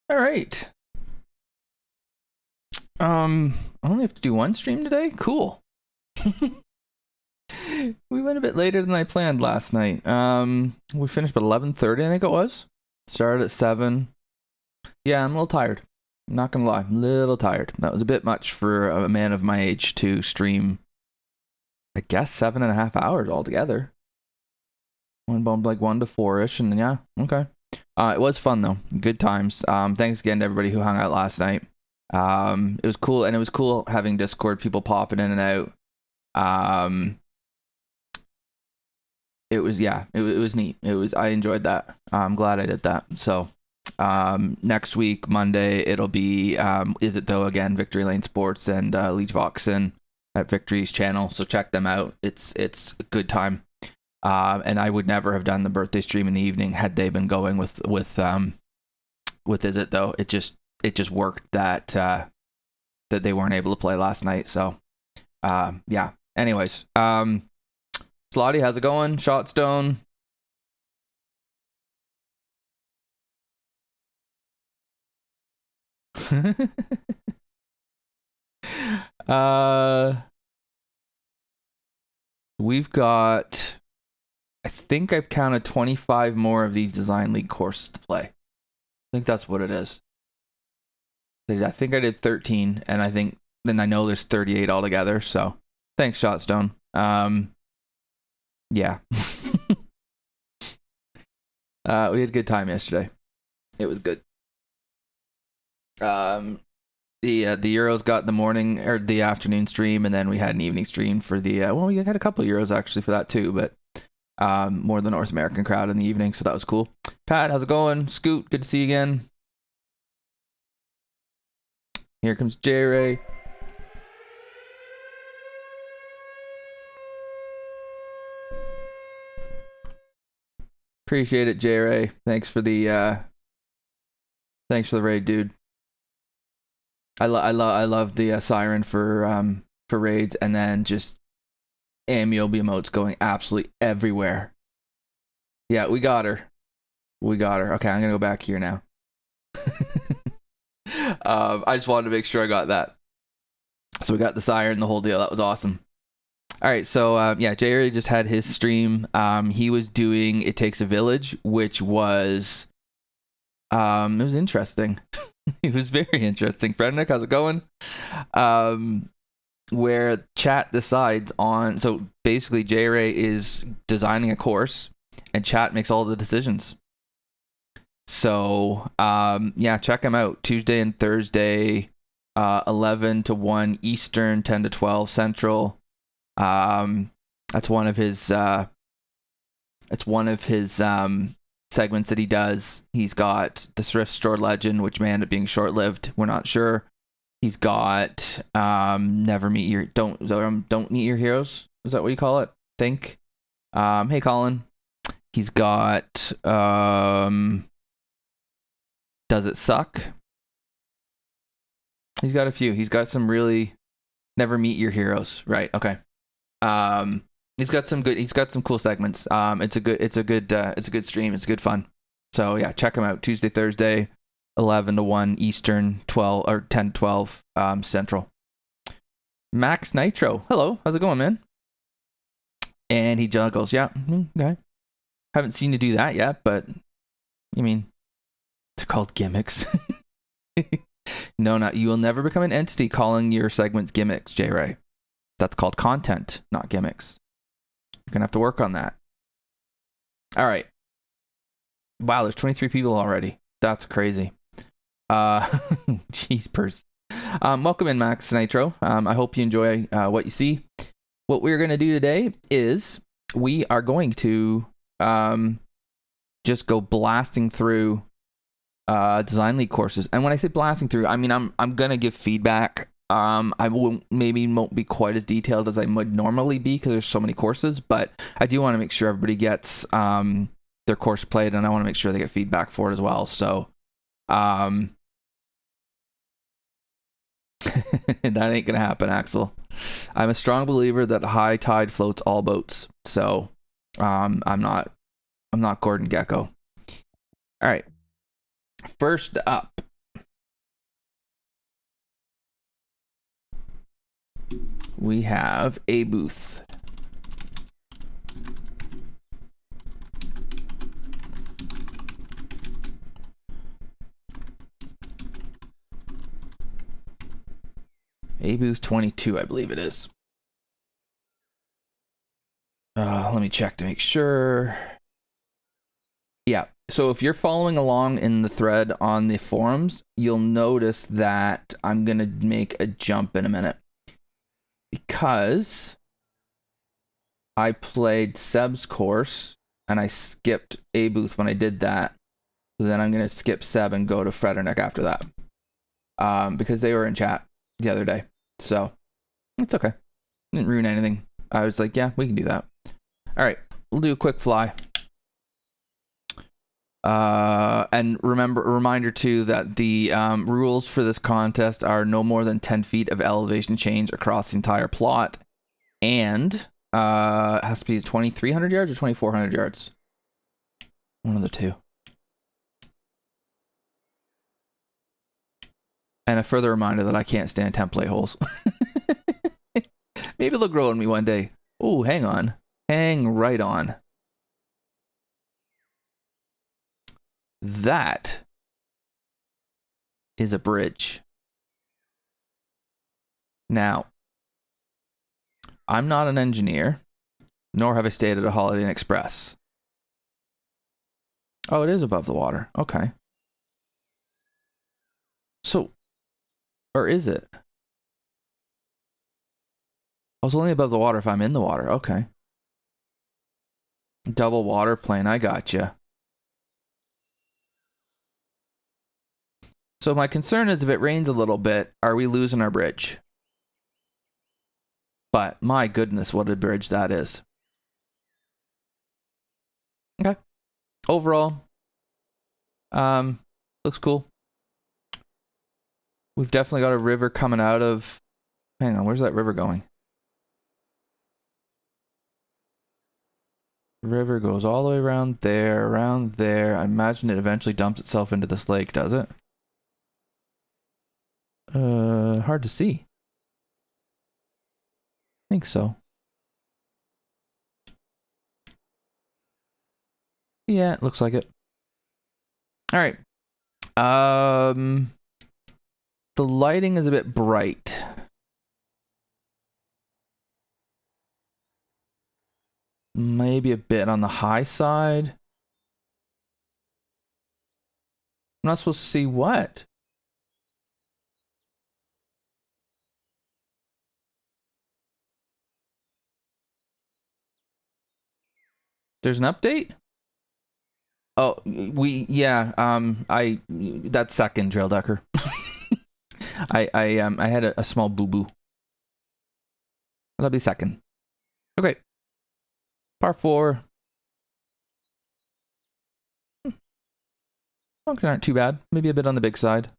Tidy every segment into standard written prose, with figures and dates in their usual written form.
All right. I only have to do one stream today. Cool. We went a bit later than I planned last night. We finished at 11:30, I think it was. Started at 7. Yeah, I'm a little tired. I'm not gonna lie, I'm a little tired. That was a bit much for a man of my age to stream. I guess 7.5 hours altogether. One bump like 1 to 4ish, and yeah, okay. It was fun though. Good times. Thanks again to everybody who hung out last night. It was cool, and it was cool having Discord people popping in and out. It was it was neat. I enjoyed that. I'm glad I did that. So, next week Monday it'll be is it though again Victory Lane Sports and Leech Voxen at Victory's channel. So check them out. It's a good time. And I would never have done the birthday stream in the evening had they been going with is it though. It just worked that that they weren't able to play last night. So yeah. Anyways, Slotty, how's it going? Shotstone. We've got, I think I've counted 25 more of these Design League courses to play. I think that's what it is. I think I did 13, and I think then I know there's 38 altogether. So thanks, Shotstone. Yeah. We had a good time yesterday. It was good. The Euros got the morning or the afternoon stream, and then we had an evening stream for the we had a couple of Euros actually for that too, but more the North American crowd in the evening, so that was cool. Pat, how's it going? Scoot, good to see you again. Here comes J Ray. Appreciate it, J Ray. Thanks for the raid, dude. I love the siren for raids, and then just Ameobi emotes going absolutely everywhere. Yeah, we got her. Okay, I'm gonna go back here now. I just wanted to make sure I got that. So we got the siren, the whole deal. That was awesome. All right, so yeah, Jerry just had his stream. He was doing It Takes a Village, which was it was interesting. It was very interesting. Freternick, how's it going? Where chat decides on, so basically J-Ray is designing a course and chat makes all the decisions. So yeah, check him out Tuesday and Thursday, 11 to 1 Eastern, 10 to 12 Central. That's one of his segments that he does. He's got the Thrift Store Legend, which may end up being short-lived. We're not sure. He's got Never Meet Your Don't Meet Your Heroes. Is that what you call it? Think. Hey Colin. He's got Does It Suck? He's got a few. He's got some really Never Meet Your Heroes. Right. Okay. He's got some cool segments. It's a good stream. It's good fun. So yeah, check him out Tuesday, Thursday, 11 to 1 Eastern, 12 or 10 to 12 Central. Max Nitro. Hello, how's it going, man? And he juggles. Yeah, okay. Haven't seen you do that yet, but I mean, they're called gimmicks. No, you will never become an entity calling your segments gimmicks, J-Ray. That's called content, not gimmicks. You're going to have to work on that. All right. Wow, there's 23 people already. That's crazy. Jeepers. Welcome in, Max Nitro. I hope you enjoy what you see. What we're going to do today is we are going to just go blasting through Design League courses. And when I say blasting through, I mean I'm going to give feedback. I won't be quite as detailed as I would normally be because there's so many courses, but I do want to make sure everybody gets their course played, and I want to make sure they get feedback for it as well. So that ain't gonna happen, Axel. I'm a strong believer that high tide floats all boats. So I'm not Gordon Gecko. All right. First up, we have a booth. A booth 22, I believe it is. Let me check to make sure. Yeah, so if you're following along in the thread on the forums, you'll notice that I'm going to make a jump in a minute. Because I played Seb's course, and I skipped A booth when I did that. So then I'm going to skip Seb and go to freternick after that. Because they were in chat the other day. So, it's okay. Didn't ruin anything. I was like, yeah, we can do that. Alright, we'll do a quick fly. And reminder too that the rules for this contest are no more than 10 feet of elevation change across the entire plot, and it has to be 2,300 yards or 2,400 yards. One of the two. And a further reminder that I can't stand template holes. Maybe they'll grow on me one day. Oh, hang on. Hang right on. That is a bridge. Now, I'm not an engineer, nor have I stayed at a Holiday Inn Express. Oh, it is above the water. Okay. So, or is it? Oh, it's only above the water if I'm in the water. Okay. Double water plane. I gotcha. So my concern is if it rains a little bit, are we losing our bridge? But my goodness, what a bridge that is. Okay. Overall, looks cool. We've definitely got a river coming out of... Hang on, where's that river going? The river goes all the way around there. I imagine it eventually dumps itself into this lake, does it? Hard to see. I think so. Yeah, it looks like it. All right. The lighting is a bit bright. Maybe a bit on the high side. I'm not supposed to see what? There's an update? Oh, that's second Trail Decker. I had a small boo-boo. That'll be second. Okay. Par 4. Okay, not too bad. Maybe a bit on the big side.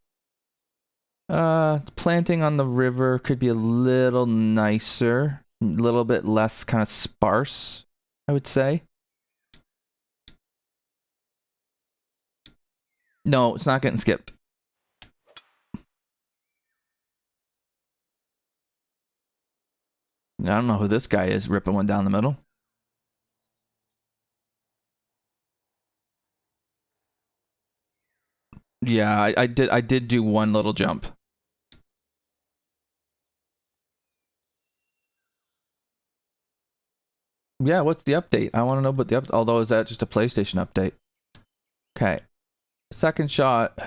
Planting on the river could be a little nicer. A little bit less kind of sparse, I would say. No, it's not getting skipped. I don't know who this guy is ripping one down the middle. Yeah, I did do one little jump. Yeah, what's the update? I want to know about the update. Although, is that just a PlayStation update? Okay. Second shot.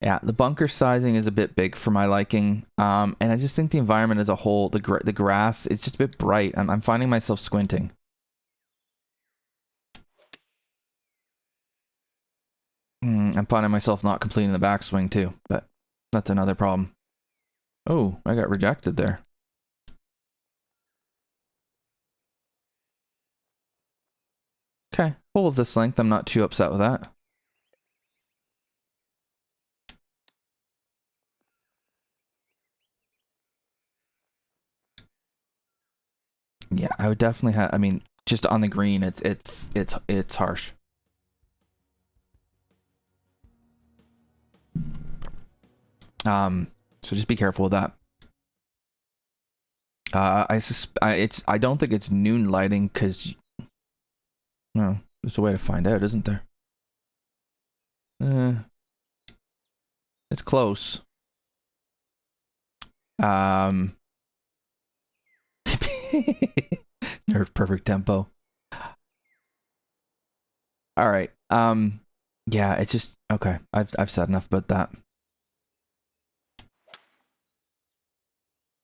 Yeah, the bunker sizing is a bit big for my liking. And I just think the environment as a whole, the grass, it's just a bit bright. I'm finding myself squinting. I'm finding myself not completing the backswing too, but that's another problem. Oh, I got rejected there. Okay, hole of this length, I'm not too upset with that. Yeah, I would definitely have, I mean, just on the green, it's harsh. So just be careful with that. I don't think it's noon lighting because no, there's a way to find out, isn't there? It's close. Nerf perfect tempo. All right. Yeah, it's just okay. I've said enough about that.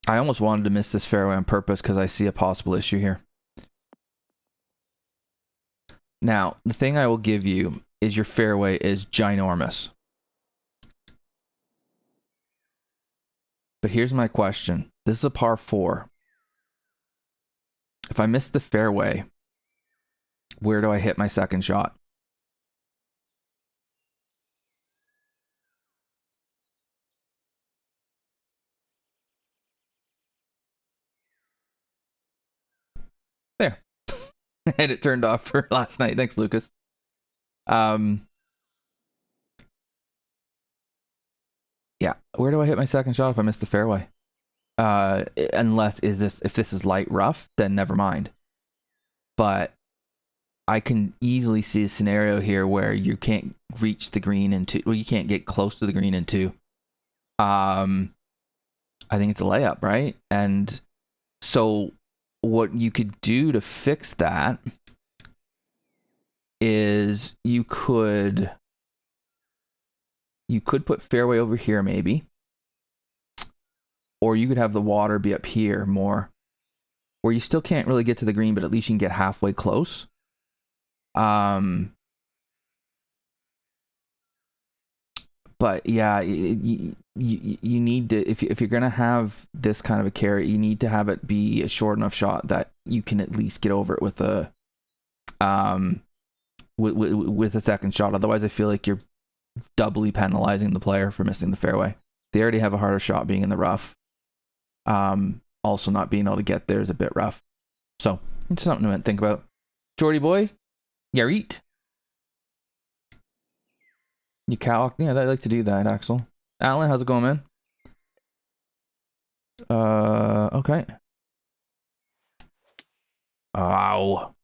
I almost wanted to miss this fairway on purpose because I see a possible issue here. Now, the thing I will give you is your fairway is ginormous. But here's my question. This is a par 4. If I miss the fairway, where do I hit my second shot? There. And it turned off for last night. Thanks, Lucas. Yeah. Where do I hit my second shot if I miss the fairway? Unless if this is light rough, then never mind. But I can easily see a scenario here where you can't reach the green into, well, you can't get close to the green into. I think it's a layup, right? And so what you could do to fix that is you could put fairway over here maybe, or you could have the water be up here more, where you still can't really get to the green, but at least you can get halfway close. But yeah, you need to, if you're gonna have this kind of a carry, you need to have it be a short enough shot that you can at least get over it with a with a second shot. Otherwise, I feel like you're doubly penalizing the player for missing the fairway. They already have a harder shot being in the rough. Also not being able to get there is a bit rough. So it's something to think about. Jordy boy, Yarit. You cow, yeah, I like to do that, Axel. Alan, how's it going, man? Okay. Ow.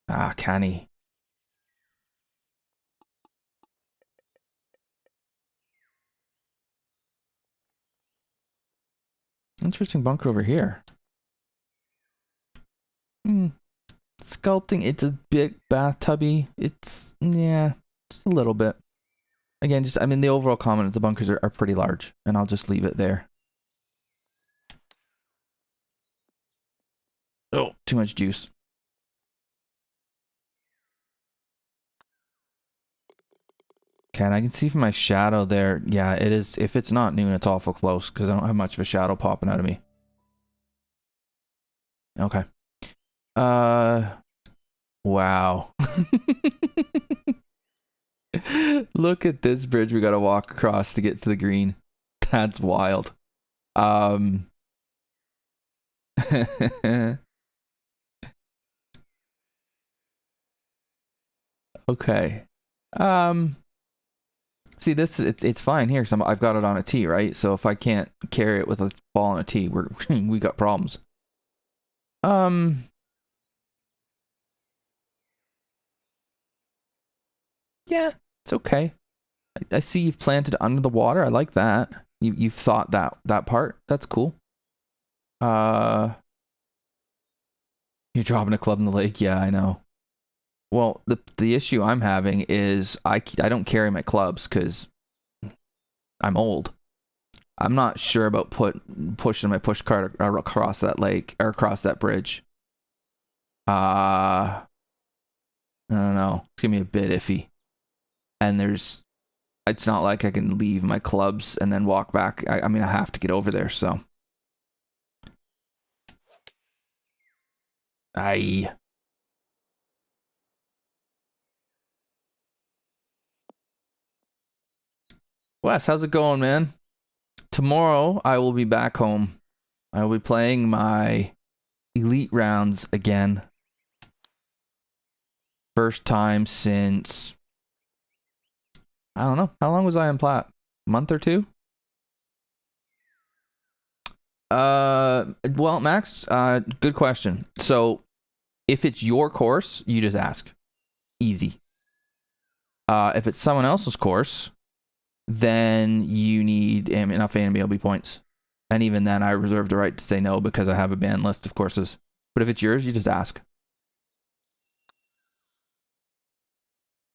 Ah, canny. Interesting bunker over here. Sculpting, it's a bit bathtubby. It's, yeah, just a little bit. Again, just, I mean, the overall comment is the bunkers are pretty large, and I'll just leave it there. Oh, too much juice. Okay, and I can see from my shadow there, yeah, it is, if it's not noon, it's awful close, because I don't have much of a shadow popping out of me. Okay. Wow. Look at this bridge we gotta walk across to get to the green. That's wild. Okay. See, this it's fine here. So I've got it on a tee, right? So if I can't carry it with a ball on a tee, we got problems. Yeah, it's okay. I see you've planted under the water. I like that. You've thought that part. That's cool. You're dropping a club in the lake. Yeah, I know. Well, the issue I'm having is I don't carry my clubs because I'm old. I'm not sure about pushing my push cart across that lake or across that bridge. I don't know. It's gonna be a bit iffy. And it's not like I can leave my clubs and then walk back. I mean, I have to get over there, so. Aye. Wes, how's it going, man? Tomorrow, I will be back home. I will be playing my elite rounds again. First time since, I don't know. How long was I in plat? A month or two? Well, Max, good question. So if it's your course, you just ask. Easy. If it's someone else's course, then you need enough AMOB points. And even then, I reserve the right to say no because I have a banned list of courses. But if it's yours, you just ask.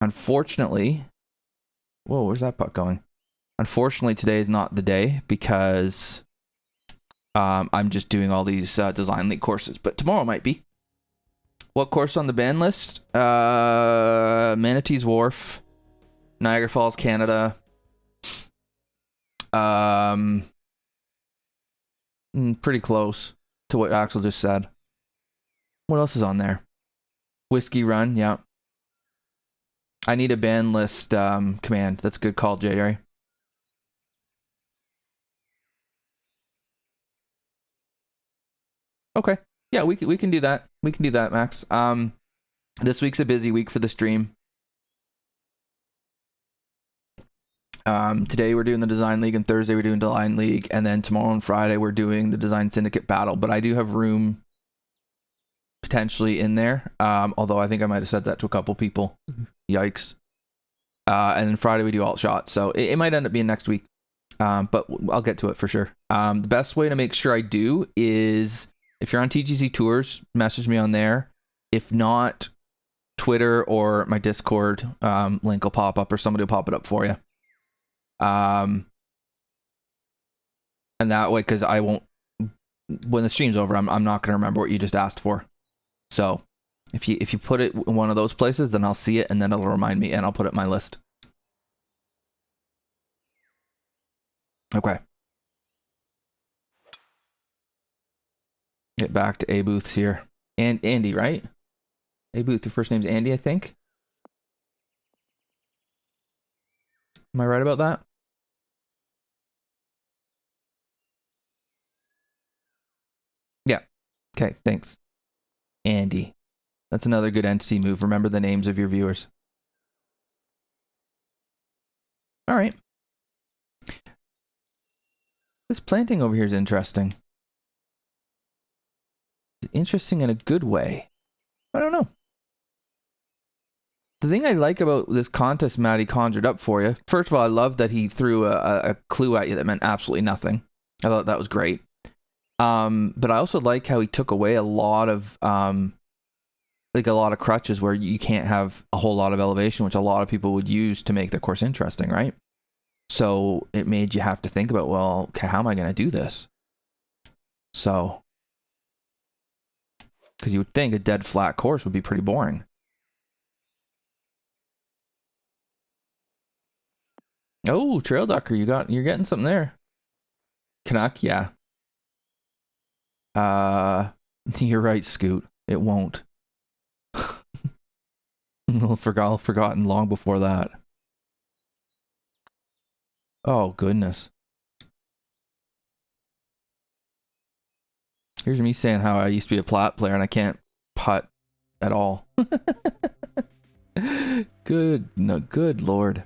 Unfortunately, whoa, where's that puck going? Unfortunately, today is not the day because I'm just doing all these design league courses. But tomorrow might be. What course on the ban list? Manatee's Wharf, Niagara Falls, Canada. Pretty close to what Axel just said. What else is on there? Whiskey Run, yeah. I need a ban list command. That's a good call, Jerry. Okay. Yeah, we can do that. We can do that, Max. This week's a busy week for the stream. Today we're doing the Design League, and Thursday we're doing Design League, and then tomorrow and Friday we're doing the Design Syndicate Battle. But I do have room potentially in there. Although I think I might have said that to a couple people. Yikes. And then Friday we do alt shot, so it might end up being next week. But I'll get to it for sure. The best way to make sure I do is if you're on TGC Tours, message me on there. If not, Twitter or my Discord link will pop up, or somebody will pop it up for you. And that way, because I won't, when the stream's over, I'm not going to remember what you just asked for. So if you put it in one of those places, then I'll see it, and then it'll remind me, and I'll put it in my list. Okay. Get back to A Booths here. And Andy, right? A Booth, your first name's Andy, I think. Am I right about that? Yeah. Okay, thanks. Andy. That's another good entity move. Remember the names of your viewers. All right. This planting over here is interesting. Interesting in a good way. I don't know. The thing I like about this contest Maddie conjured up for you, first of all, I love that he threw a clue at you that meant absolutely nothing. I thought that was great. But I also like how he took away a lot of like a lot of crutches where you can't have a whole lot of elevation, which a lot of people would use to make their course interesting, right? So it made you have to think about, well, okay, how am I going to do this? So, because you would think a dead flat course would be pretty boring. Oh, Trail Ducker, you're getting something there. Canuck, yeah. You're right, Scoot. It won't. Forgotten long before that. Oh, goodness. Here's me saying how I used to be a plat player and I can't putt at all. Good lord.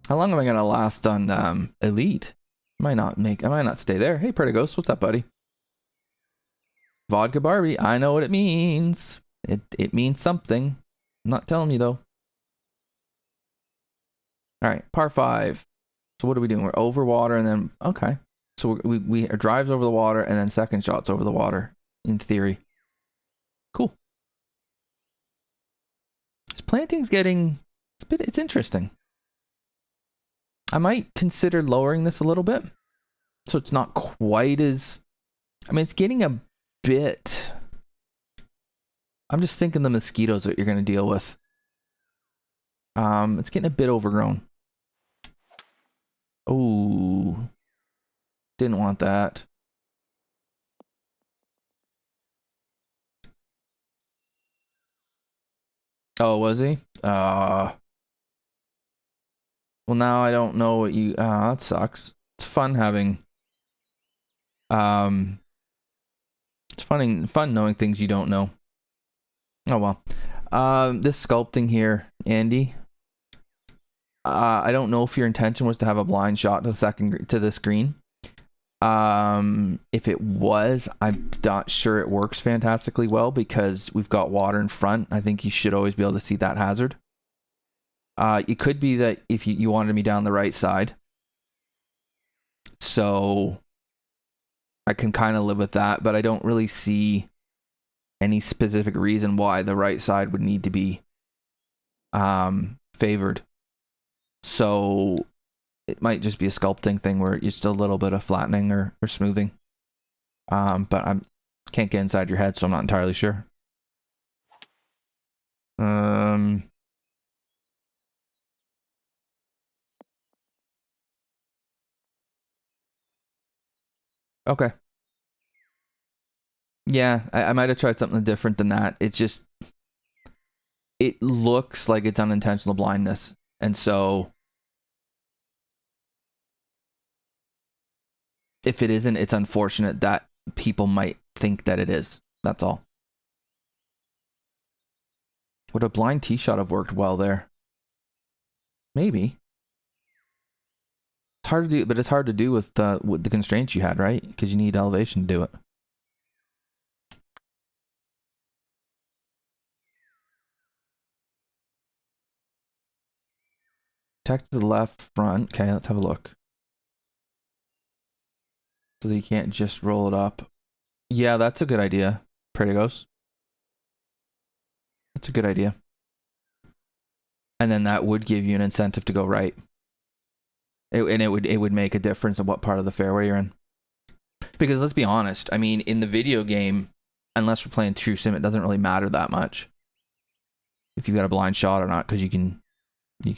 How long am I gonna last on Elite? I might not stay there. Hey, Pretigos, what's up, buddy? Vodka Barbie, I know what it means. It means something. I'm not telling you though. All right, par 5. So what are we doing? We're over water and then okay. So we are drives over the water and then second shots over the water in theory. Cool. This planting's getting it's interesting. I might consider lowering this a little bit so it's not quite as. I mean, it's getting a bit. I'm just thinking the mosquitoes that you're going to deal with. It's getting a bit overgrown. Oh, didn't want that. Oh, was he? Well, now I don't know what you. That sucks. It's fun having. It's fun knowing things you don't know. Oh well. This sculpting here, Andy. I don't know if your intention was to have a blind shot to the screen. If it was, I'm not sure it works fantastically well because we've got water in front. I think you should always be able to see that hazard. It could be that if you wanted me down the right side. So I can kind of live with that, but I don't really see any specific reason why the right side would need to be favored. So it might just be a sculpting thing where it's still a little bit of flattening or smoothing. But I can't get inside your head, so I'm not entirely sure. Okay. Yeah, I might have tried something different than that. It's just, it looks like it's unintentional blindness. And so if it isn't, it's unfortunate that people might think that it is. That's all. Would a blind tee shot have worked well there? Maybe. It's hard to do, but it's hard to do with the constraints you had, right? Because you need elevation to do it. Protect the left front. Okay, let's have a look. So that you can't just roll it up. Yeah, that's a good idea. Pratigos. That's a good idea. And then that would give you an incentive to go right. It would make a difference in what part of the fairway you're in. Because let's be honest, I mean, in the video game, unless we're playing True Sim, it doesn't really matter that much if you got a blind shot or not, because you can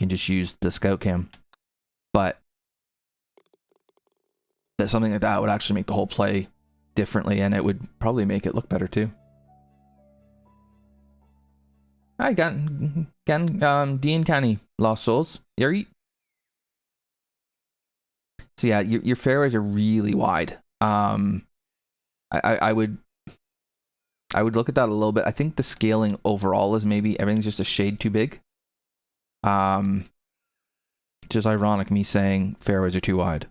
just use the scout cam. But that something like that would actually make the whole play differently, and it would probably make it look better too. Hi, Dean Canny, Lost Souls. Yuri. So yeah, your fairways are really wide. I would look at that a little bit. I think the scaling overall is maybe everything's just a shade too big. Just ironic me saying fairways are too wide.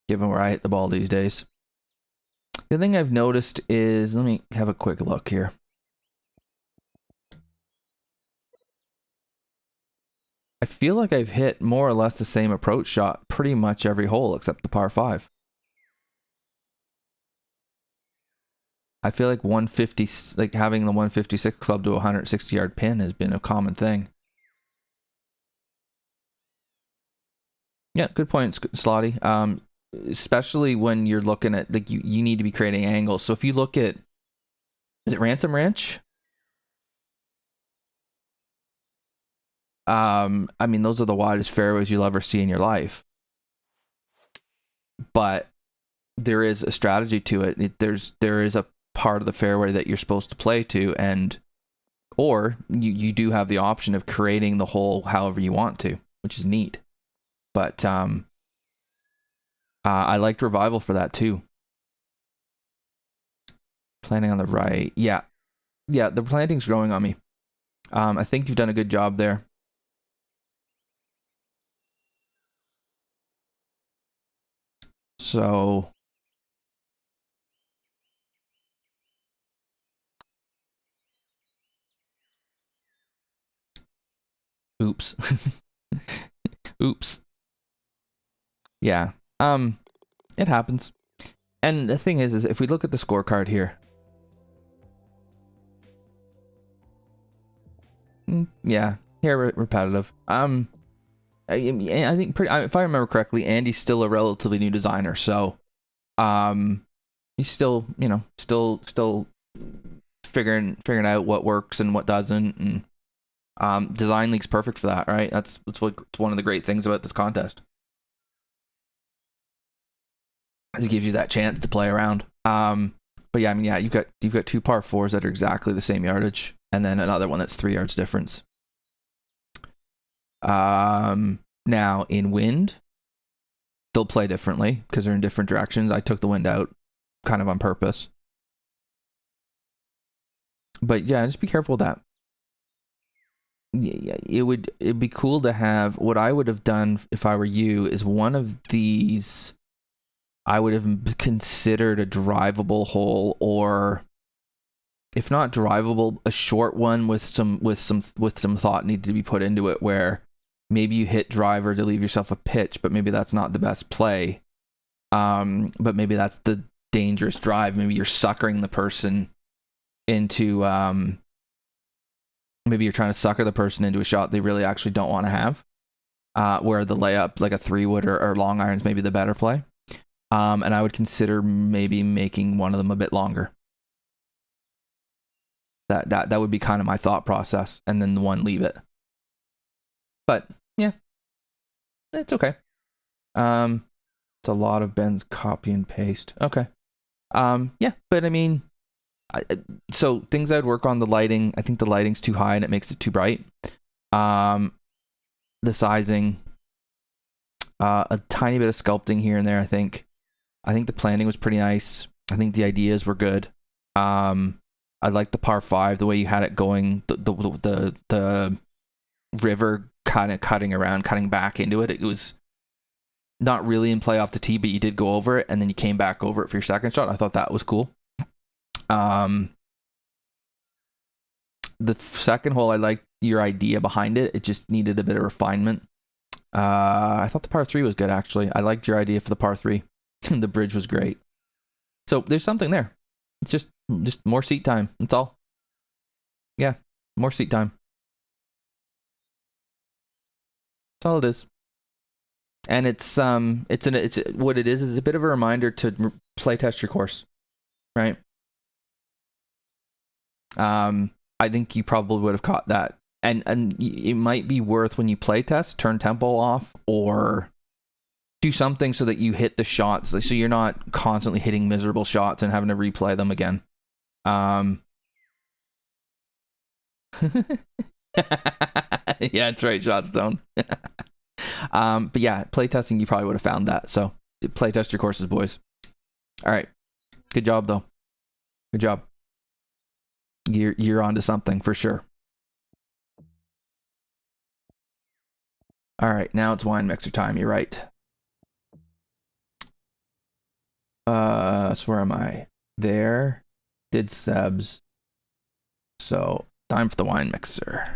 Given where I hit the ball these days. The thing I've noticed is, let me have a quick look here. I feel like I've hit more or less the same approach shot pretty much every hole except the par 5. I feel like 150, like having the 156 club to a 160 yard pin has been a common thing. Yeah, good point, Slotty. Especially when you're looking at, like, you need to be creating angles. So if you look at, is it Ransom Ranch? I mean, those are the widest fairways you'll ever see in your life. But there is a strategy to it. There is a part of the fairway that you're supposed to play to, or you do have the option of creating the hole however you want to, which is neat. But I liked Revival for that too. Planting on the right. Yeah, the planting's growing on me. I think you've done a good job there. So oops. Oops. Yeah. It happens. And the thing is if we look at the scorecard here. Yeah, here repetitive. I think if I remember correctly, Andy's still a relatively new designer, so he's still, still figuring out what works and what doesn't, and Design League's perfect for that, right? That's one of the great things about this contest. It gives you that chance to play around. But yeah, I mean, yeah, you've got two par 4s that are exactly the same yardage, and then another one that's 3 yards difference. Now in wind, they'll play differently because they're in different directions. I took the wind out kind of on purpose. But yeah, just be careful with that. Yeah, it'd be cool to have. What I would have done if I were you is one of these. I would have considered a drivable hole, or if not drivable, a short one with some thought needed to be put into it, where maybe you hit driver to leave yourself a pitch, but maybe that's not the best play. But maybe that's the dangerous drive. Maybe you're suckering the person into maybe you're trying to sucker the person into a shot they really actually don't want to have. Where the layup, like a 3-wood or long irons, maybe the better play. And I would consider maybe making one of them a bit longer. That would be kind of my thought process, and then the one leave it. But yeah, it's okay. It's a lot of Ben's copy and paste. Okay. Yeah, but I mean, so things I'd work on: the lighting. I think the lighting's too high and it makes it too bright. The sizing, a tiny bit of sculpting here and there. I think the planning was pretty nice. I think the ideas were good. I like the par 5, the way you had it going, the river kind of cutting back into it. It was not really in play off the tee, but you did go over it, and then you came back over it for your second shot. I thought that was cool. The second hole, I liked your idea behind it. It just needed a bit of refinement. I thought the par 3 was good, actually. I liked your idea for the par 3. The bridge was great. So there's something there. It's just more seat time. That's all. Yeah, more seat time. That's all it is. And it's what it is a bit of a reminder to play test your course, right? I think you probably would have caught that, and it might be worth, when you play test, turn tempo off or do something so that you hit the shots, so you're not constantly hitting miserable shots and having to replay them again. Yeah, that's right, Shotstone. But yeah, playtesting, you probably would have found that. So playtest your courses, boys. All right, good job though. Good job. You're onto something for sure. All right, now it's wine mixer time. You're right. So where am I? There. Did Sebs. So time for the wine mixer.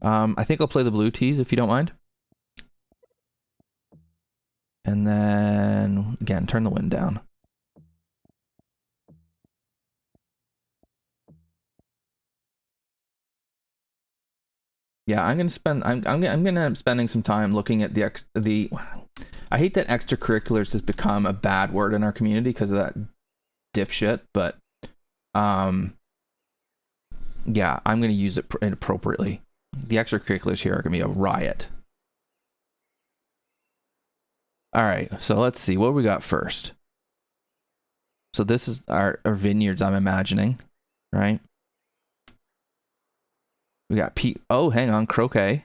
I think I'll play the blue tees if you don't mind. And then again, turn the wind down. Yeah, I'm gonna end up spending some time looking at the. I hate that extracurriculars has become a bad word in our community because of that dipshit, but yeah, I'm gonna use it appropriately. The extracurriculars here are gonna be a riot. All right, so let's see what we got first. So this is our vineyards, I'm imagining, right? We got Pete. Oh, hang on, croquet.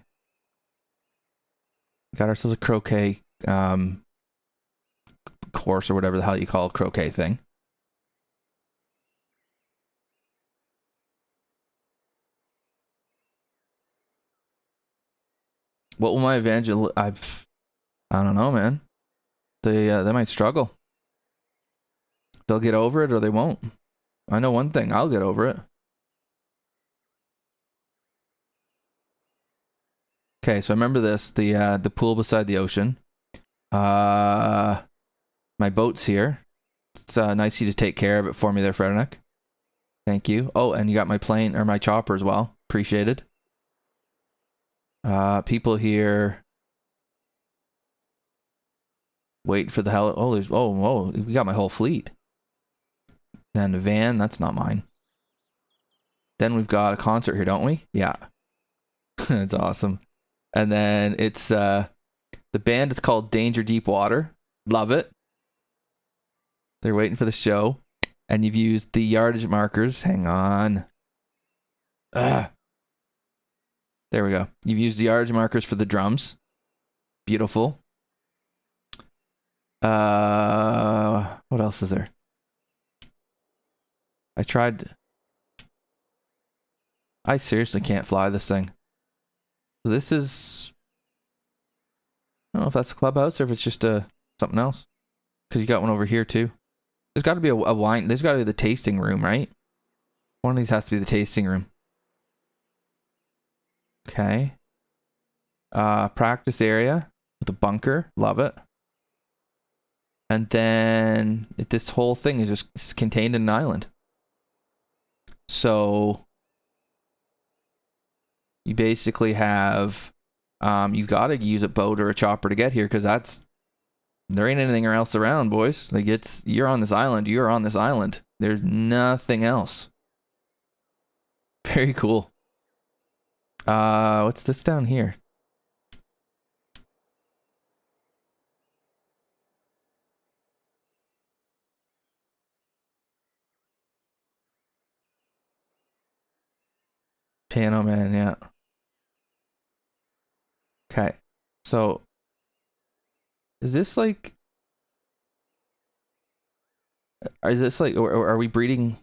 Got ourselves a croquet course, or whatever the hell you call a croquet thing. What will my advantage? I don't know, man. They might struggle. They'll get over it or they won't. I know one thing. I'll get over it. Okay, so remember this: the pool beside the ocean. My boat's here. It's nice of you to take care of it for me there, freternick. Thank you. Oh, and you got my plane or my chopper as well. Appreciated. People here wait for the hell. Oh, whoa, we got my whole fleet. Then the van, that's not mine. Then we've got a concert here, don't we? Yeah. That's awesome. And then it's the band is called Danger Deep Water. Love it. They're waiting for the show. And you've used the yardage markers. Hang on. There we go. You've used the yardage markers for the drums. Beautiful. What else is there? I seriously can't fly this thing. So this is, I don't know if that's the clubhouse or if it's just something else. Because you got one over here too. There's got to be a wine. There's got to be the tasting room, right? One of these has to be the tasting room. Okay. Practice area with a bunker. Love it. And then this whole thing is just contained in an island. So you basically have, you got to use a boat or a chopper to get here because there ain't anything else around, boys. Like you're on this island. You're on this island. There's nothing else. Very cool. What's this down here? Piano man, yeah. Okay. So is this like, or are we breeding,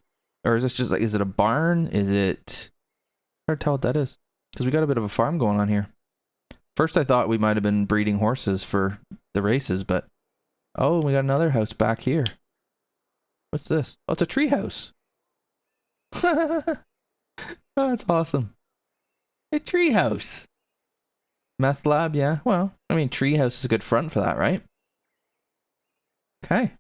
or is this just like, is it a barn? Is it, hard to tell what that is. Because we got a bit of a farm going on here. First I thought we might have been breeding horses for the races, but, oh, we got another house back here. What's this? Oh, it's a tree house. Oh, that's awesome. A tree house. Meth lab, yeah. Well, I mean, tree house is a good front for that, right? Okay.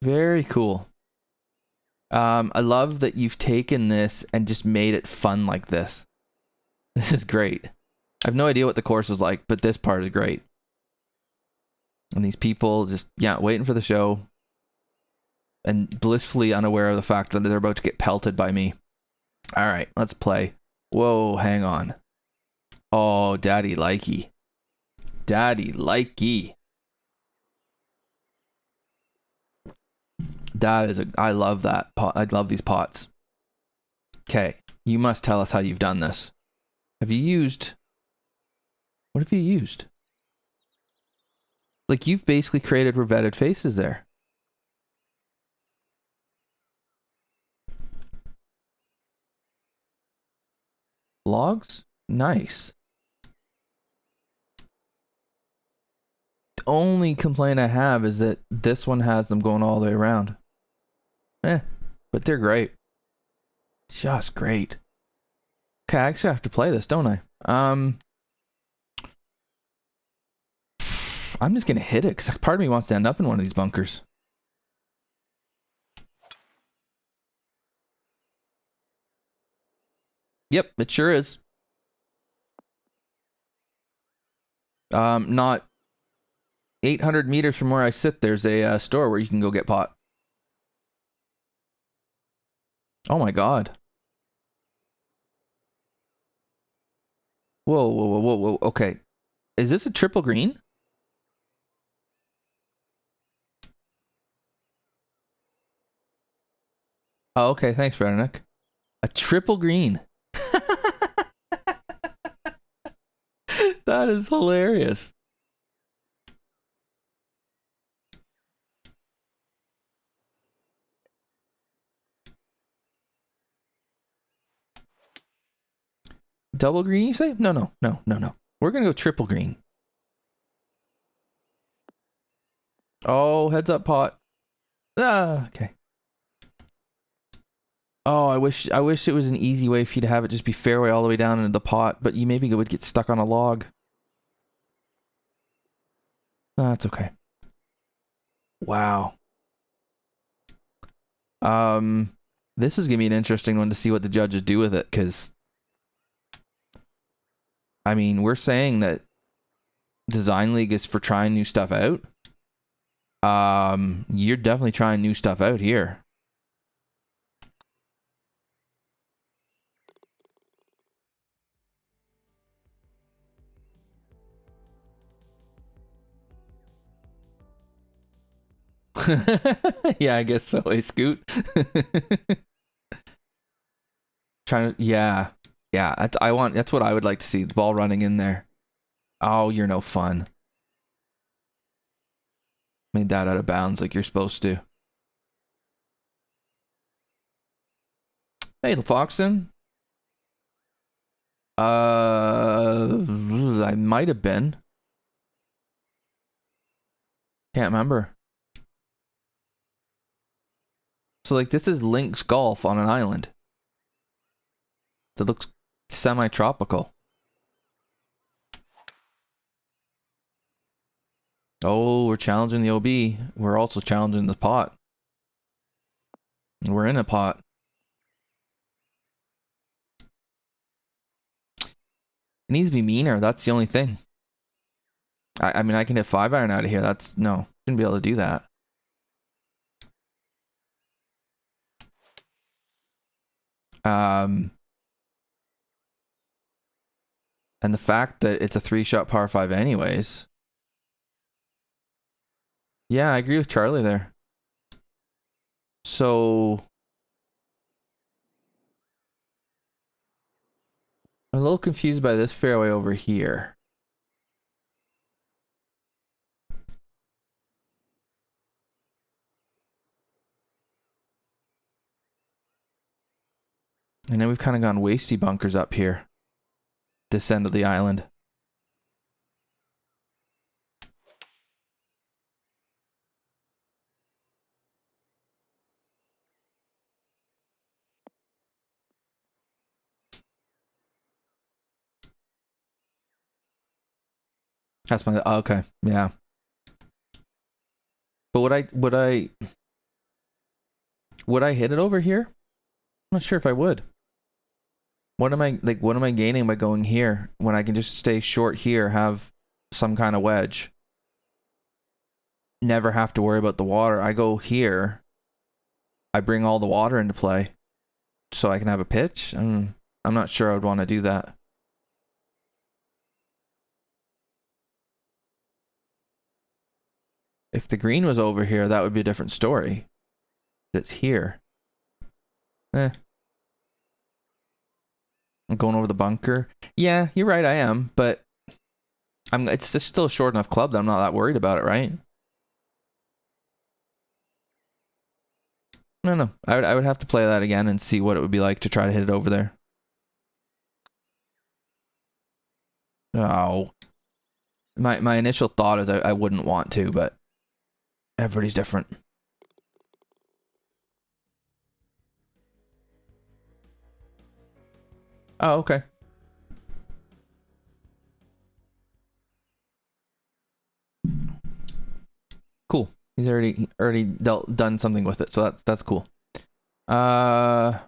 Very cool. I love that you've taken this and just made it fun like this. This is great. I have no idea what the course is like, but this part is great. And these people just, yeah, waiting for the show and blissfully unaware of the fact that they're about to get pelted by me. All right, let's play. Whoa, hang on. Oh, daddy likey. Daddy likey. That is I love that pot. I love these pots. Okay, you must tell us how you've done this. What have you used? Like, you've basically created revetted faces there. Logs? Nice. The only complaint I have is that this one has them going all the way around. But they're great. Just great. Okay, I actually have to play this, don't I? I'm just gonna hit it because part of me wants to end up in one of these bunkers. Yep, it sure is. Not 800 meters from where I sit, there's a store where you can go get pot. Oh my god. Whoa, whoa, whoa, whoa, whoa. Okay. Is this a triple green? Oh, okay. Thanks, freternick. A triple green. That is hilarious. Double green, you say? No, no, no, no, no. We're gonna go triple green. Oh, heads up, pot. Ah, okay. Oh, I wish it was an easy way for you to have it just be fairway all the way down into the pot, but you maybe would get stuck on a log. That's okay. Wow. This is gonna be an interesting one to see what the judges do with it, because I mean, we're saying that Design League is for trying new stuff out. You're definitely trying new stuff out here. Yeah, I guess so. Hey, Scoot. Trying to, yeah, yeah. That's what I would like to see. The ball running in there. Oh, you're no fun. Made that out of bounds like you're supposed to. Hey, Foxton. I might have been. Can't remember. So like this is Link's Golf on an island that looks semi-tropical. Oh, we're challenging the OB. We're also challenging the pot. We're in a pot. It needs to be meaner. That's the only thing. I mean, I can hit 5-iron out of here. That's no, shouldn't be able to do that. And the fact that it's a 3-shot par 5 anyways. Yeah, I agree with Charlie there. So I'm a little confused by this fairway over here. And then we've kind of gone wasty bunkers up here. This end of the island. That's my okay, yeah. But would I hit it over here? I'm not sure if I would. What am I gaining by going here when I can just stay short here, have some kind of wedge? Never have to worry about the water. I go here. I bring all the water into play so I can have a pitch. I'm not sure I would want to do that. If the green was over here, that would be a different story. It's here. I'm going over the bunker. Yeah, you're right, I am, but it's just still a short enough club that I'm not that worried about it, right? No. I would have to play that again and see what it would be like to try to hit it over there. Oh. My initial thought is I wouldn't want to, but everybody's different. Oh, okay. Cool. He's already done something with it, so that's cool. Oh,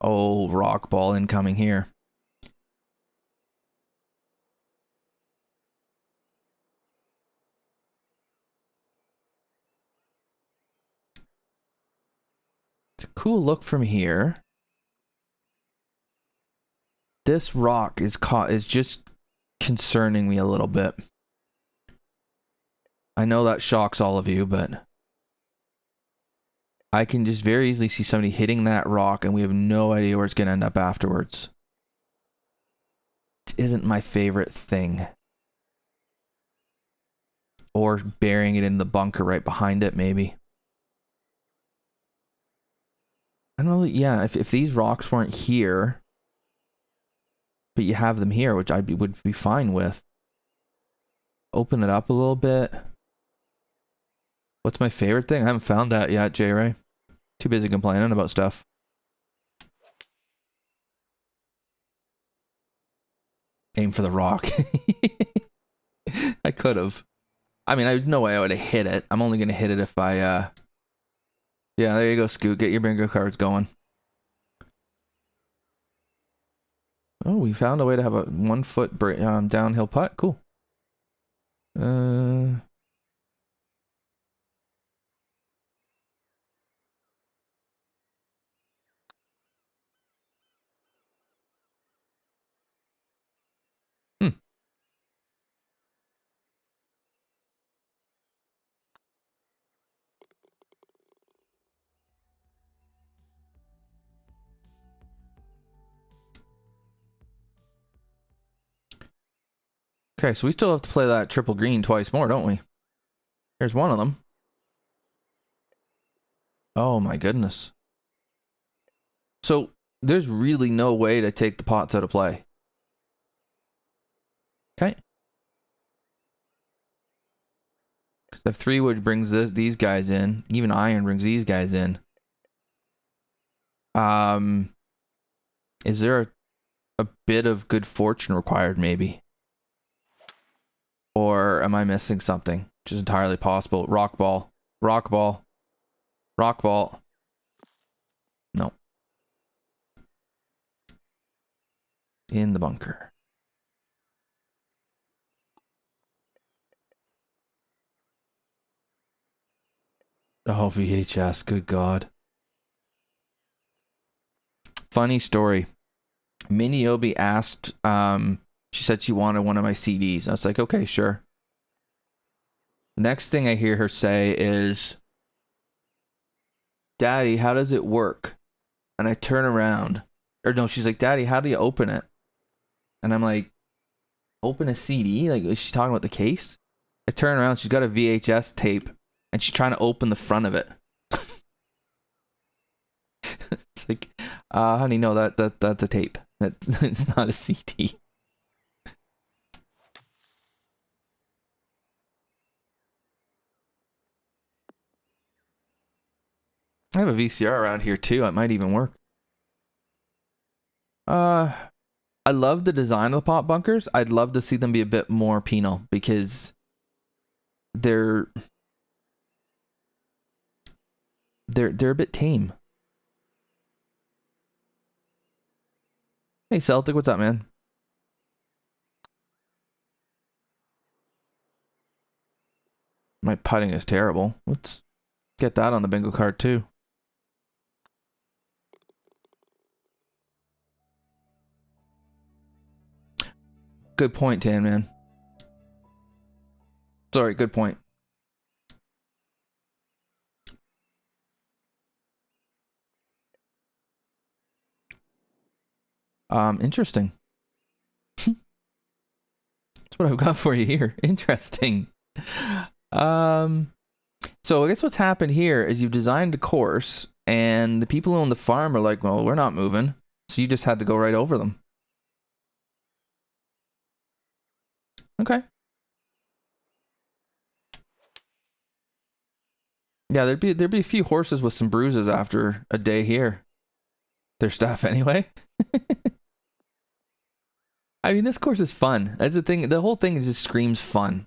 rock ball incoming here. It's a cool look from here. This rock is just concerning me a little bit. I know that shocks all of you, but I can just very easily see somebody hitting that rock and we have no idea where it's going to end up afterwards. It isn't my favorite thing. Or burying it in the bunker right behind it, maybe. I don't know. Yeah, if these rocks weren't here, but you have them here, which would be fine with. Open it up a little bit. What's my favorite thing? I haven't found that yet, J Ray. Too busy complaining about stuff. Aim for the rock. I could have. I mean, there's no way I would have hit it. I'm only gonna hit it if I yeah, there you go, Scoot. Get your bingo cards going. Oh, we found a way to have a 1 foot downhill putt. Cool. Okay, so we still have to play that triple green twice more, don't we? Here's one of them. Oh my goodness. So there's really no way to take the pots out of play. Okay. Because if 3-wood brings these guys in, even iron brings these guys in. Is there a bit of good fortune required, maybe? Or am I missing something? Which is entirely possible. Rock ball. Rock ball. Rock ball. No. In the bunker. Oh, VHS. Good God. Funny story. Miniobi asked, she said she wanted one of my CDs. I was like, okay, sure. The next thing I hear her say is, Daddy, how does it work? And I turn around. Or no, she's like, Daddy, how do you open it? And I'm like, open a CD? Like, is she talking about the case? I turn around, she's got a VHS tape, and she's trying to open the front of it. It's like, honey, no, that's a tape. It's not a CD. I have a VCR around here too. It might even work. I love the design of the pot bunkers. I'd love to see them be a bit more penal because they're a bit tame. Hey Celtic, what's up, man? My putting is terrible. Let's get that on the bingo card too. Good point, Tan Man. Sorry, good point. Interesting. That's what I've got for you here. Interesting. So I guess what's happened here is you've designed a course, and the people who own the farm are like, well, we're not moving. So you just had to go right over them. Okay. Yeah, there'd be a few horses with some bruises after a day here. Their staff anyway. I mean, this course is fun. That's the thing. The whole thing just screams fun.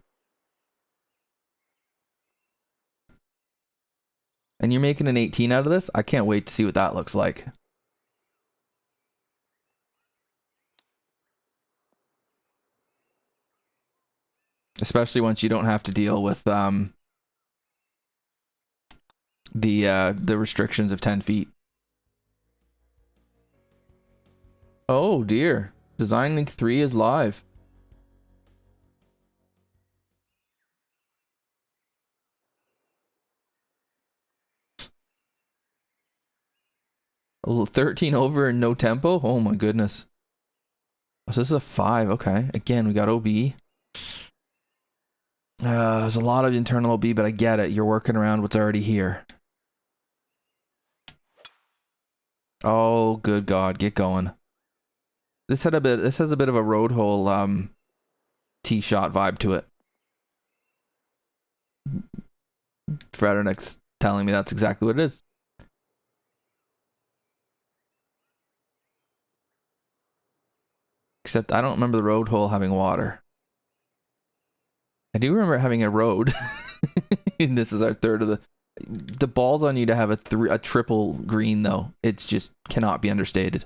And you're making an 18 out of this? I can't wait to see what that looks like. Especially once you don't have to deal with the restrictions of 10 feet. Oh dear. Design League 3 is live. A little 13 over and no tempo? Oh my goodness. So this is a 5. Okay. Again, we got OB. There's a lot of internal OB, but I get it. You're working around what's already here. Oh, good God. Get going. This has a bit of a road hole tee shot vibe to it. Freternick's telling me that's exactly what it is. Except I don't remember the road hole having water. I do remember having a road. And this is our third of the ball's on you to have a triple green though. It's just cannot be understated.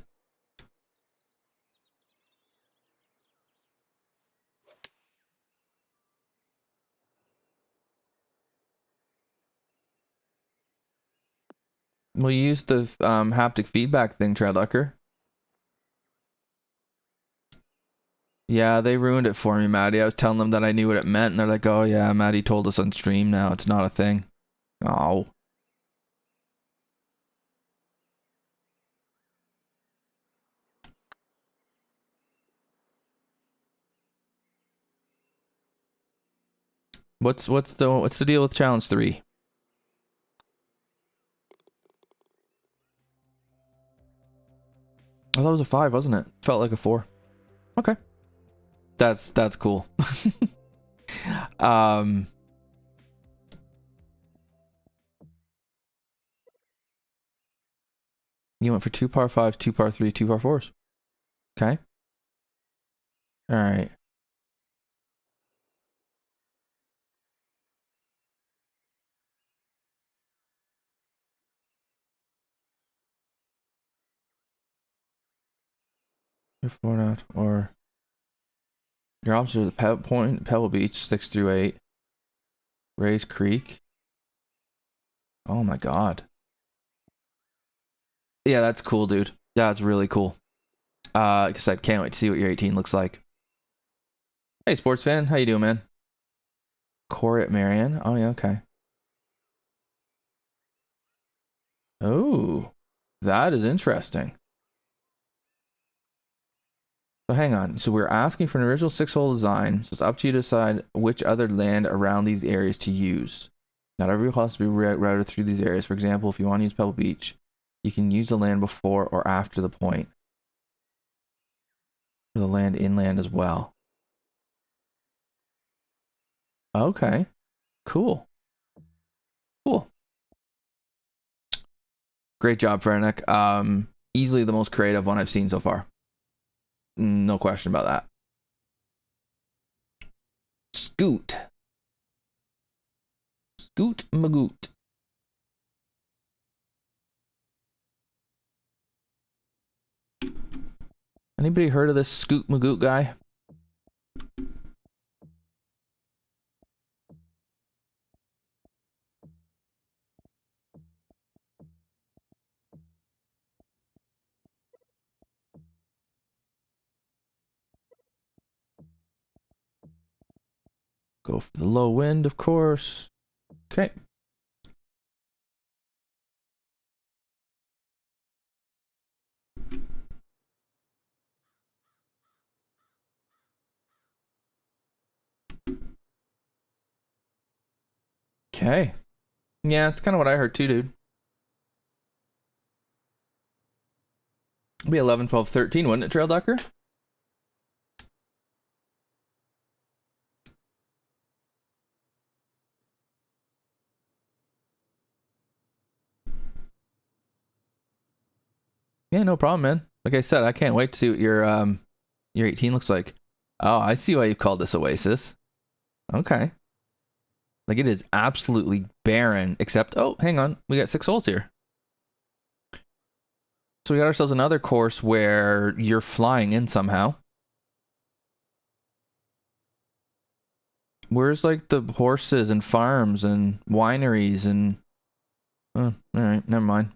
Well, you used the haptic feedback thing, Treadlucker. Yeah, they ruined it for me, Maddie. I was telling them that I knew what it meant, and they're like, oh yeah, Maddie told us on stream now. It's not a thing. Oh. What's the deal with challenge 3? Oh, that was a 5, wasn't it? Felt like a 4. Okay. That's cool. You went for 2 par 5s, 2 par 3, 2 par 4s. Okay. All right. If or not, or your options are the Pebble Beach, 6 through 8. Rays Creek. Oh my god. Yeah, that's cool, dude. That's really cool. Because I can't wait to see what your 18 looks like. Hey, sports fan, how you doing, man? Corey at Marion. Oh yeah, okay. Oh, that is interesting. So hang on. So we're asking for an original 6-hole design. So it's up to you to decide which other land around these areas to use. Not every hole has to be routed through these areas. For example, if you want to use Pebble Beach, you can use the land before or after the point. For the land inland as well. Okay. Cool. Cool. Great job, freternick. Easily the most creative one I've seen so far. No question about that. Scootmcgoot. Anybody heard of this scootmcgoot guy? Go for the low wind, of course. Okay. Okay. Yeah, it's kind of what I heard too, dude. It'd be 11, 12, 13, wouldn't it, Trail Ducker? Yeah, no problem, man. Like I said, I can't wait to see what your 18 looks like. Oh, I see why you called this Oasis. Okay. Like it is absolutely barren, except oh, hang on, we got 6 holes here. So we got ourselves another course where you're flying in somehow. Where's like the horses and farms and wineries and oh, all right, never mind.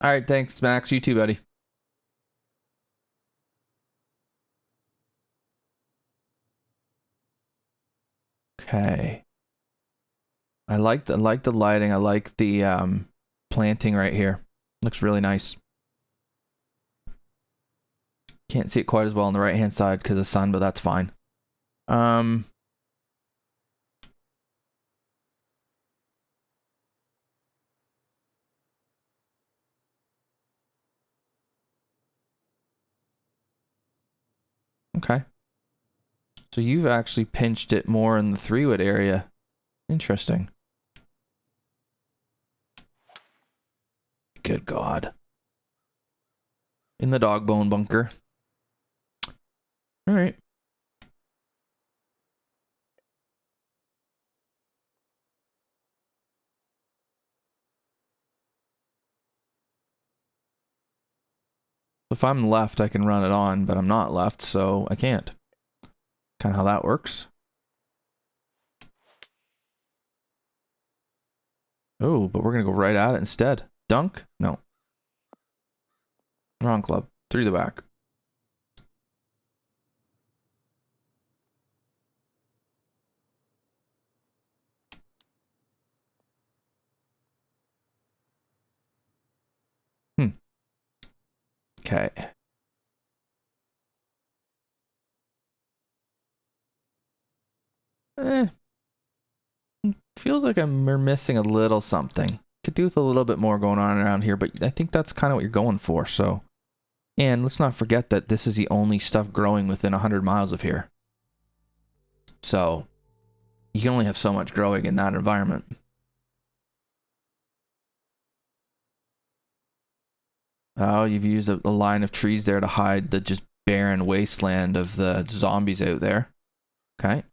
All right, thanks, Max. You too, buddy. Okay. I like the lighting. I like the planting right here. Looks really nice. Can't see it quite as well on the right hand side because of sun, but that's fine. Okay. So you've actually pinched it more in the 3-wood area. Interesting. Good God. In the dog bone bunker. All right. If I'm left, I can run it on, but I'm not left, so I can't. Kind of how that works. Oh, but we're going to go right at it instead. Dunk? No. Wrong club. Through the back. Okay. Eh, feels like we're missing a little something. Could do with a little bit more going on around here, but I think that's kind of what you're going for. So, and let's not forget that this is the only stuff growing within 100 miles of here. So, you can only have so much growing in that environment. Oh, you've used a line of trees there to hide the just barren wasteland of the zombies out there. Okay.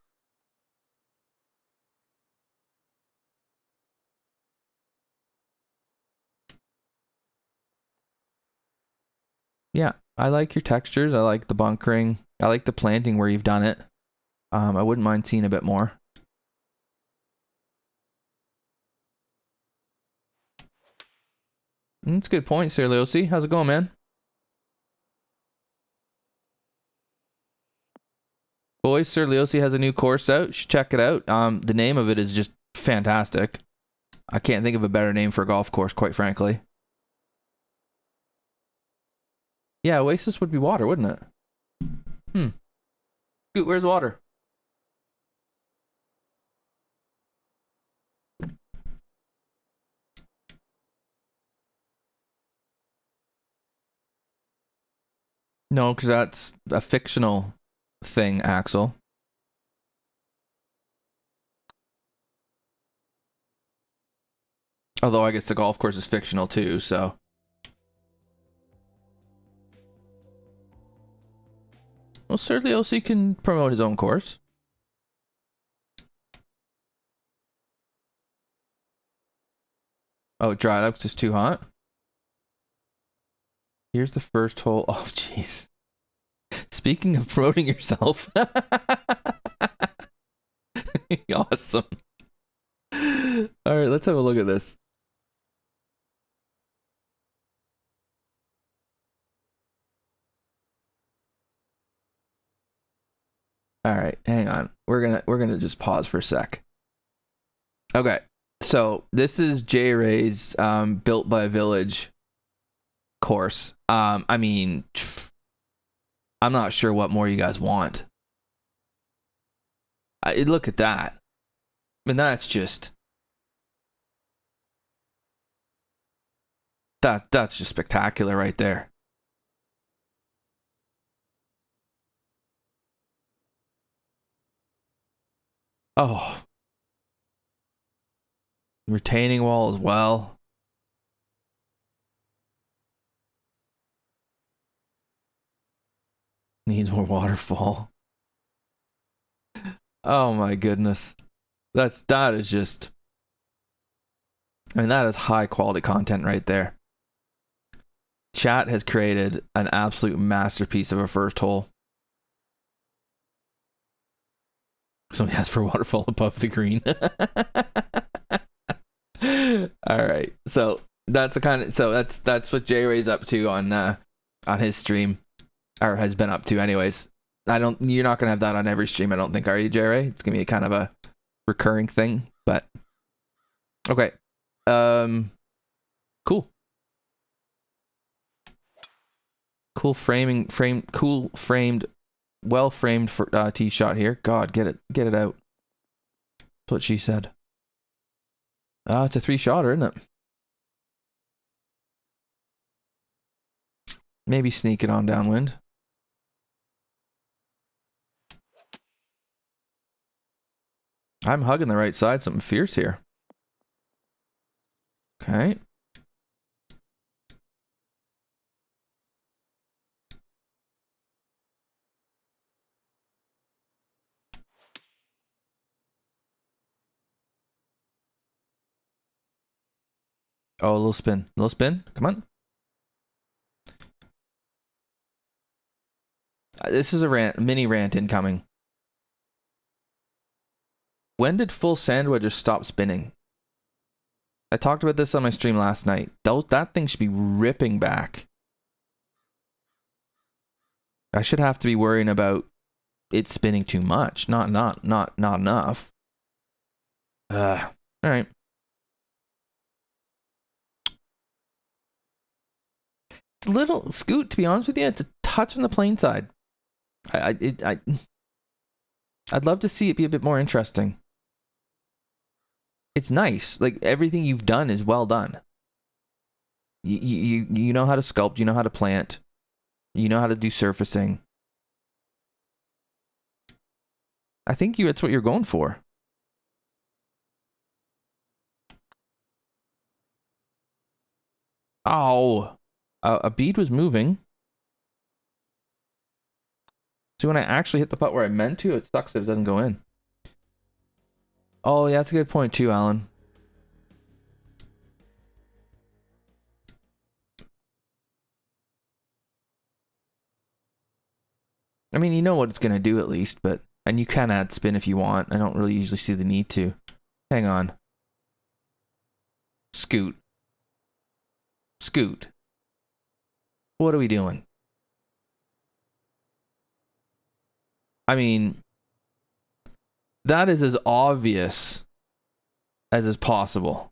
Yeah, I like your textures. I like the bunkering. I like the planting where you've done it. I wouldn't mind seeing a bit more. That's a good point, Sir Leosi. How's it going, man? Boys, Sir Leosi has a new course out. You should check it out. The name of it is just fantastic. I can't think of a better name for a golf course, quite frankly. Yeah, Oasis would be water, wouldn't it? Scoot, where's water? No, because that's a fictional thing, Axel. Although I guess the golf course is fictional too, so. Well, certainly OC can promote his own course. Oh, it dried up because it's too hot. Here's the first hole. Oh, jeez. Speaking of promoting yourself. Awesome. All right, let's have a look at this. All right, hang on. We're gonna just pause for a sec. Okay, so this is J Ray's Built by Village course. I mean, I'm not sure what more you guys want. Look at that. I mean, that's just that's just spectacular right there. Oh, retaining wall as well. Needs more waterfall. Oh my goodness. That is just, I mean, that is high quality content right there. Chat has created an absolute masterpiece of a first hole. Somebody asked for waterfall above the green. All right. So that's the kind of, so that's what J Ray's up to on his stream, or has been up to anyways. You're not gonna have that on every stream, I don't think, are you, J Ray? It's gonna be a kind of a recurring thing, but okay. Cool. Cool cool framed, well framed for tee shot here. God, get it out. That's what she said. It's a 3-shotter, isn't it? Maybe sneak it on downwind. I'm hugging the right side, something fierce here. Okay. Oh, a little spin. A little spin. Come on. This is a mini rant incoming. When did full sand wedges stop spinning? I talked about this on my stream last night. That thing should be ripping back. I should have to be worrying about it spinning too much. Not enough. All right. It's a little Scoot, to be honest with you, it's a touch on the plain side. I'd love to see it be a bit more interesting. It's nice. Like, everything you've done is well done. You know how to sculpt, you know how to plant, you know how to do surfacing. I think that's what you're going for. Oh, a bead was moving. So when I actually hit the putt where I meant to, it sucks that it doesn't go in. Oh, yeah, that's a good point too, Alan. I mean, you know what it's going to do at least, but... And you can add spin if you want. I don't really usually see the need to. Hang on. Scoot. Scoot. What are we doing? I mean... That is as obvious as is possible.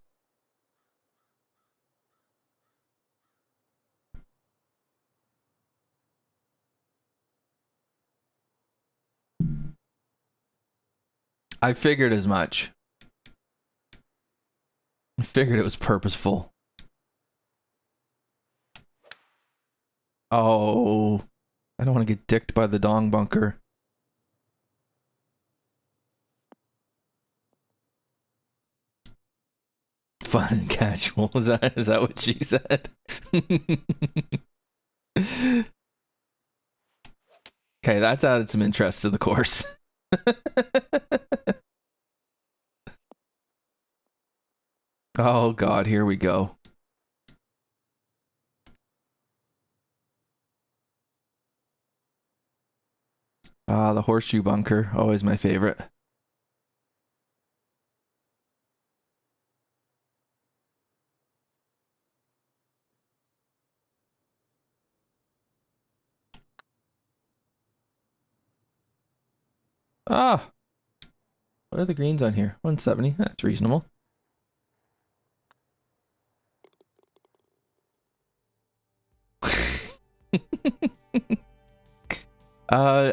I figured as much. I figured it was purposeful. Oh, I don't want to get dicked by the dong bunker. Fun and casual. Is that what she said? Okay, that's added some interest to the course. Oh god, here we go. Ah, the horseshoe bunker, always my favorite. Ah, what are the greens on here? 170, that's reasonable.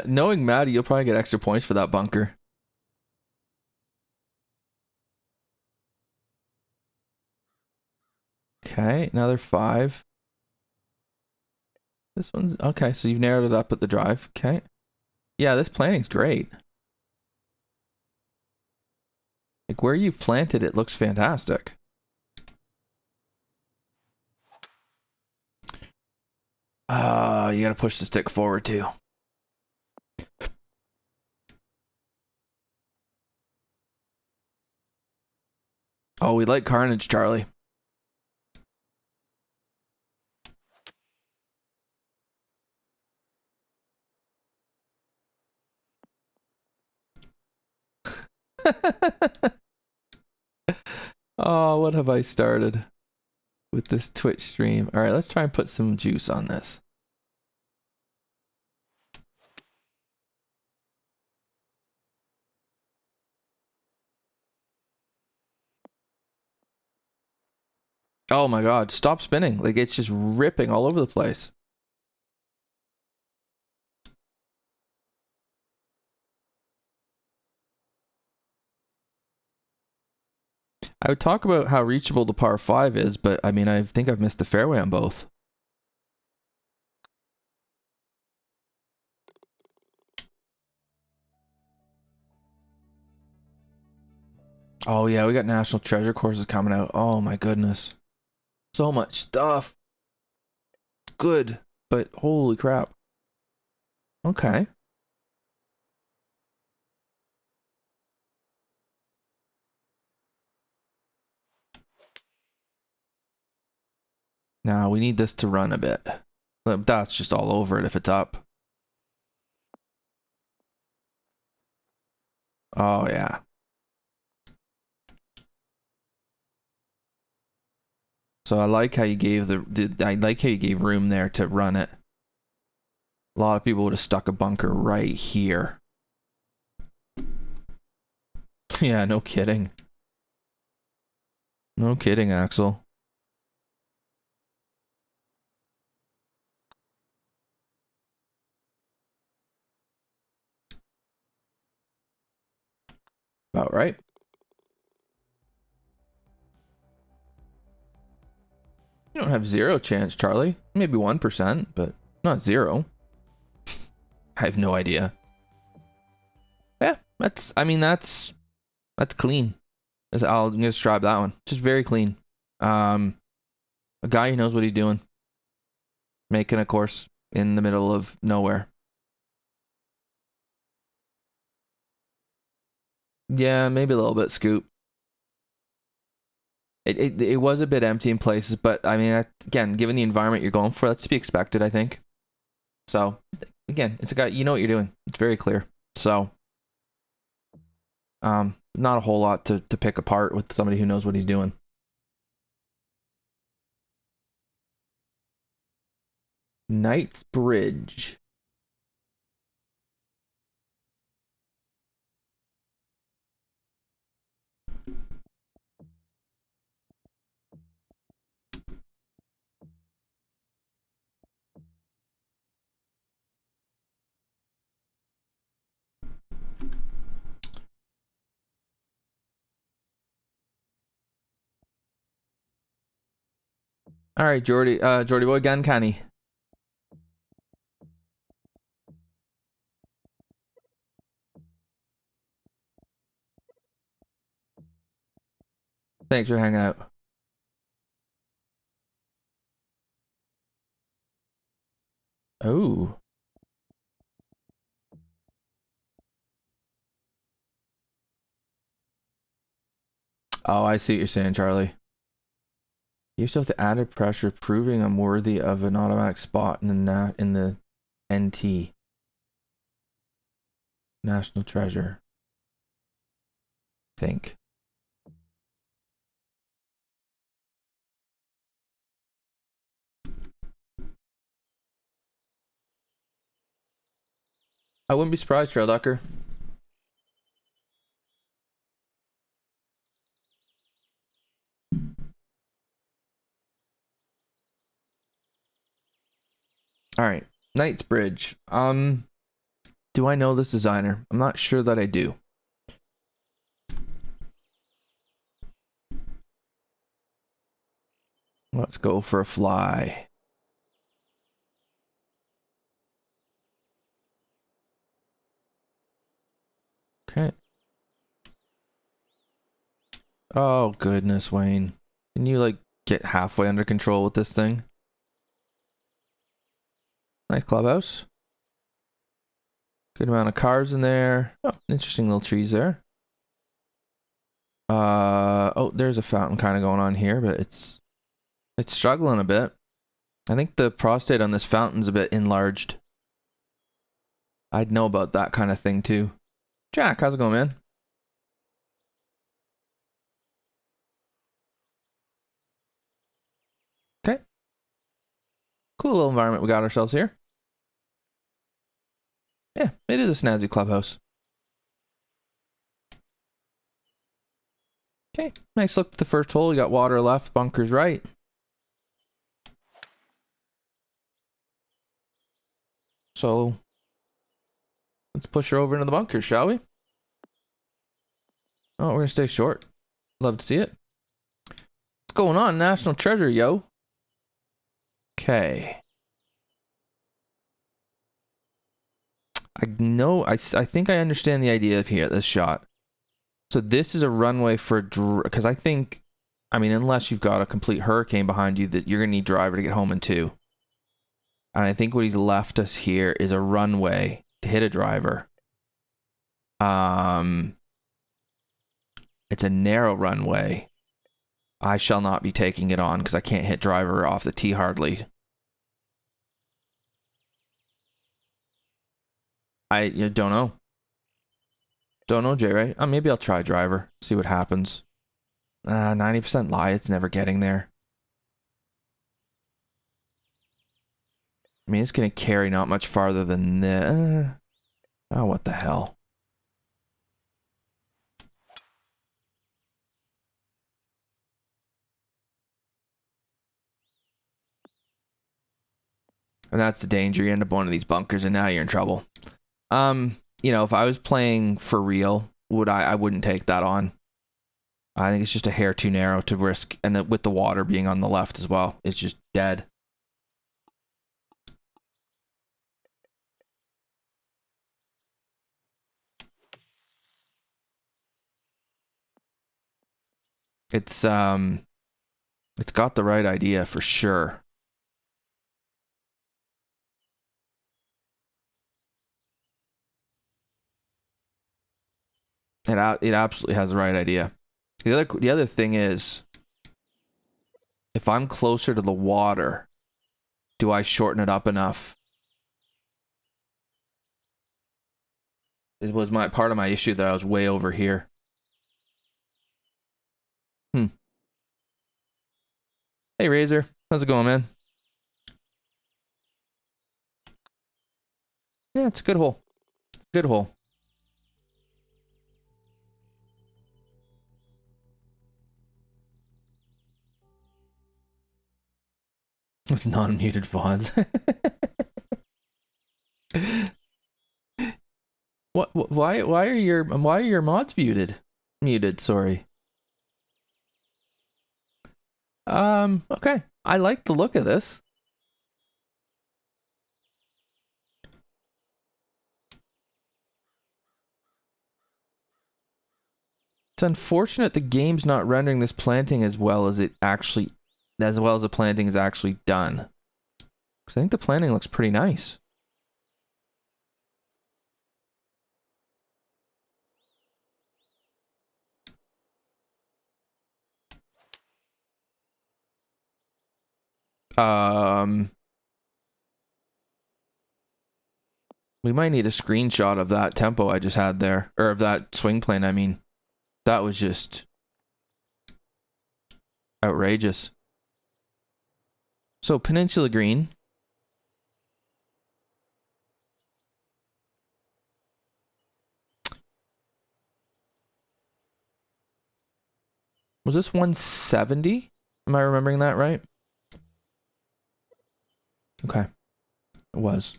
Knowing Maddie, you'll probably get extra points for that bunker. Okay, another 5. This one's okay, so you've narrowed it up at the drive. Okay. Yeah, this planting's great. Like where you've planted it looks fantastic. You gotta push the stick forward too. Oh, we like carnage, Charlie. Oh, what have I started with this Twitch stream? All right, let's try and put some juice on this. Oh my god, stop spinning. Like it's just ripping all over the place. I would talk about how reachable the par 5 is, but I mean, I think I've missed the fairway on both. Oh yeah, we got National Treasure courses coming out. Oh my goodness. So much stuff. Good, but holy crap. Okay. Now we need this to run a bit. That's just all over it if it's up. Oh yeah. So I like how you gave I like how you gave room there to run it. A lot of people would have stuck a bunker right here. Yeah, no kidding. No kidding, Axel. About right. You don't have 0 chance, Charlie. Maybe 1%, but not 0. I have no idea. Yeah, I mean, that's clean. I'm gonna describe that one. Just very clean. A guy who knows what he's doing. Making a course in the middle of nowhere. Yeah, maybe a little bit scoop. It was a bit empty in places, but I mean, again, given the environment you're going for, that's to be expected, I think. So, again, it's a guy, you know what you're doing. It's very clear. So, not a whole lot to pick apart with somebody who knows what he's doing. Knightsbridge. All right, Jordy boy, gun canny. Thanks for hanging out. Oh. Oh, I see what you're saying, Charlie. You still have the added pressure proving I'm worthy of an automatic spot in the NT. National Treasure. Think. I wouldn't be surprised, Trail Ducker. All right, Knightsbridge. Do I know this designer? I'm not sure that I do. Let's go for a fly. Okay. Oh goodness, Wayne. Can you like get halfway under control with this thing? Nice clubhouse. Good amount of cars in there. Oh, interesting little trees there. Oh, there's a fountain kind of going on here, but it's struggling a bit. I think the prostate on this fountain's a bit enlarged. I'd know about that kind of thing too. Jack, how's it going, man? Okay. Cool little environment we got ourselves here. Yeah, it is a snazzy clubhouse. Okay, nice look at the first hole. You got water left, bunkers right. So let's push her over into the bunkers, shall we? Oh, we're gonna stay short. Love to see it. What's going on? National Treasure, yo. Okay. I know, I think I understand the idea of here, this shot. So this is a runway for, because I think, I mean, unless you've got a complete hurricane behind you, that you're going to need driver to get home in 2. And I think what he's left us here is a runway to hit a driver. It's a narrow runway. I shall not be taking it on because I can't hit driver off the tee hardly. I don't know. Don't know, Jay, right? Maybe I'll try driver. See what happens. 90% lie. It's never getting there. I mean, it's going to carry not much farther than this. Oh, what the hell. And that's the danger. You end up one of these bunkers and now you're in trouble. You know, if I was playing for real I wouldn't take that on. I think it's just a hair too narrow to risk, and with the water being on the left as well, it's just dead. It's got the right idea for sure. It absolutely has the right idea. The other thing is, if I'm closer to the water, do I shorten it up enough? It was part of my issue that I was way over here. Hey Razor, how's it going, man? Yeah, it's a good hole. Good hole. With non-muted VODs. Why are your mods muted? Muted, sorry. Okay. I like the look of this. It's unfortunate the game's not rendering this planting as well as the planting is actually done. Because I think the planting looks pretty nice. We might need a screenshot of that tempo I just had there. Or of that swing plane, I mean. That was just outrageous. So, Peninsula Green. Was this 170? Am I remembering that right? Okay. It was.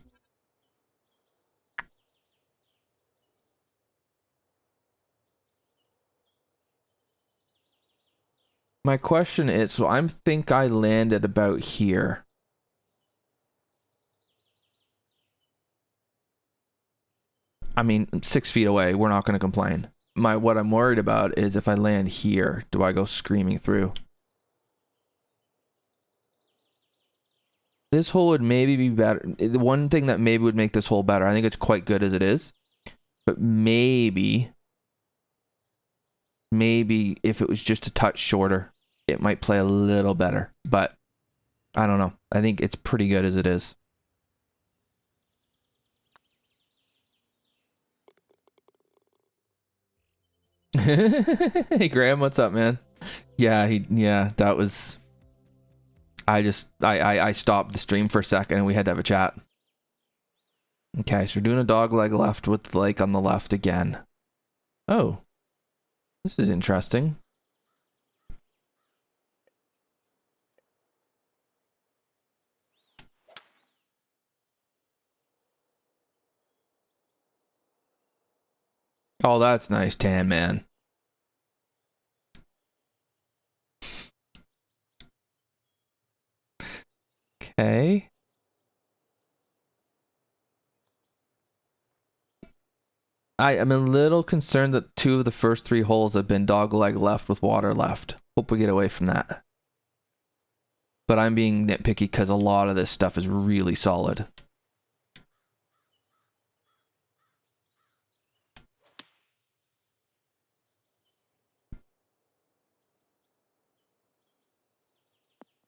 My question is, so I think I landed about here. I mean, 6 feet away. We're not going to complain. What I'm worried about is if I land here, do I go screaming through? This hole would maybe be better. The one thing that maybe would make this hole better, I think it's quite good as it is, but maybe if it was just a touch shorter, it might play a little better, but I don't know. I think it's pretty good as it is. Hey Graham, what's up, man? Yeah, that was... I stopped the stream for a second and we had to have a chat. Okay, so we're doing a dog leg left with the lake on the left again. Oh. This is interesting. Oh, that's nice, Tan Man. Okay. I am a little concerned that 2 of the first 3 holes have been dog leg left with water left. Hope we get away from that. But I'm being nitpicky because a lot of this stuff is really solid.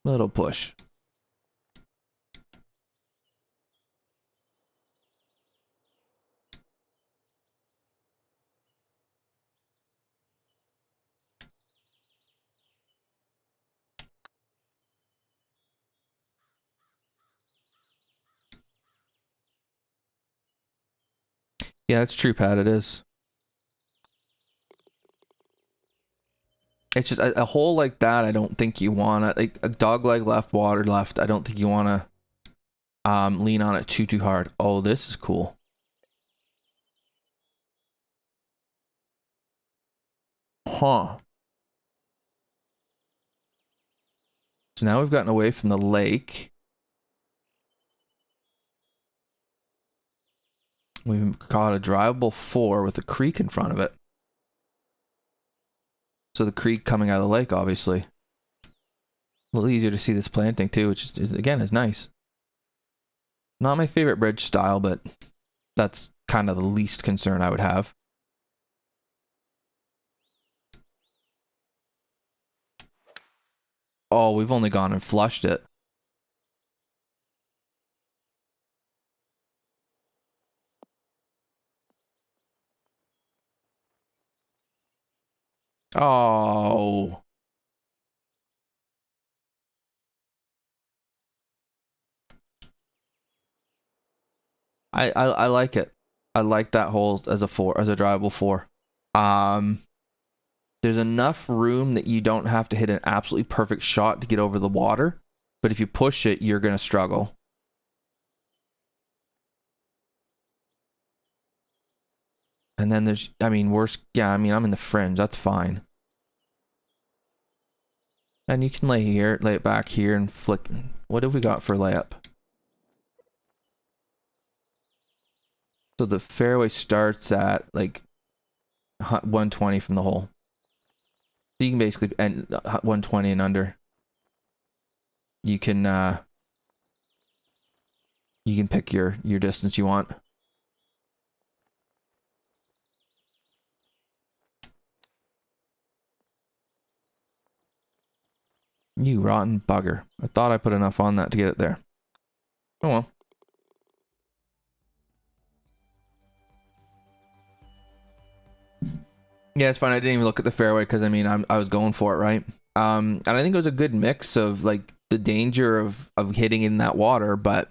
Little push. Yeah, that's true, Pat. It is. It's just a hole like that. I don't think you wanna, like, a dog leg left, water left. I don't think you wanna lean on it too hard. Oh, this is cool. Huh. So now we've gotten away from the lake. We've got a drivable 4 with a creek in front of it. So the creek coming out of the lake, obviously. A little easier to see this planting too, which is, again, is nice. Not my favorite bridge style, but that's kind of the least concern I would have. Oh, we've only gone and flushed it. Oh. I like it. I like that hole as a 4, as a drivable 4. There's enough room that you don't have to hit an absolutely perfect shot to get over the water, but if you push it, you're gonna struggle. And then there's, I mean, worst, yeah, I mean, I'm in the fringe, that's fine. And you can lay here, lay it back here and flick. What have we got for layup? So the fairway starts at like 120 from the hole. So you can basically end 120 and under. You can pick your distance you want. You rotten bugger. I thought I put enough on that to get it there. Oh well. Yeah, it's fine. I didn't even look at the fairway because I mean I was going for it, right? And I think it was a good mix of like the danger of hitting in that water, but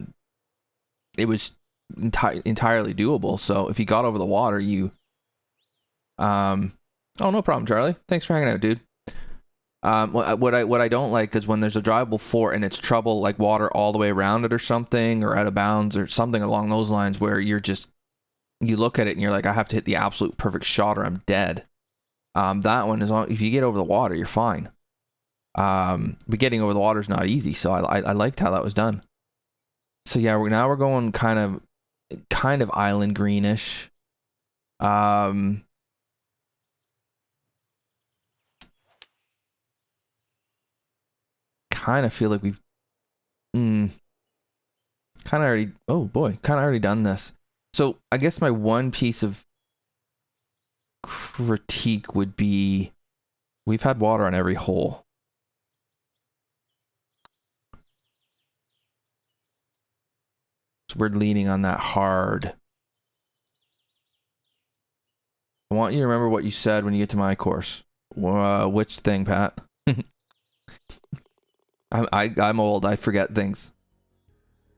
it was entirely doable. So if you got over the water, you oh, no problem, Charlie. Thanks for hanging out, dude. What I don't like is when there's a drivable 4 and it's trouble like water all the way around it or something, or out of bounds or something along those lines, where you look at it and you're like, I have to hit the absolute perfect shot or I'm dead. That one is on. If you get over the water, you're fine. But getting over the water is not easy. So I liked how that was done. So yeah, now we're going kind of island greenish. Kind of feel like we've kind of already. Oh boy, kind of already done this. So I guess my one piece of critique would be we've had water on every hole. So we're leaning on that hard. I want you to remember what you said when you get to my course. Which thing, Pat? I'm old. I forget things,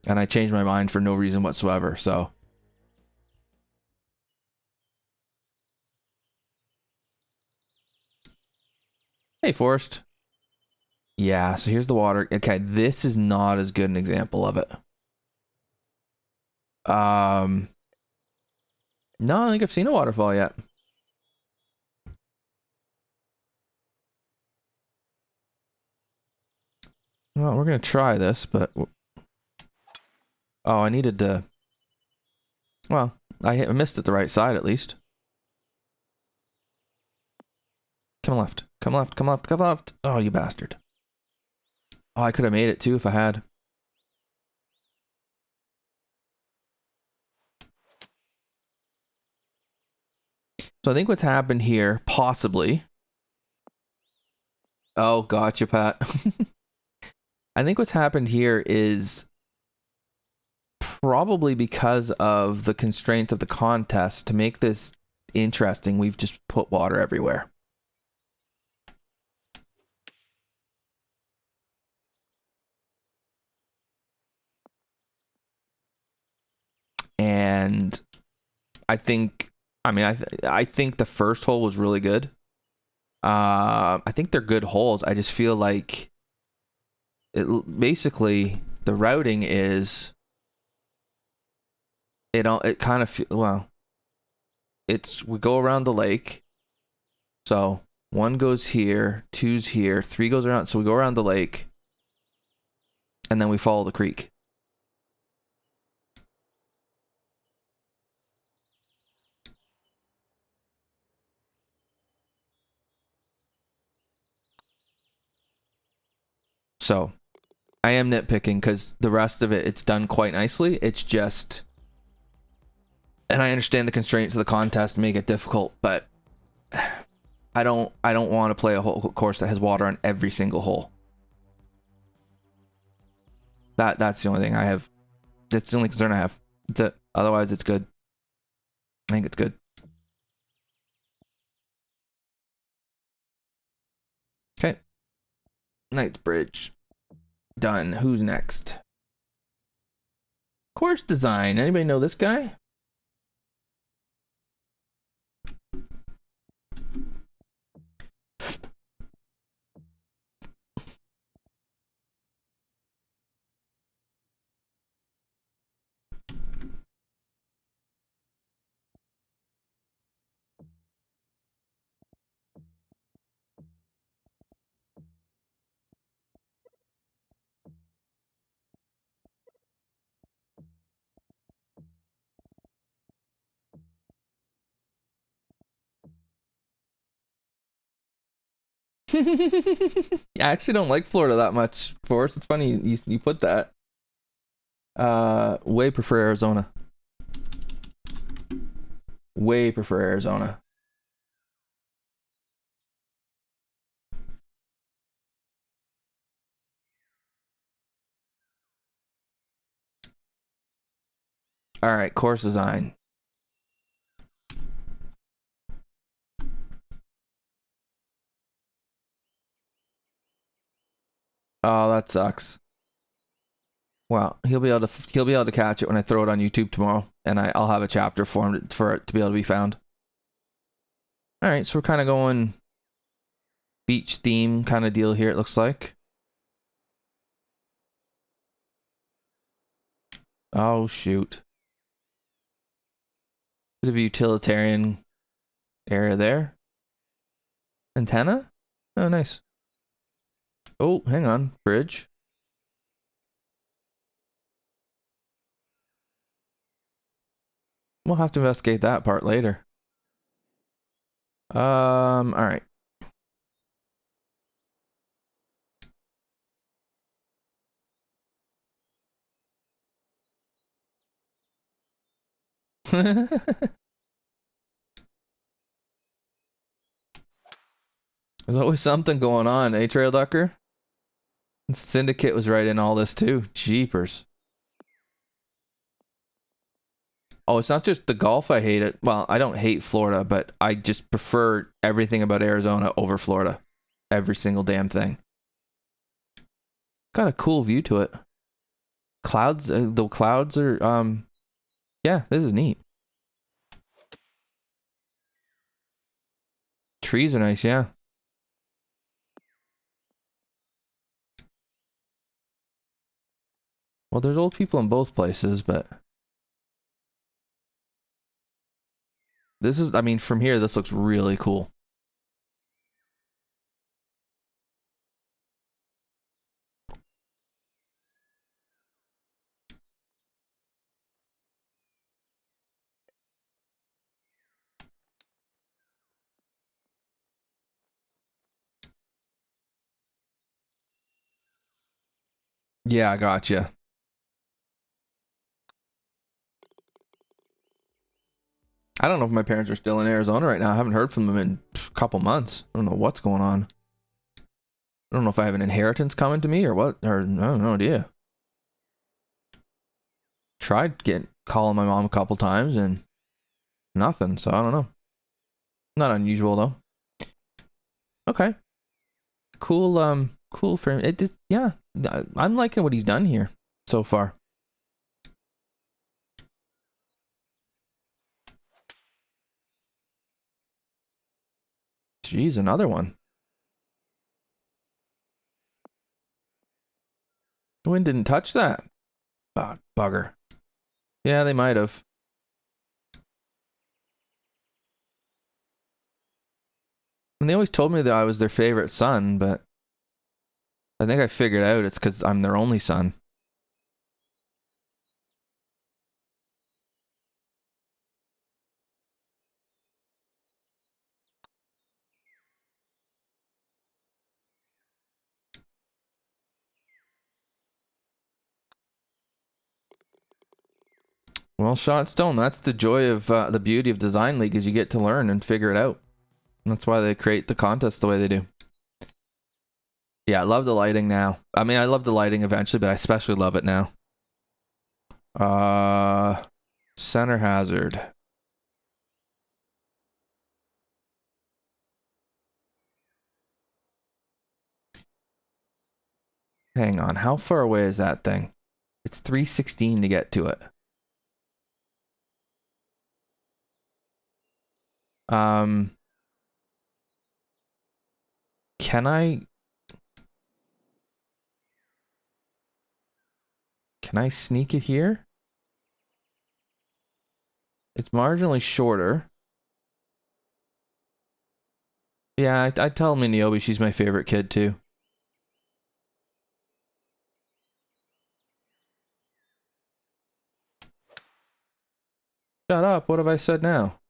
and I change my mind for no reason whatsoever. So, hey, Forrest. Yeah. So here's the water. Okay, this is not as good an example of it. No, I don't think I've seen a waterfall yet. Well, we're gonna try this, but oh, I needed to. Well, I missed it the right side at least. Come left. Come left. Come left. Come left. Oh, you bastard. Oh, I could have made it too if I had. So I think what's happened here, possibly. Oh, gotcha, Pat. I think what's happened here is probably because of the constraint of the contest. To make this interesting, we've just put water everywhere. And I think, I mean, I think the first hole was really good. I think they're good holes. I just feel like basically the routing is it kind of well, we go around the lake. So 1 goes here, 2's here, 3 goes around. So we go around the lake, and then we follow the creek. So I am nitpicking because the rest of it, it's done quite nicely. It's just, and I understand the constraints of the contest make it difficult, but I don't want to play a whole course that has water on every single hole. That's the only thing I have. That's the only concern I have. That's it. Otherwise, it's good. I think it's good. Okay. Knightsbridge. Done. Who's next? Course design. Anybody know this guy? I actually don't like Florida that much, Forrest. It's funny you put that. Way prefer Arizona. Way prefer Arizona. All right, course design. Oh, that sucks. Well, he'll be able to catch it when I throw it on YouTube tomorrow, and I'll have a chapter for him for it to be able to be found. All right, so we're kind of going beach theme kind of deal here. It looks like. Oh shoot. Bit of a utilitarian area there. Antenna? Oh, nice. Oh, hang on. Bridge. We'll have to investigate that part later. All right. There's always something going on, eh, Trail Ducker? Syndicate was right in all this too. Jeepers. Oh, it's not just the golf I hate it. Well, I don't hate Florida, but I just prefer everything about Arizona over Florida. Every single damn thing. Got a cool view to it. Clouds, the clouds are, yeah, this is neat. Trees are nice, yeah. Well, there's old people in both places, but this is, I mean, from here, this looks really cool. Yeah, I gotcha. I don't know if my parents are still in Arizona right now. I haven't heard from them in a couple months. I don't know what's going on. I don't know if I have an inheritance coming to me or what, or no idea. Tried calling my mom a couple times and nothing, so I don't know. Not unusual though. Okay. Cool, cool frame. It just, yeah. I'm liking what he's done here so far. Jeez, another one. The wind didn't touch that. Oh, bugger. Yeah, they might have. And they always told me that I was their favorite son, but I think I figured out it's because I'm their only son. Well, shot stone. That's the joy of the beauty of Design League is you get to learn and figure it out. And that's why they create the contest the way they do. Yeah, I love the lighting now. I mean, I love the lighting eventually, but I especially love it now. Center hazard. Hang on, how far away is that thing? It's 316 to get to it. Can I sneak it here? It's marginally shorter. Yeah, I tell Ameobi she's my favorite kid too. Shut up, what have I said now?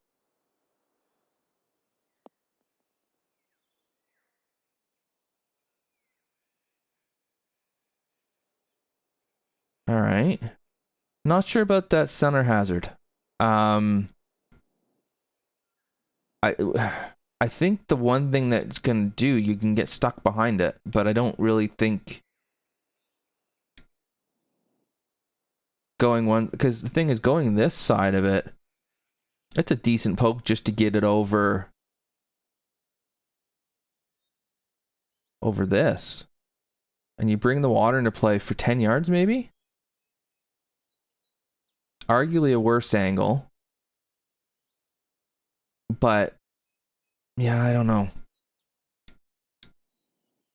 Alright. Not sure about that center hazard. I I think the one thing that's gonna do, you can get stuck behind it, but I don't really think going one, because the thing is going this side of it, it's a decent poke just to get it over this. And you bring the water into play for 10 yards maybe? Arguably a worse angle. But yeah, I don't know.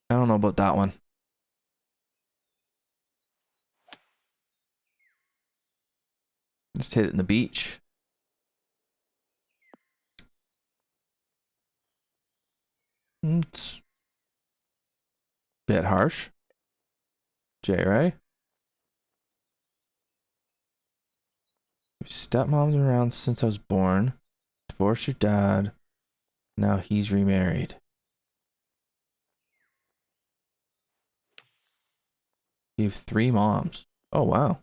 I don't know about that one. Just hit it in the beach. It's a bit harsh. J-Ray. Stepmom's been around since I was born. Divorced your dad. Now he's remarried. You have 3 moms. Oh, wow.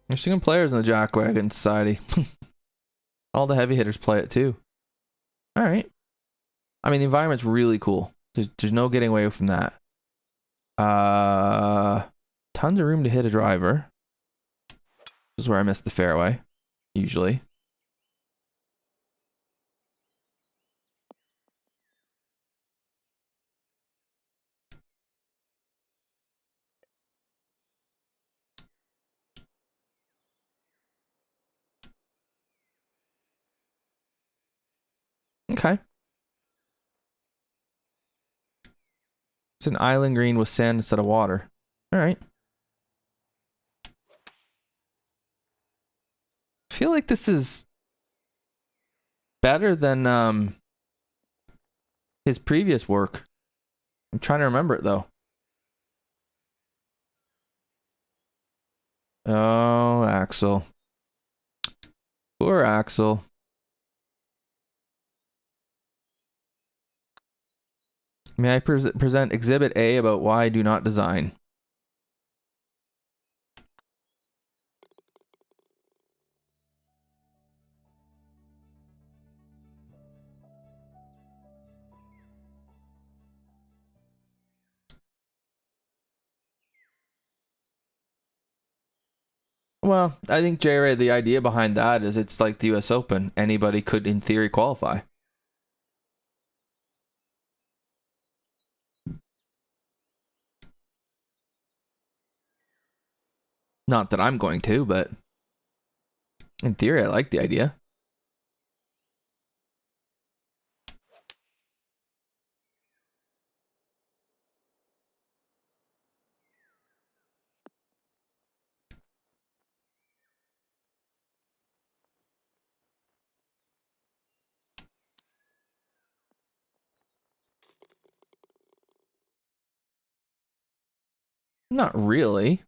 There's some players in the Jackwagon Society. All the heavy hitters play it too. Alright. I mean, the environment's really cool. There's no getting away from that. Tons of room to hit a driver. This is where I miss the fairway, usually. Okay. It's an island green with sand instead of water. Alright. I feel like this is better than his previous work. I'm trying to remember it though. Oh, Axel. Poor Axel. May I present Exhibit A about why I do not design? Well, I think, J-Ray, the idea behind that is it's like the US Open. Anybody could, in theory, qualify. Not that I'm going to, but in theory, I like the idea. Not really.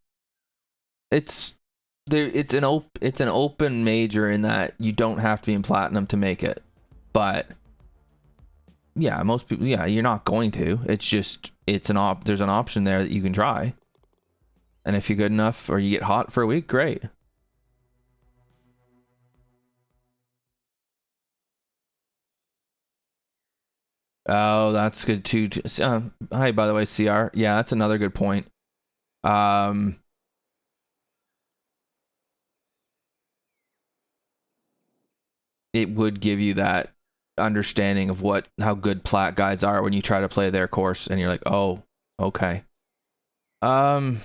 It's there. It's an open major in that you don't have to be in platinum to make it. But yeah, most people. Yeah, you're not going to. It's just there's an option there that you can try. And if you're good enough or you get hot for a week, great. Oh, that's good too. Hi, by the way, CR. Yeah, that's another good point. It would give you that understanding of how good plat guys are when you try to play their course, and you're like, oh, okay. The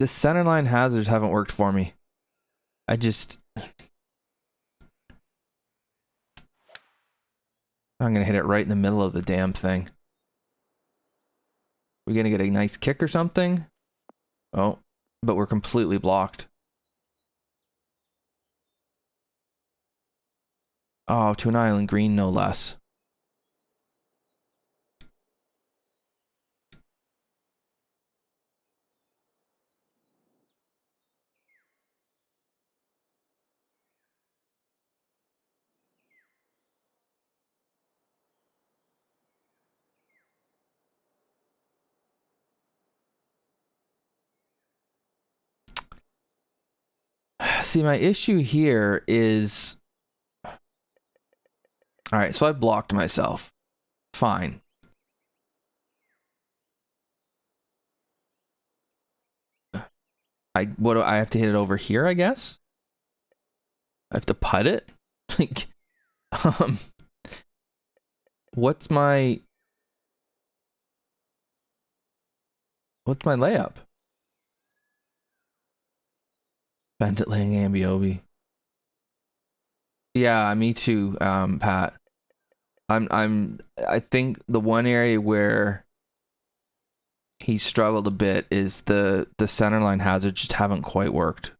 centerline hazards haven't worked for me. I just, I'm gonna hit it right in the middle of the damn thing. We're gonna get a nice kick or something. Oh, but we're completely blocked. Oh, to an island green, no less. See, my issue here is, all right, so I blocked myself. Fine. What do I have to hit it over here, I guess? I have to putt it? Like, um, what's my layup? Bandit laying Ameobi. Yeah, me too, Pat. I think the one area where he struggled a bit is the centerline hazards just haven't quite worked.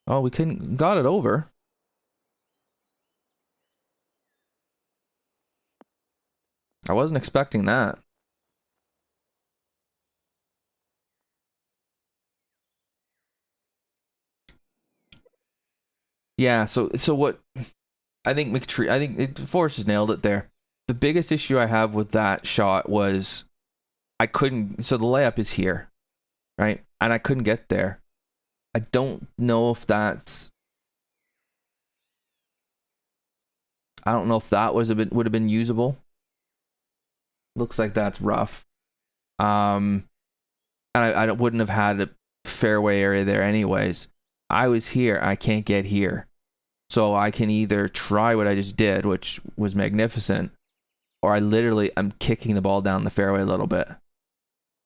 Oh, we got it over. I wasn't expecting that. Yeah, so what I think Forrest has nailed it there. The biggest issue I have with that shot was I couldn't, so the layup is here, right? And I couldn't get there. I don't know if that's, I don't know if that would have been usable. Looks like that's rough. And I wouldn't have had a fairway area there anyways. I was here, I can't get here. So I can either try what I just did, which was magnificent, or I'm kicking the ball down the fairway a little bit.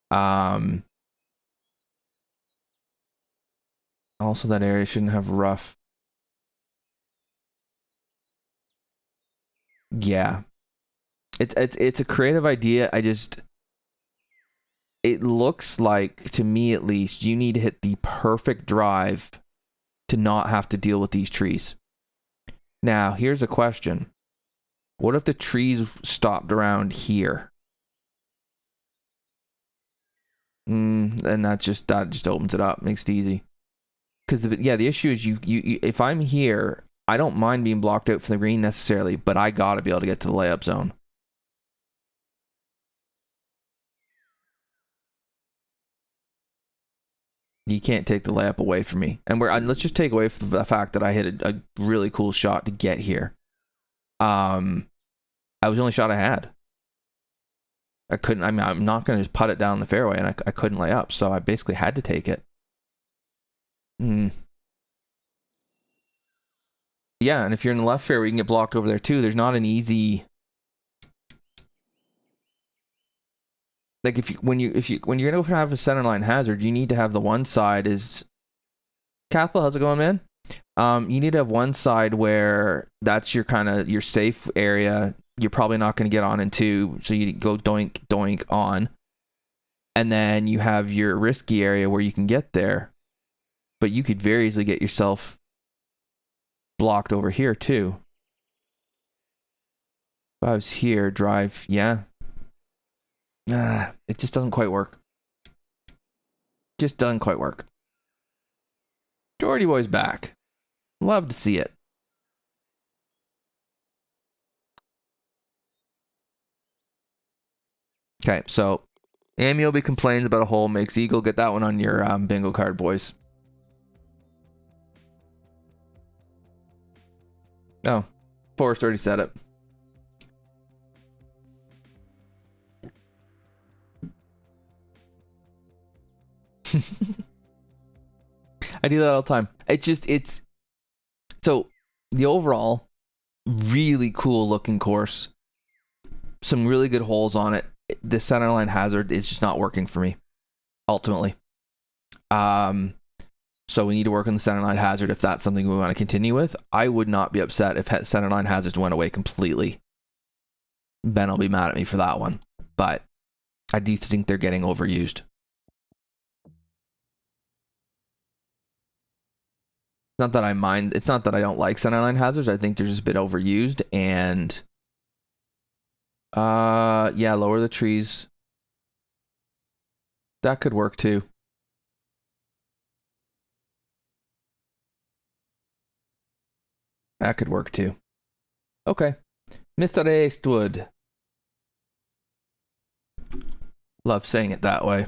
Also that area shouldn't have rough. Yeah. It's a creative idea. It looks like, to me at least, you need to hit the perfect drive to not have to deal with these trees. Now, here's a question. What if the trees stopped around here? And that just opens it up, makes it easy. Because the issue is you if I'm here, I don't mind being blocked out from the green necessarily, but I gotta be able to get to the layup zone. You can't take the layup away from me. And let's just take away from the fact that I hit a really cool shot to get here. I was the only shot I had. I couldn't. I mean, I'm not going to just putt it down the fairway, and I couldn't lay up, so I basically had to take it. Yeah, and if you're in the left fairway, you can get blocked over there too. There's not an easy. Like when you're gonna have a centerline hazard, you need to have the one side is. Cathal, how's it going, man? You need to have one side where that's your kind of your safe area. You're probably not going to get on into, so you go doink doink on, and then you have your risky area where you can get there, but you could very easily get yourself blocked over here too. If I was here, drive, yeah. It just doesn't quite work. Just doesn't quite work. Geordie Boy's back. Love to see it. Okay, so Ameobi complains about a hole, makes eagle. Get that one on your bingo card, boys. Oh, Forrest already said it. I do that all the time. It's so the overall really cool looking course. Some really good holes on it. The centerline hazard is just not working for me, ultimately. So we need to work on the centerline hazard if that's something we want to continue with. I would not be upset if centerline hazards went away completely. Ben will be mad at me for that one, but I do think they're getting overused. Not that I mind. It's not that I don't like centerline hazards. I think they're just a bit overused. And yeah, lower the trees. That could work too. That could work too. Okay. Mr. Eastwood. Love saying it that way.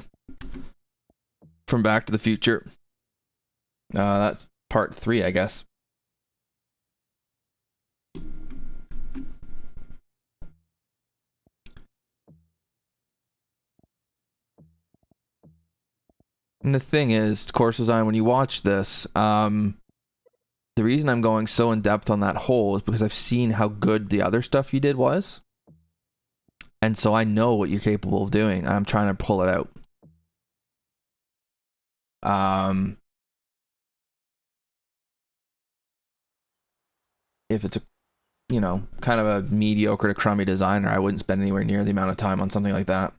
From Back to the Future. That's part 3, I guess. And the thing is, course design, when you watch this, the reason I'm going so in depth on that hole is because I've seen how good the other stuff you did was. And so I know what you're capable of doing. I'm trying to pull it out. If it's a, you know, kind of a mediocre to crummy designer, I wouldn't spend anywhere near the amount of time on something like that.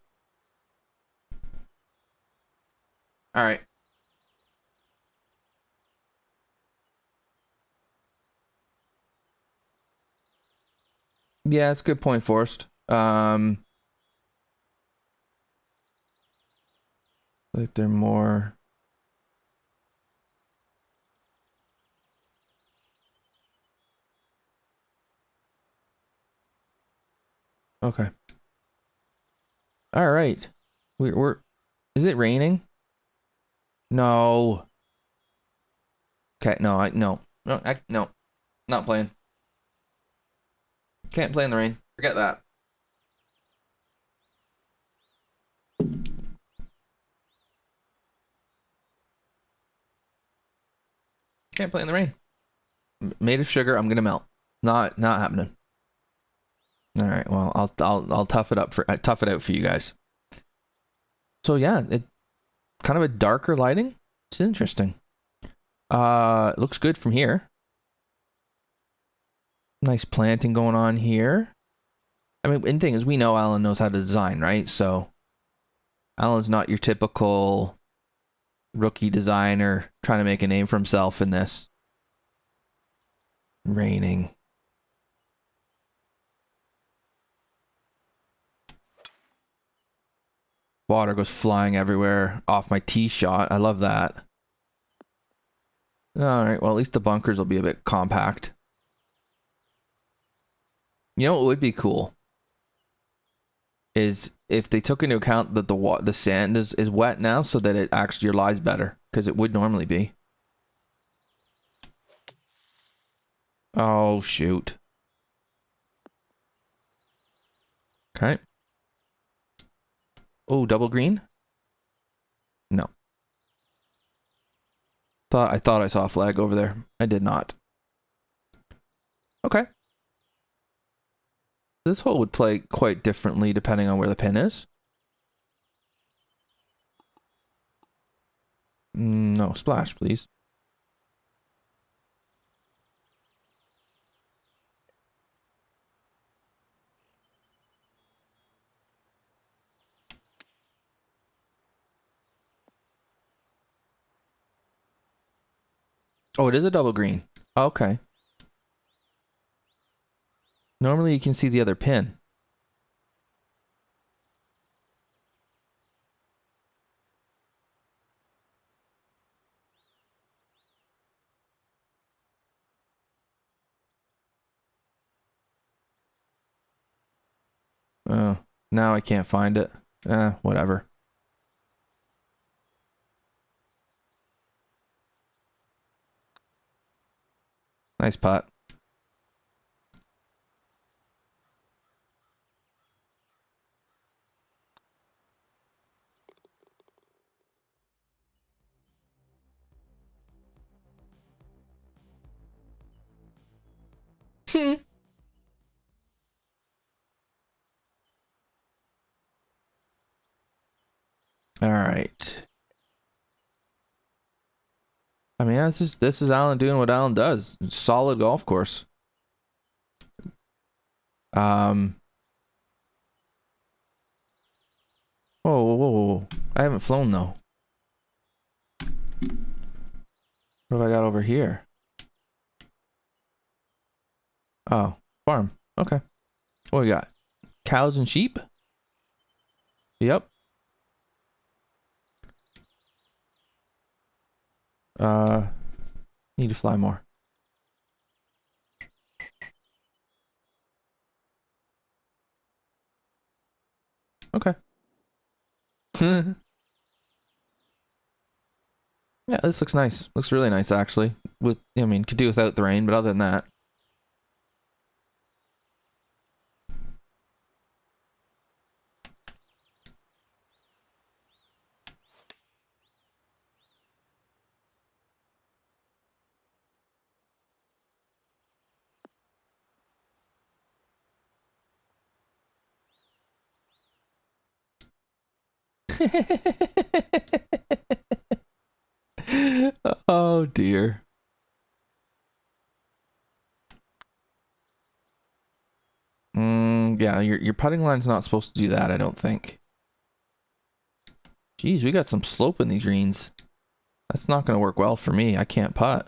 All right. Yeah, it's a good point, Forrest. Like they're more. Okay. All right. We're. Is it raining? No. Okay. No. No. Not playing. Can't play in the rain. Forget that. Can't play in the rain. Made of sugar. I'm gonna melt. Not happening. All right. Well, I'll tough it out for you guys. So yeah, it kind of a darker lighting. It's interesting. It looks good from here. Nice planting going on here. I mean, and the thing is, we know Alan knows how to design, right? So Alan's not your typical rookie designer trying to make a name for himself in this. Raining. Water goes flying everywhere off my tee shot. I love that. All right, well, at least the bunkers will be a bit compact. You know what would be cool? Is if they took into account that the sand is wet now, so that it actually lies better, because it would normally be. Oh shoot. Okay. Oh, double green? No. I thought I saw a flag over there. I did not. Okay. This hole would play quite differently depending on where the pin is. No, splash, please. Oh, it is a double green. Okay. Normally you can see the other pin. Now I can't find it. Whatever. Nice putt. All right. I mean, this is Alan doing what Alan does. Solid golf course. Whoa, whoa, whoa, whoa. I haven't flown though. What have I got over here? Oh, farm. Okay. What we got? Cows and sheep? Yep. Need to fly more. Okay. Yeah, this looks nice. Looks really nice actually. I mean, could do without the rain, but other than that. Oh dear. Yeah, your putting line's not supposed to do that, I don't think. Jeez, we got some slope in these greens. That's not going to work well for me. I can't putt.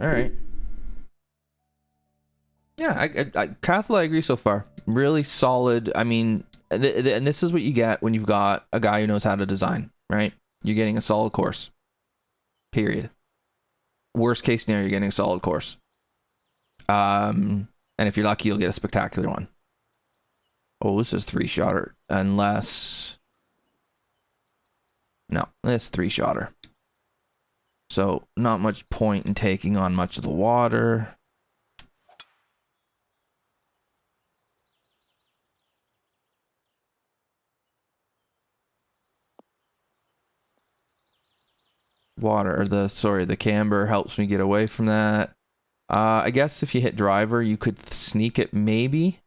All right. Yeah, Cathal, I agree so far. Really solid. I mean, and this is what you get when you've got a guy who knows how to design, right? You're getting a solid course. Period. Worst case scenario, you're getting a solid course. And if you're lucky, you'll get a spectacular one. Oh, this is 3-shotter. Unless... No, this 3-shotter. So, not much point in taking on much of the water. The camber helps me get away from that. I guess if you hit driver, you could sneak it maybe.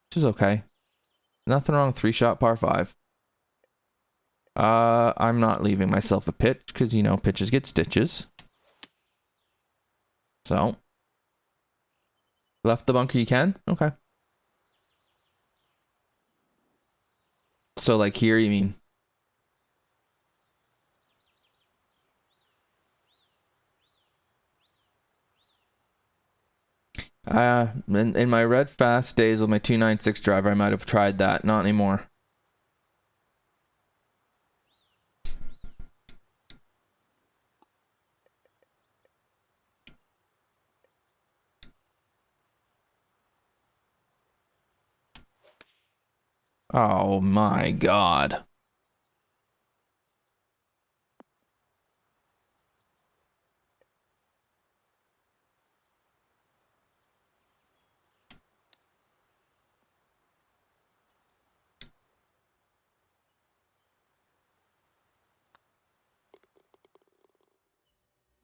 Which is okay. Nothing wrong with 3-shot par 5. I'm not leaving myself a pitch because, you know, pitches get stitches. So. Left the bunker you can? Okay. So, like here, you mean? In my red fast days with my 296 driver, I might have tried that. Not anymore. Oh my god.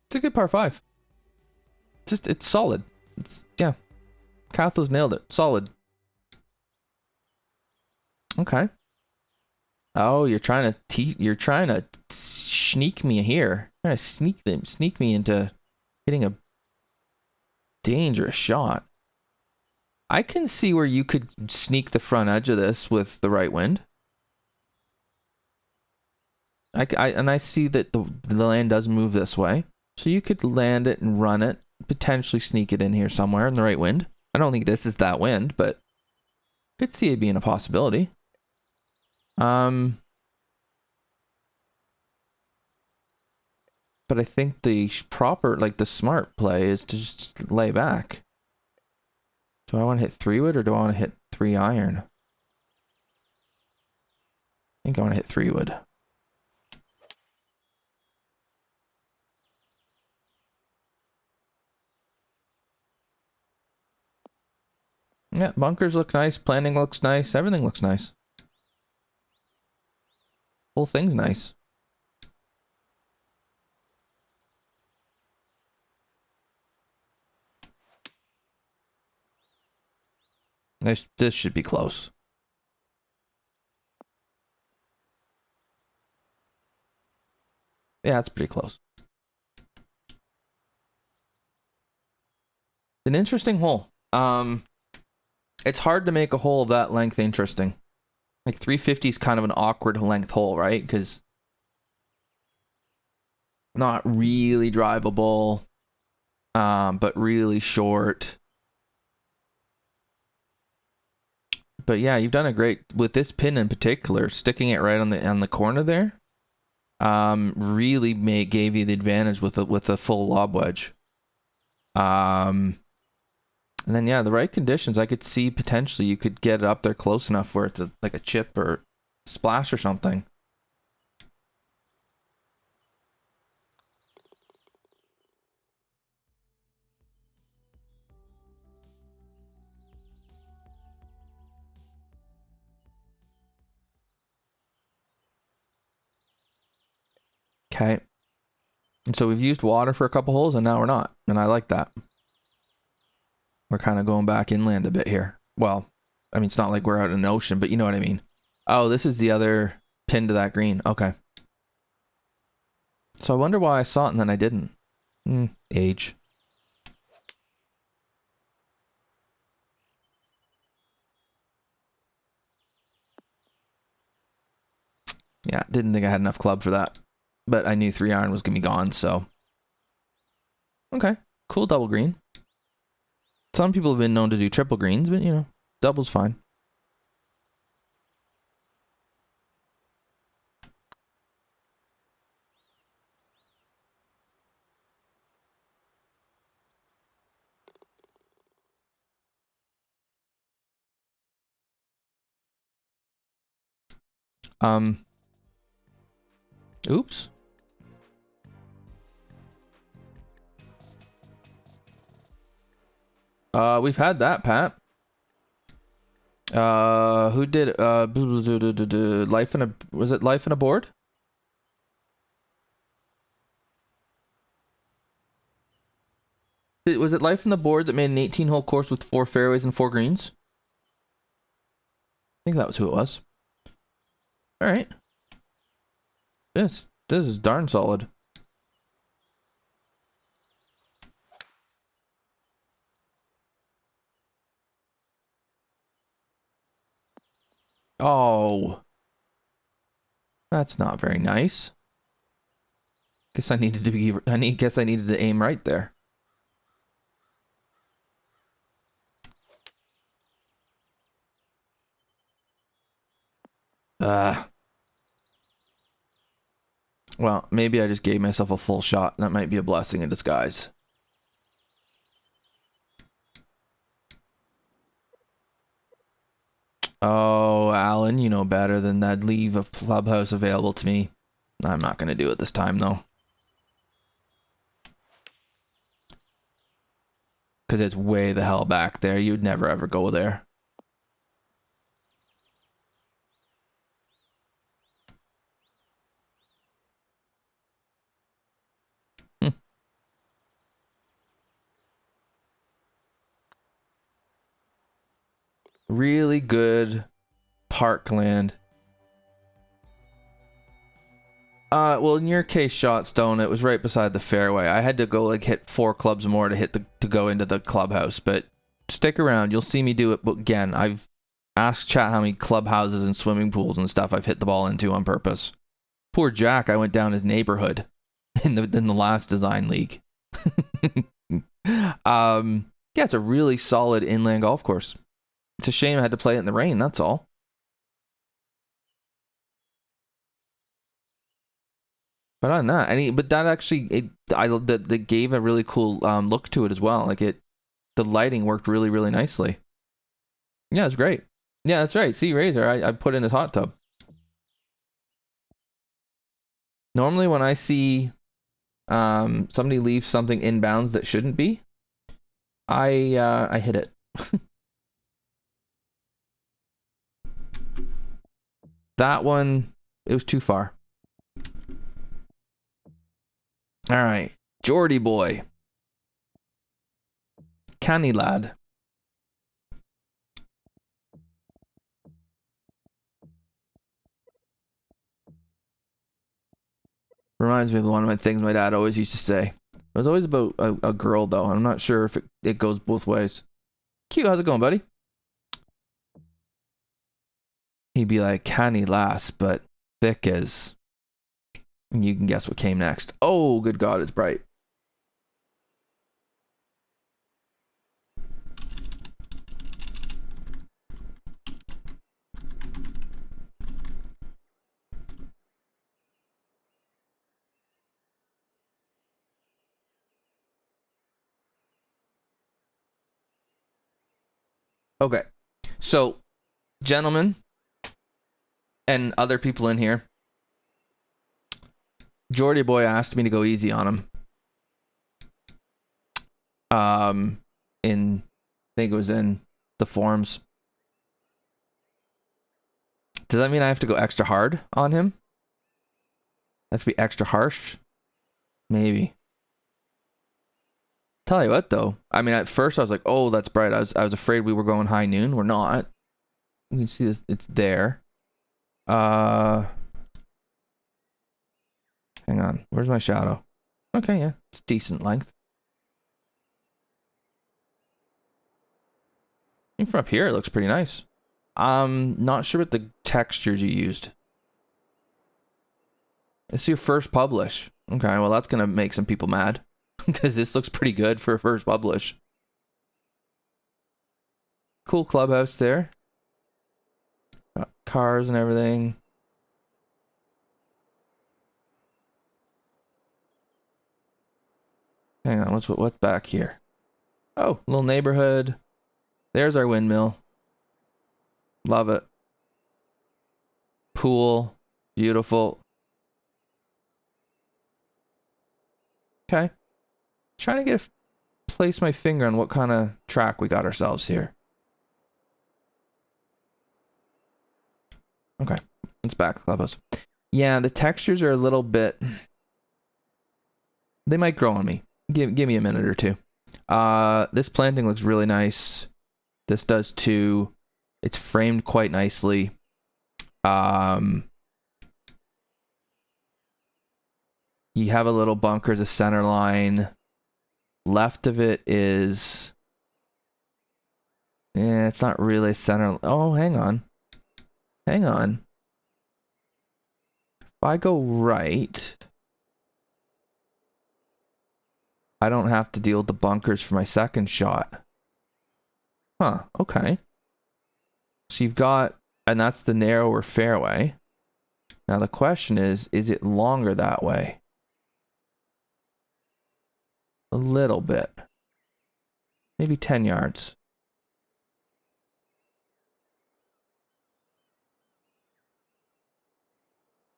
It's a good par 5. It's solid. Yeah. Cathal's nailed it. Solid. Okay. Oh, you're trying to sneak me here. You're trying to sneak me into hitting a dangerous shot. I can see where you could sneak the front edge of this with the right wind. I see that the land does move this way. So you could land it and run it, potentially sneak it in here somewhere in the right wind. I don't think this is that wind, but could see it being a possibility. But I think the proper, like the smart play is to just lay back. Do I want to hit 3-wood or do I want to hit 3-iron? I think I want to hit 3-wood. Yeah, bunkers look nice, planning looks nice, everything looks nice. Whole thing's nice. This should be close. Yeah, it's pretty close. An interesting hole. It's hard to make a hole of that length interesting. Like 350 is kind of an awkward length hole, right? Because not really drivable, but really short. But yeah, you've done a great with this pin in particular, sticking it right on the corner there. Really gave you the advantage with a full lob wedge. And then yeah, the right conditions, I could see potentially you could get it up there close enough where it's like a chip or splash or something. Okay. And so we've used water for a couple holes and now we're not. And I like that. We're kind of going back inland a bit here. Well, I mean, it's not like we're out in an ocean, but you know what I mean. Oh, this is the other pin to that green. Okay. So I wonder why I saw it and then I didn't. Age. Yeah, didn't think I had enough club for that. But I knew 3-iron was going to be gone, so. Okay, cool double green. Some people have been known to do triple greens, but you know, double's fine. Oops. We've had that, Pat. Who did life in a was it life in a board? Was it life in the board that made an 18-hole course with 4 fairways and 4 greens? I think that was who it was. All right. This is darn solid. Oh. That's not very nice. Guess I needed to aim right there. Well, maybe I just gave myself a full shot. That might be a blessing in disguise. Oh, Alan, you know better than that. Leave a clubhouse available to me. I'm not going to do it this time, though. Because it's way the hell back there. You'd never ever go there. Really good parkland. Well, in your case, Shotstone, it was right beside the fairway. I had to go like hit 4 clubs more to hit to go into the clubhouse, but stick around. You'll see me do it again. I've asked chat how many clubhouses and swimming pools and stuff I've hit the ball into on purpose. Poor Jack, I went down his neighborhood in the last design league. Yeah, it's a really solid inland golf course. It's a shame I had to play it in the rain, that's all. But on that, but that actually that gave a really cool look to it as well. Like the lighting worked really really nicely. Yeah, it's great. Yeah, that's right. See, Razor, I put in his hot tub. Normally, when I see somebody leave something inbounds that shouldn't be, I hit it. That one, it was too far. All right, Geordie boy, canny lad. Reminds me of one of my things my dad always used to say. It was always about a girl, though. I'm not sure if it goes both ways. Cute, how's it going, buddy? He'd be like, canny lass, but thick as... You can guess what came next. Oh, good God, it's bright. Okay, so, gentlemen, and other people in here, Geordie boy asked me to go easy on him. I think it was in the forums. Does that mean I have to go extra hard on him? I have to be extra harsh? Maybe. Tell you what, though. I mean, at first I was like, "Oh, that's bright." I was afraid we were going high noon. We're not. You can see this, it's there. Hang on. Where's my shadow? Okay, yeah, it's decent length. And from up here, it looks pretty nice. I'm not sure what the textures you used. It's your first publish. Okay, well that's gonna make some people mad because this looks pretty good for a first publish. Cool clubhouse there. Got cars and everything. Hang on, what's back here? Oh, little neighborhood. There's our windmill. Love it. Pool. Beautiful. Okay. Trying to place my finger on what kind of track we got ourselves here. Okay. Let's back clubhouse. Yeah, the textures are a little bit... They might grow on me. Give me a minute or two. This planting looks really nice. This does too. It's framed quite nicely. You have a little bunker as a center line. Left of it is... it's not really center... Oh, hang on. Hang on. If I go right... I don't have to deal with the bunkers for my second shot. Huh, okay. So you've got... And that's the narrower fairway. Now the question is it longer that way? A little bit. Maybe 10 yards.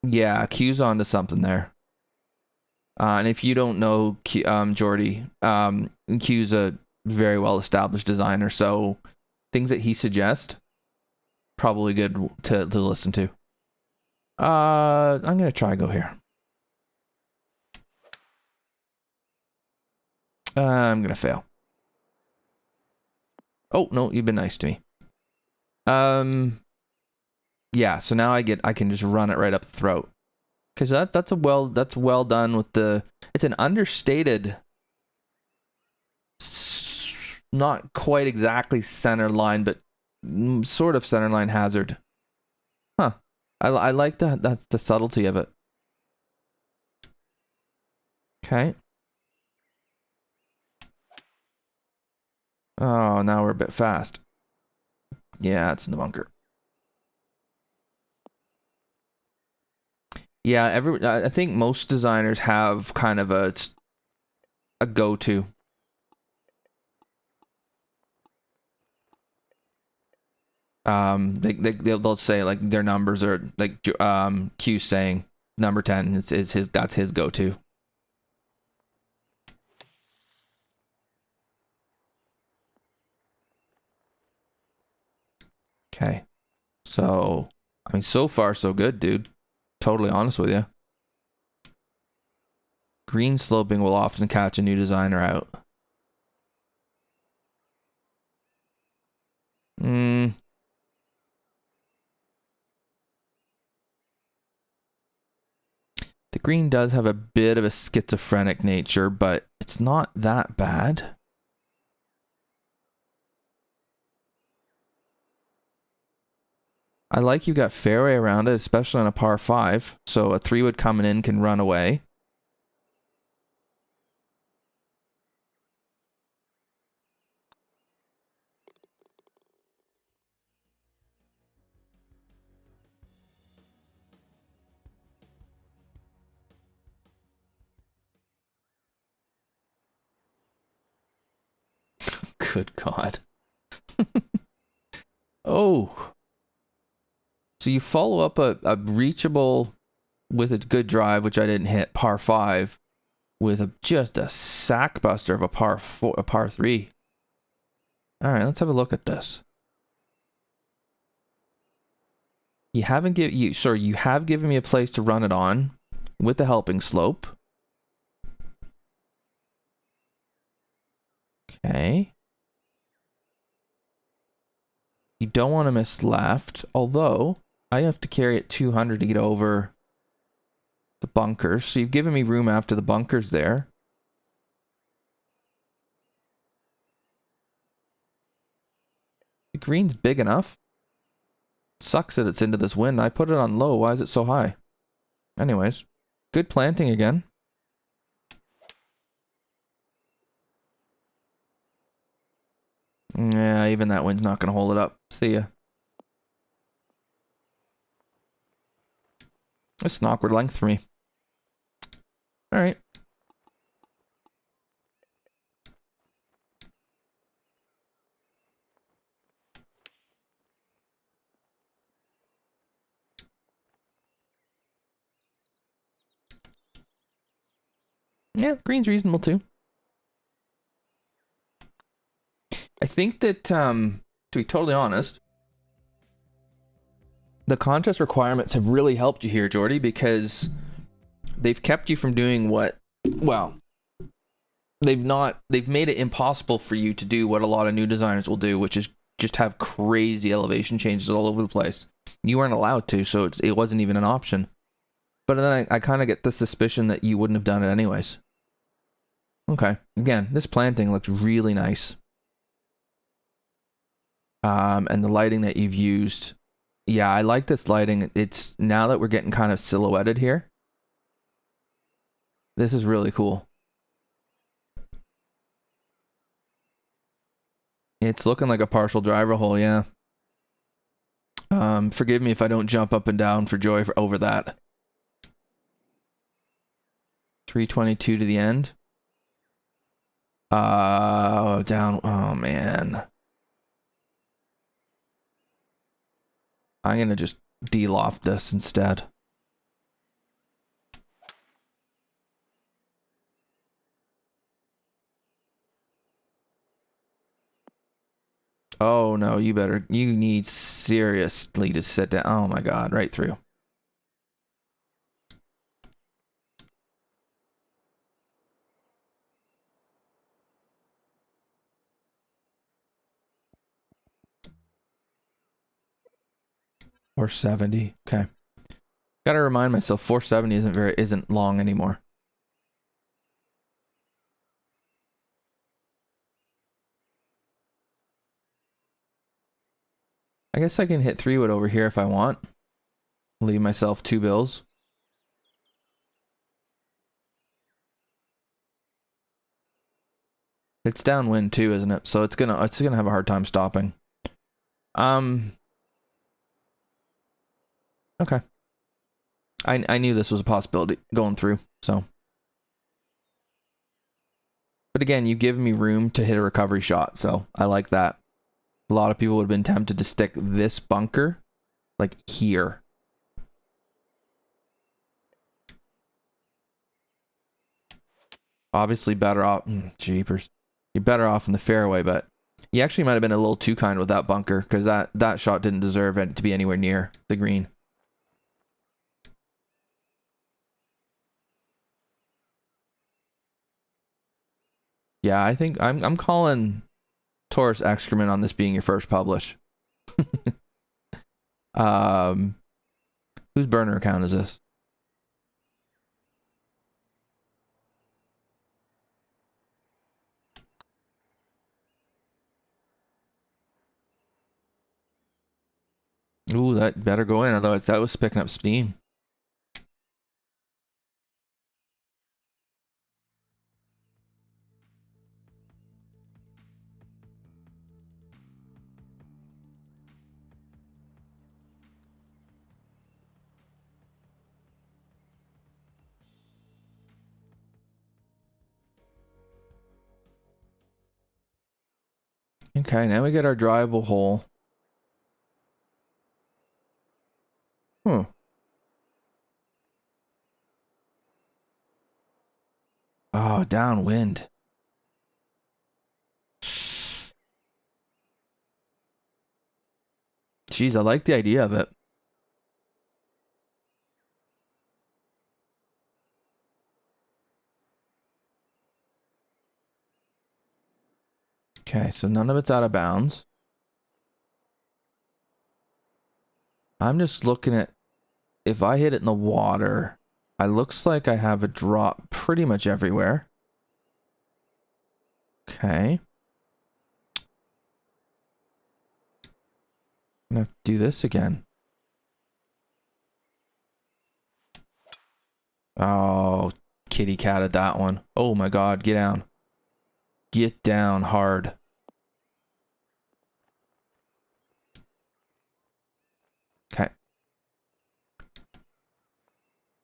Yeah, Q's onto something there. And if you don't know Jordy, Q's a very well-established designer, so things that he suggests, probably good to listen to. I'm going to try go here. I'm going to fail. Oh, no, you've been nice to me. Yeah, so now I can just run it right up the throat. Cuz that's well done with the... It's an understated, not quite exactly center line, but sort of center line hazard. Huh. I like that's the subtlety of it. Okay. Oh, now we're a bit fast. Yeah, it's in the bunker. Yeah, I think most designers have kind of a go-to. They'll say like their numbers are like Q saying number 10 is his, that's his go-to. Okay. So, I mean, so far so good, dude. Totally honest with you. Green sloping will often catch a new designer out. The green does have a bit of a schizophrenic nature, but it's not that bad. I like you got fairway around it, especially on a par 5. So a 3-wood coming in can run away. Good God. Oh. So you follow up a reachable with a good drive, which I didn't hit, par 5, with just a sack buster of a par 3. All right, let's have a look at this. You have given me a place to run it on with the helping slope. Okay. You don't want to miss left, although I have to carry it 200 to get over the bunkers. So you've given me room after the bunkers there. The green's big enough. Sucks that it's into this wind. I put it on low. Why is it so high? Anyways, good planting again. Yeah, even that wind's not going to hold it up. See ya. It's an awkward length for me. All right. Yeah, green's reasonable too. I think that, to be totally honest, the contest requirements have really helped you here, Jordy, because they've kept you from doing what, well, they've made it impossible for you to do what a lot of new designers will do, which is just have crazy elevation changes all over the place. You weren't allowed to, so it wasn't even an option. But then I kind of get the suspicion that you wouldn't have done it anyways. Okay, again, this planting looks really nice. And the lighting that you've used, yeah, I like this lighting. It's now that we're getting kind of silhouetted here. This is really cool. It's looking like a partial driver hole, yeah. Forgive me if I don't jump up and down for joy over that. 322 to the end. Down. Oh, man. I'm going to just de-loft this instead. Oh, no, you need seriously to sit down. Oh, my God, right through. Or 70. Okay. Gotta remind myself 470 isn't long anymore. I guess I can hit 3-wood over here if I want. Leave myself 2 bills. It's downwind too, isn't it? So it's gonna have a hard time stopping. Okay. I knew this was a possibility going through, so. But again, you give me room to hit a recovery shot, so I like that. A lot of people would have been tempted to stick this bunker, like, here. Obviously better off, jeepers. You're better off in the fairway, but you actually might have been a little too kind with that bunker, because that shot didn't deserve it to be anywhere near the green. Yeah, I think I'm calling Taurus excrement on this being your first publish. Whose burner account is this? Ooh, that better go in, otherwise that was picking up steam. Okay, now we get our drivable hole. Hmm. Oh, downwind. Jeez, I like the idea of it. Okay, so none of it's out of bounds. I'm just looking at, if I hit it in the water, it looks like I have a drop pretty much everywhere. Okay. I'm gonna have to do this again. Oh, kitty cat at that one. Oh my god, get down. Get down hard. Okay.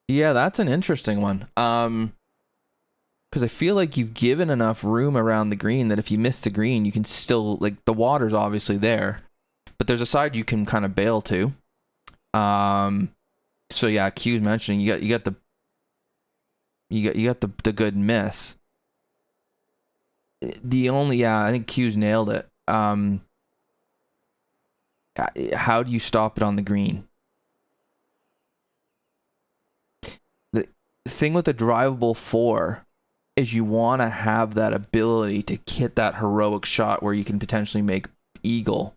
Yeah, that's an interesting one. Because I feel like you've given enough room around the green that if you miss the green, you can still, like, the water's obviously there, but there's a side you can kind of bail to. So yeah, Q's mentioning you got the good miss. The only, yeah, I think Q's nailed it. How do you stop it on the green? The thing with the drivable 4 is you want to have that ability to hit that heroic shot where you can potentially make eagle.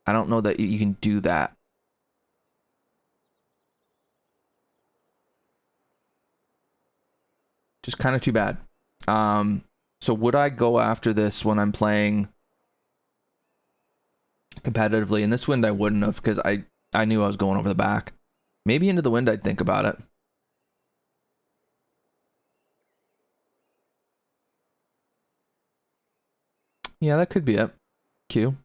I don't know that you can do that. Just kind of too bad. So would I go after this when I'm playing competitively? In this wind, I wouldn't have, because I knew I was going over the back. Maybe into the wind, I'd think about it. Yeah, that could be it. Q.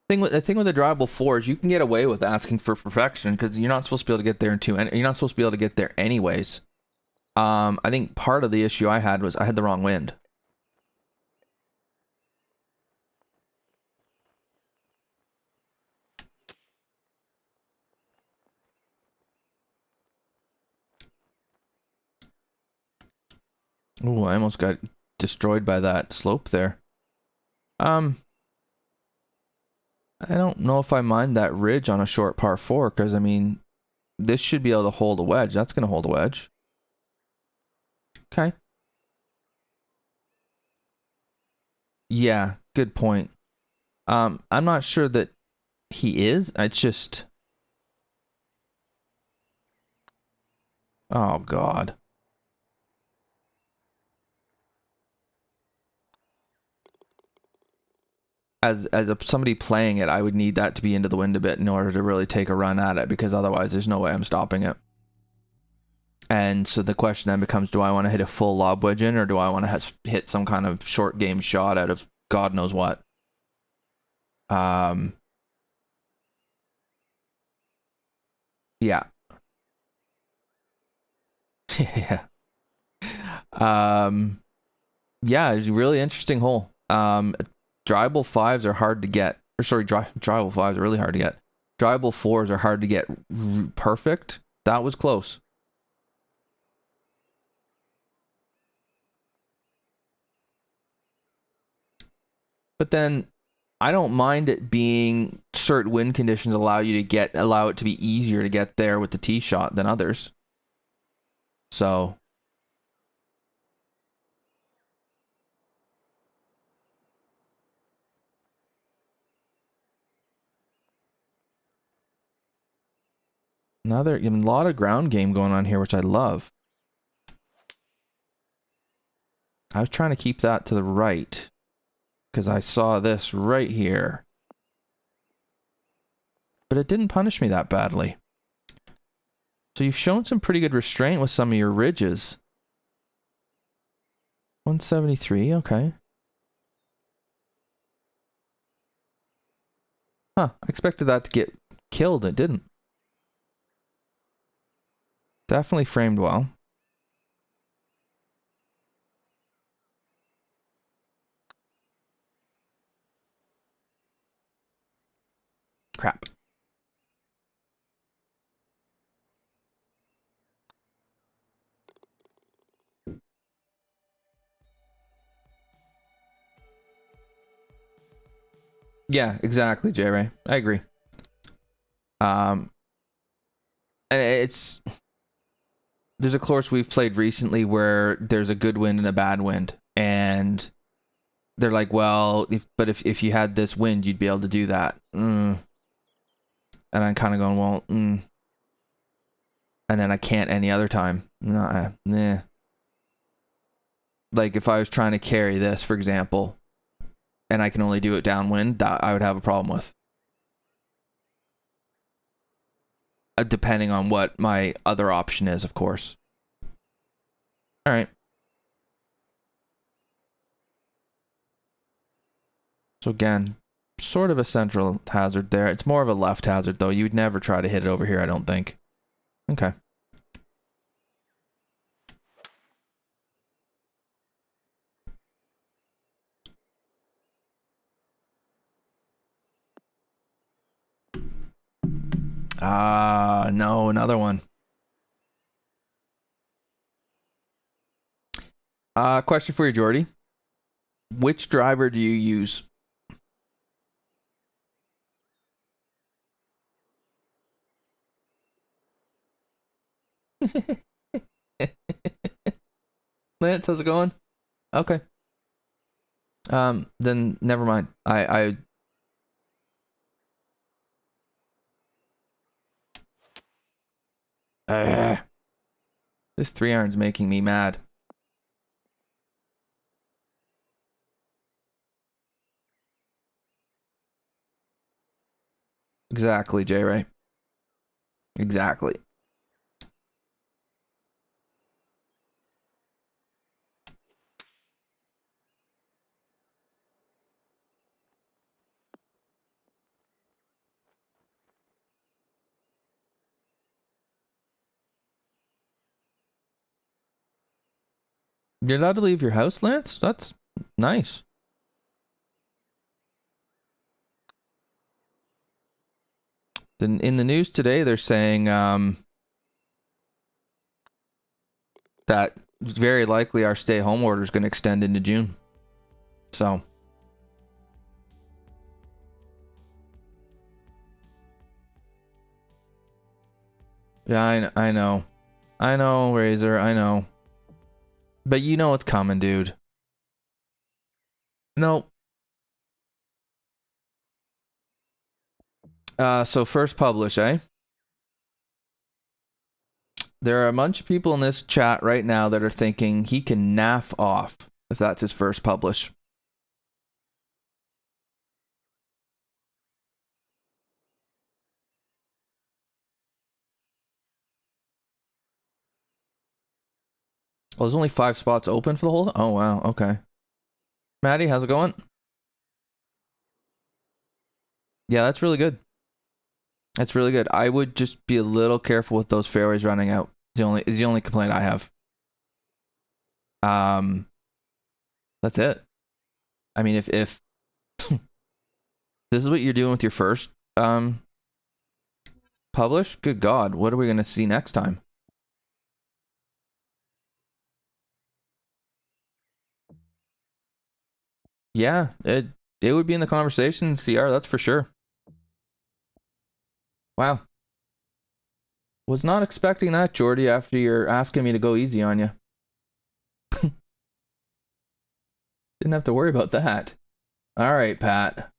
The thing with the drivable 4 is you can get away with asking for perfection because you're not supposed to be able to get there in 2, and you're not supposed to be able to get there anyways. I think part of the issue I had was I had the wrong wind. Ooh, I almost got destroyed by that slope there. I don't know if I mind that ridge on a short par 4, because I mean, this should be able to hold a wedge. That's going to hold a wedge. Okay. Yeah, good point. I'm not sure that he is. It's just, oh god. As somebody playing it, I would need that to be into the wind a bit in order to really take a run at it, because otherwise there's no way I'm stopping it. And so the question then becomes, do I want to hit a full lob wedge in, or do I want to hit some kind of short game shot out of God knows what? Yeah. Yeah. Um, yeah, it's a really interesting hole. Drivable fives are hard to get. Or sorry, drivable fives are really hard to get. Drivable fours are hard to get perfect. That was close. But then I don't mind it being certain wind conditions allow it to be easier to get there with the tee shot than others. So a lot of ground game going on here, which I love. I was trying to keep that to the right because I saw this right here. But it didn't punish me that badly. So you've shown some pretty good restraint with some of your ridges. 173, okay. Huh, I expected that to get killed. It didn't. Definitely framed well. Crap. Yeah, exactly, J Ray. I agree. And there's a course we've played recently where there's a good wind and a bad wind, and they're like, well, if you had this wind, you'd be able to do that. And I'm kind of going, well, and then I can't any other time. Nah. Like if I was trying to carry this, for example, and I can only do it downwind, that I would have a problem with. Depending on what my other option is, of course. All right. So again, sort of a central hazard there. It's more of a left hazard, though. You would never try to hit it over here, I don't think. Okay. No, another one. Question for you, Jordy. Which driver do you use? Lance, how's it going? Okay. Then never mind. This 3-iron's making me mad. Exactly, J Ray. Exactly. You're allowed to leave your house, Lance? That's nice. Then in the news today, they're saying that very likely our stay-home order is going to extend into June. So. Yeah, I know. I know, Razor, I know. But you know what's coming, dude. No. So first publish, eh? There are a bunch of people in this chat right now that are thinking he can naff off if that's his first publish. Well, there's only 5 spots open for the whole. Oh wow, okay. Maddie, how's it going? Yeah, that's really good. That's really good. I would just be a little careful with those fairways running out. Is the only complaint I have. That's it. I mean, if this is what you're doing with your first publish, good God, what are we gonna see next time? Yeah, it would be in the conversation, CR, that's for sure. Wow. Was not expecting that, Jordy, after you're asking me to go easy on you. Didn't have to worry about that. All right, Pat.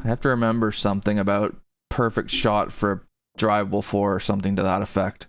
I have to remember something about perfect shot for drivable 4 or something to that effect.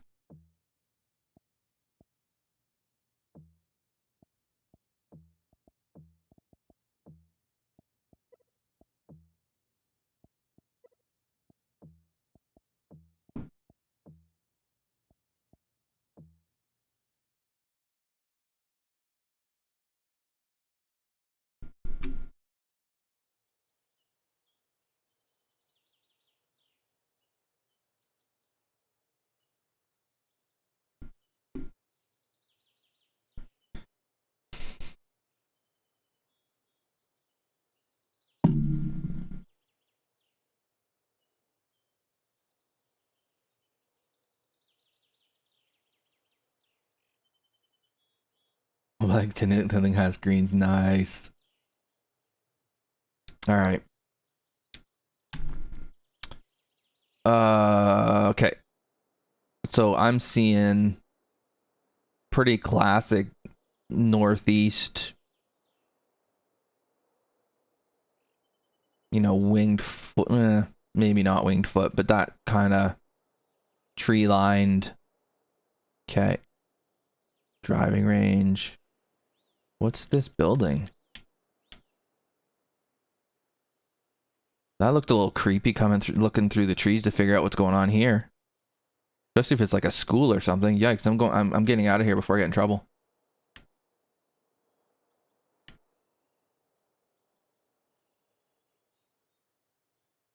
Like Tilling has greens, nice. All right. Okay. So I'm seeing pretty classic northeast, winged foot, maybe not winged foot, but that kind of tree lined. Okay. Driving range. What's this building? That looked a little creepy coming through, looking through the trees to figure out what's going on here. Especially if it's like a school or something. Yikes, I'm getting out of here before I get in trouble.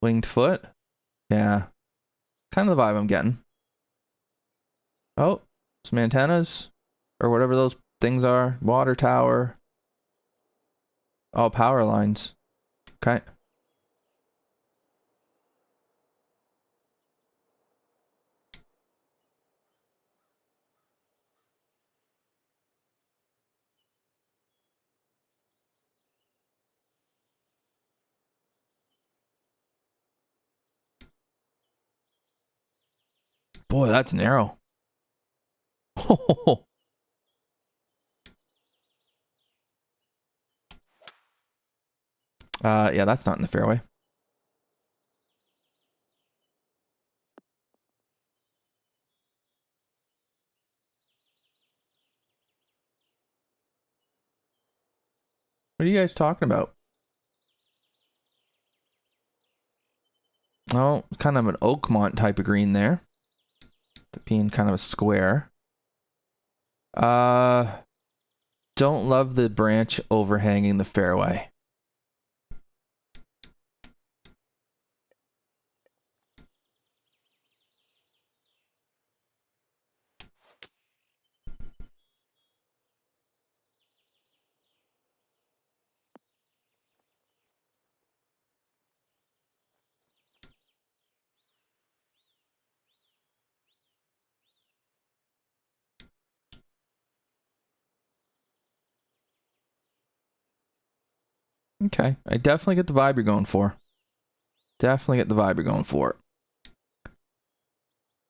Winged foot? Yeah. Kind of the vibe I'm getting. Oh, some antennas. Or whatever those things are. Water tower. Oh, power lines. Okay. Boy, that's narrow. Yeah, that's not in the fairway. What are you guys talking about? Oh, kind of an Oakmont type of green there. Being kind of a square. Don't love the branch overhanging the fairway. Okay, I definitely get the vibe you're going for. Definitely get the vibe you're going for.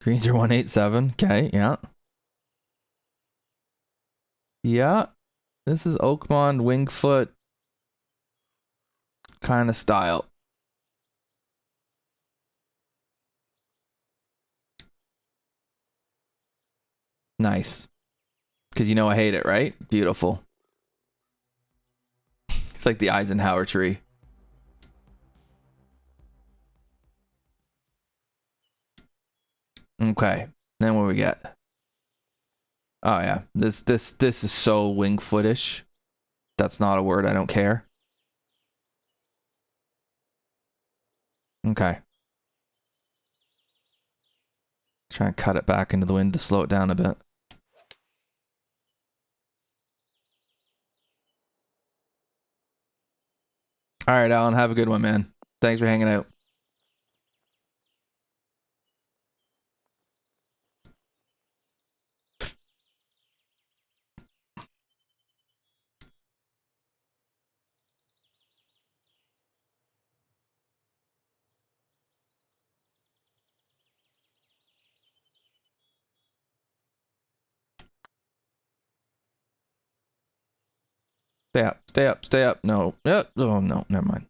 Greens are 187. Okay, yeah. Yeah. This is Oakmont Wingfoot kind of style. Nice. Because you know I hate it, right? Beautiful. It's like the Eisenhower tree. Okay. Then what we get? Oh yeah. This is so wingfootish. That's not a word, I don't care. Okay. Try and cut it back into the wind to slow it down a bit. All right, Alan, have a good one, man. Thanks for hanging out. Stay up, stay up, stay up. No. Yep. Oh, no, never mind.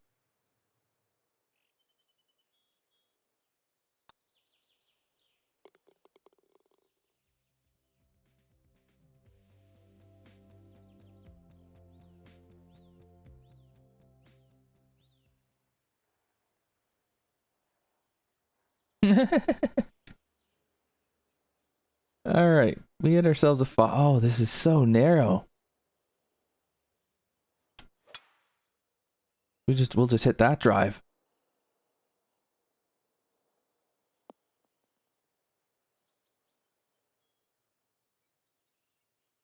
All right, we had ourselves a oh, this is so narrow. We'll just hit that drive.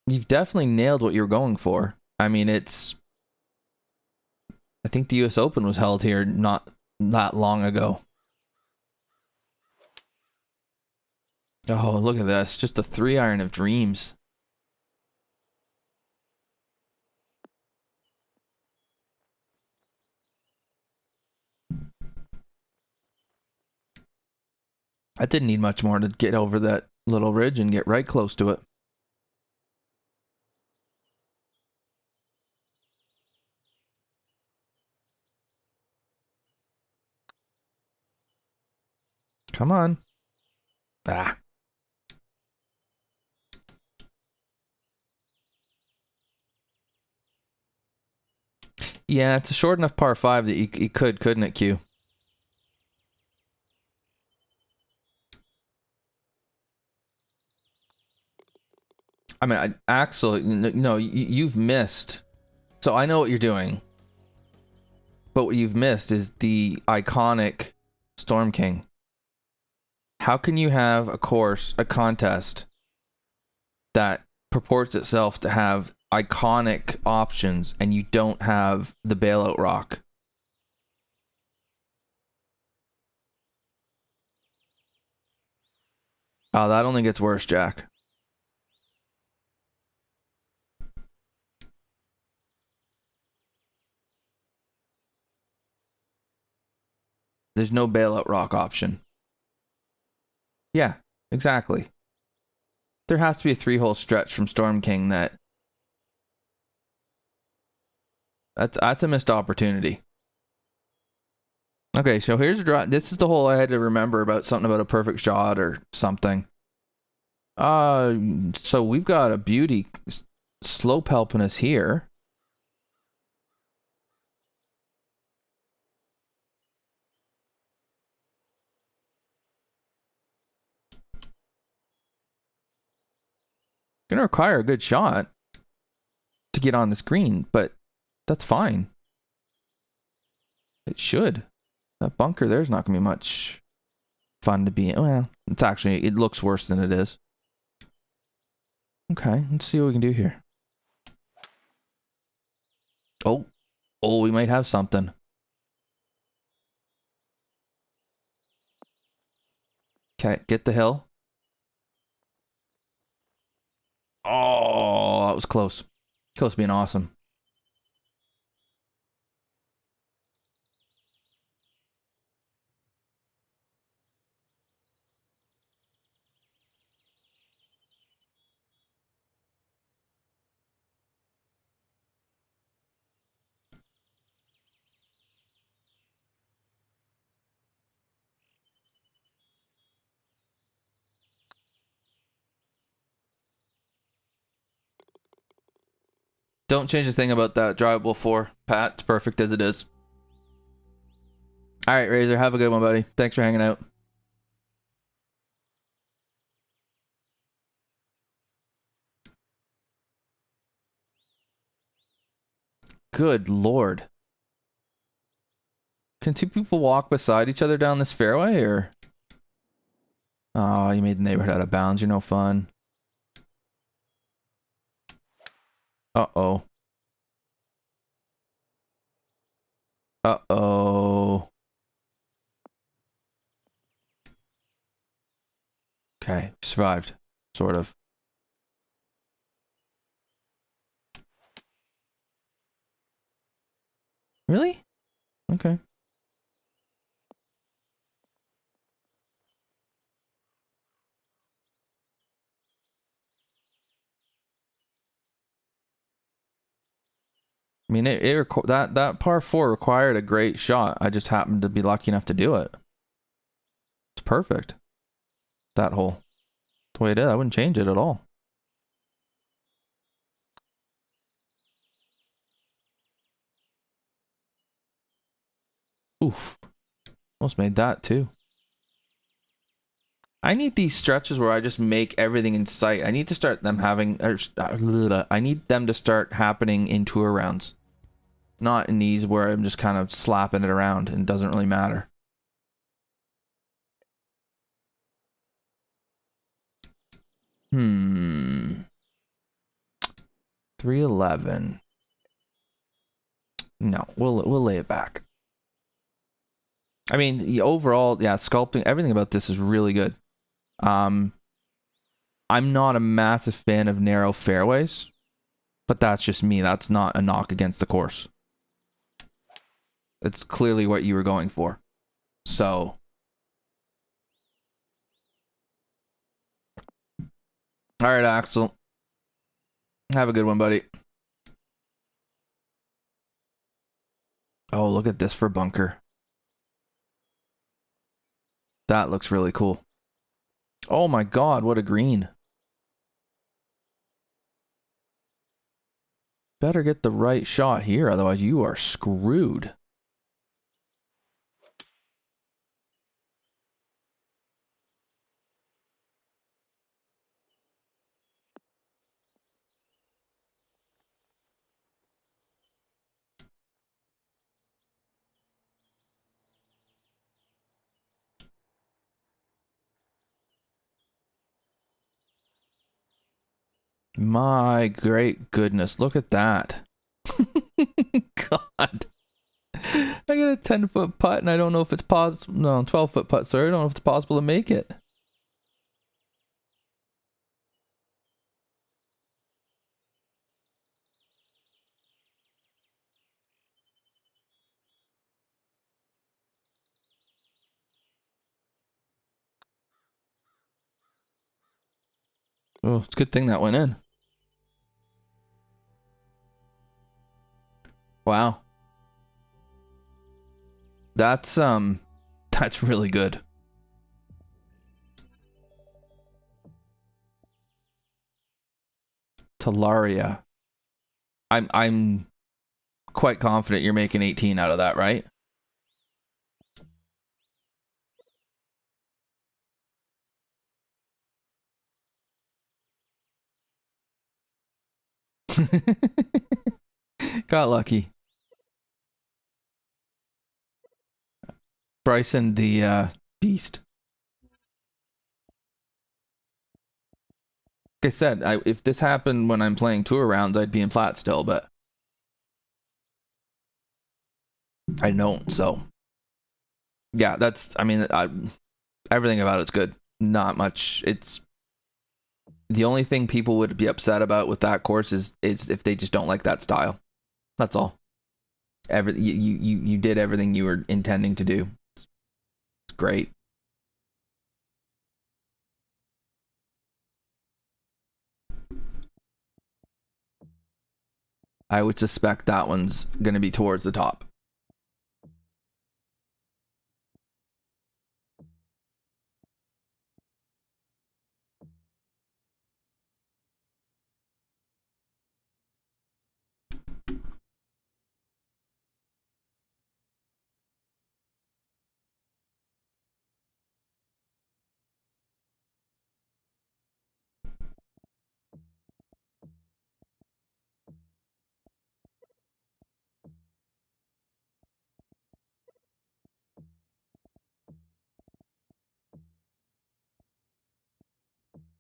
You've definitely nailed what you're going for. I mean, I think the US Open was held here not that long ago. Oh, look at this. Just a 3-iron of dreams. I didn't need much more to get over that little ridge and get right close to it. Come on. Ah. Yeah, it's a short enough par 5 that you could, couldn't it, Q? I mean, Axel, no, you've missed. So I know what you're doing. But what you've missed is the iconic Storm King. How can you have a contest that purports itself to have iconic options and you don't have the bailout rock? Oh, that only gets worse, Jack. There's no bailout rock option. Yeah, exactly. There has to be a 3-hole stretch from Storm King that's a missed opportunity. Okay, so here's a draw. This is the hole I had to remember about something about a perfect shot or something. So we've got a beauty slope helping us here. Gonna require a good shot to get on the screen, but that's fine. It should. That bunker there's not gonna be much fun to be in. Well, it looks worse than it is. Okay, let's see what we can do here. Oh, we might have something. Okay, get the hill. Oh, that was close. Close to being awesome. Don't change a thing about that drivable 4, Pat. It's perfect as it is. All right, Razor, have a good one, buddy. Thanks for hanging out. Good lord. Can two people walk beside each other down this fairway, or? Oh, you made the neighborhood out of bounds. You're no fun. Uh-oh. Uh-oh. Okay, survived. Sort of. Really? Okay. I mean, that par 4 required a great shot. I just happened to be lucky enough to do it. It's perfect. That hole. The way it is, I wouldn't change it at all. Oof. Almost made that too. I need these stretches where I just make everything in sight. I need to start them having... I need them to start happening in tour rounds. Not in these where I'm just kind of slapping it around and it doesn't really matter. Hmm. 311. No, we'll lay it back. I mean, overall, yeah, sculpting, everything about this is really good. I'm not a massive fan of narrow fairways, but that's just me. That's not a knock against the course. It's clearly what you were going for. So, all right, Axel. Have a good one, buddy. Oh, look at this for bunker. That looks really cool. Oh my god, what a green. Better get the right shot here, otherwise you are screwed. My great goodness, look at that. God. I got a 10-foot putt and I don't know if it's possible. No, 12-foot putt, sorry. I don't know if it's possible to make it. Oh, it's a good thing that went in. Wow. That's really good. Talaria. I'm quite confident you're making 18 out of that, right? Got lucky. Bryson the beast. Like I said, if this happened when I'm playing tour rounds, I'd be in flat still, but I don't, so yeah, I mean, everything about it's good. Not much. It's the only thing people would be upset about with that course is if they just don't like that style. That's all. You did everything you were intending to do. It's great. I would suspect that one's gonna be towards the top.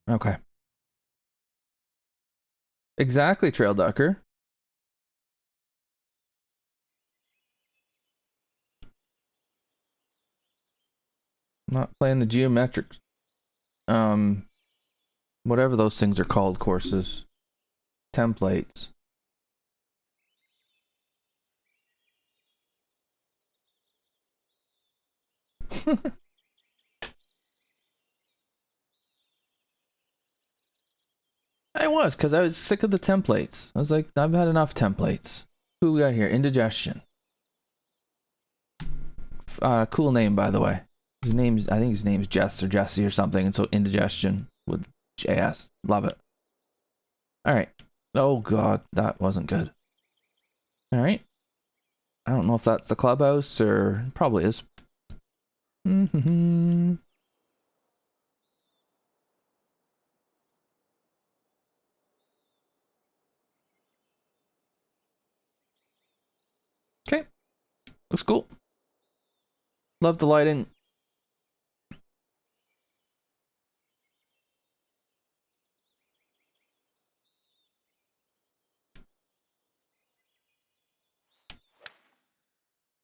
Okay. Exactly, Trail Ducker. Not playing the geometric, whatever those things are called, courses, templates. I was, because I was sick of the templates. I was like, I've had enough templates. Who we got here? Indijesstion. Cool name, by the way. I think his name's Jess or Jesse or something, and so Indijesstion with JS. Love it. Alright. Oh god, that wasn't good. Alright. I don't know if that's the clubhouse or probably is. Okay. Looks cool. Love the lighting.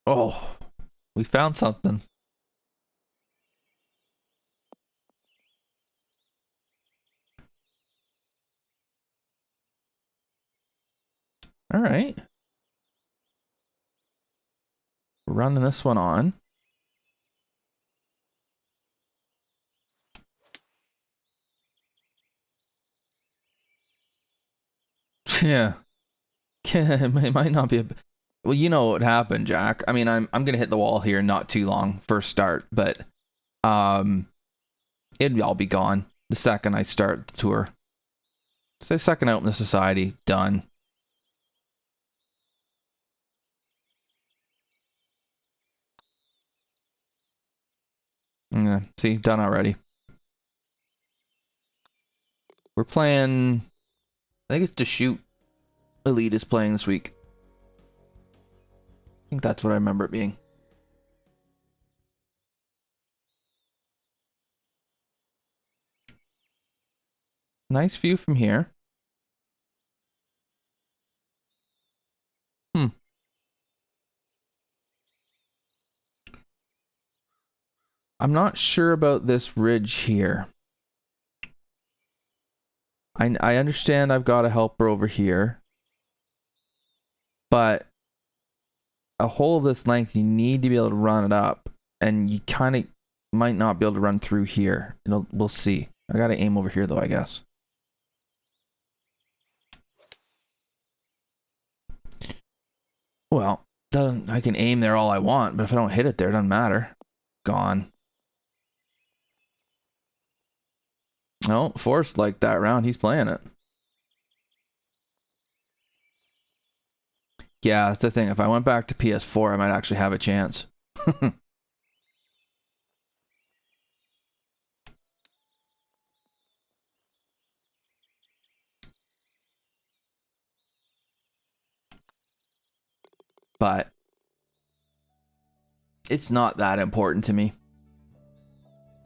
Oh, we found something. Alright. We're running this one on. Yeah. It might not be a... Well, you know what happened, Jack. I mean, I'm gonna hit the wall here not too long first start, but it'd all be gone the second I start the tour. So second out in the society, done. Yeah, see, done already. We're playing... I think it's to shoot. Elite is playing this week. I think that's what I remember it being. Nice view from here. I'm not sure about this ridge here. I understand I've got a helper over here, but a hole of this length, you need to be able to run it up, and you kind of might not be able to run through here. We'll see. I gotta aim over here though, I guess. Well, I can aim there all I want, but if I don't hit it there, it doesn't matter. Gone. No, Forrest liked that round. He's playing it. Yeah, that's the thing. If I went back to PS4, I might actually have a chance. But it's not that important to me.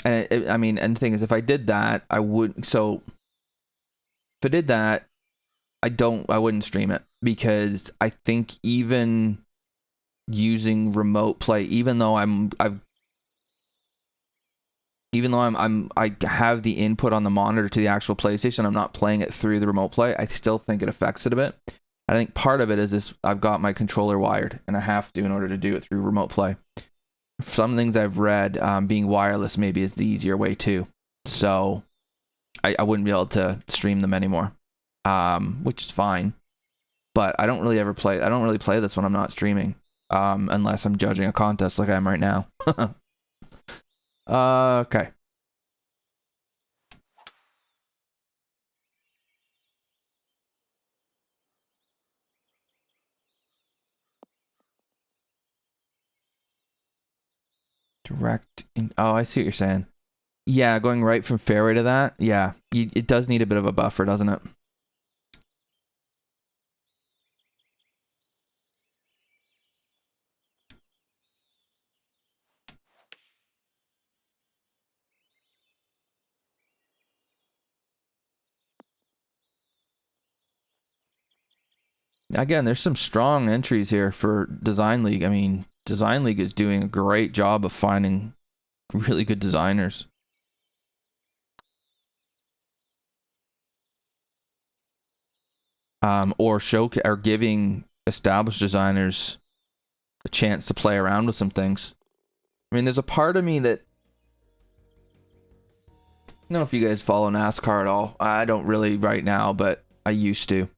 And I mean, and the thing is, if I did that, I would. So if I did that, I wouldn't stream it, because I think even using remote play, even though I have the input on the monitor to the actual PlayStation, I'm not playing it through the remote play. I still think it affects it a bit. I think part of it is this: I've got my controller wired, and I have to in order to do it through remote play. Some things I've read, being wireless maybe is the easier way too. So I wouldn't be able to stream them anymore, which is fine. But I don't really play this when I'm not streaming, unless I'm judging a contest like I am right now. Okay. Direct in, oh, I see what you're saying. Yeah, going right from fairway to that. Yeah, it does need a bit of a buffer, doesn't it? Again, there's some strong entries here for Design League. I mean, Design League is doing a great job of finding really good designers. Or giving established designers a chance to play around with some things. I mean, there's a part of me that, I don't know if you guys follow NASCAR at all. I don't really right now, but I used to.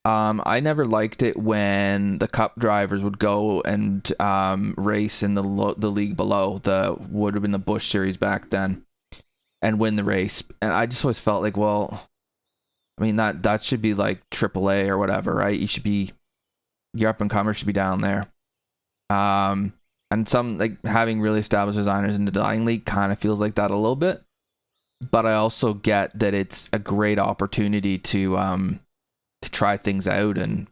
I never liked it when the Cup drivers would go and race in the league below, would have been the Busch Series back then, and win the race. And I just always felt like, well, I mean, that should be like AAA or whatever, right? Your up and comers should be down there. And some, like, having really established designers in the Design League kind of feels like that a little bit. But I also get that it's a great opportunity to try things out and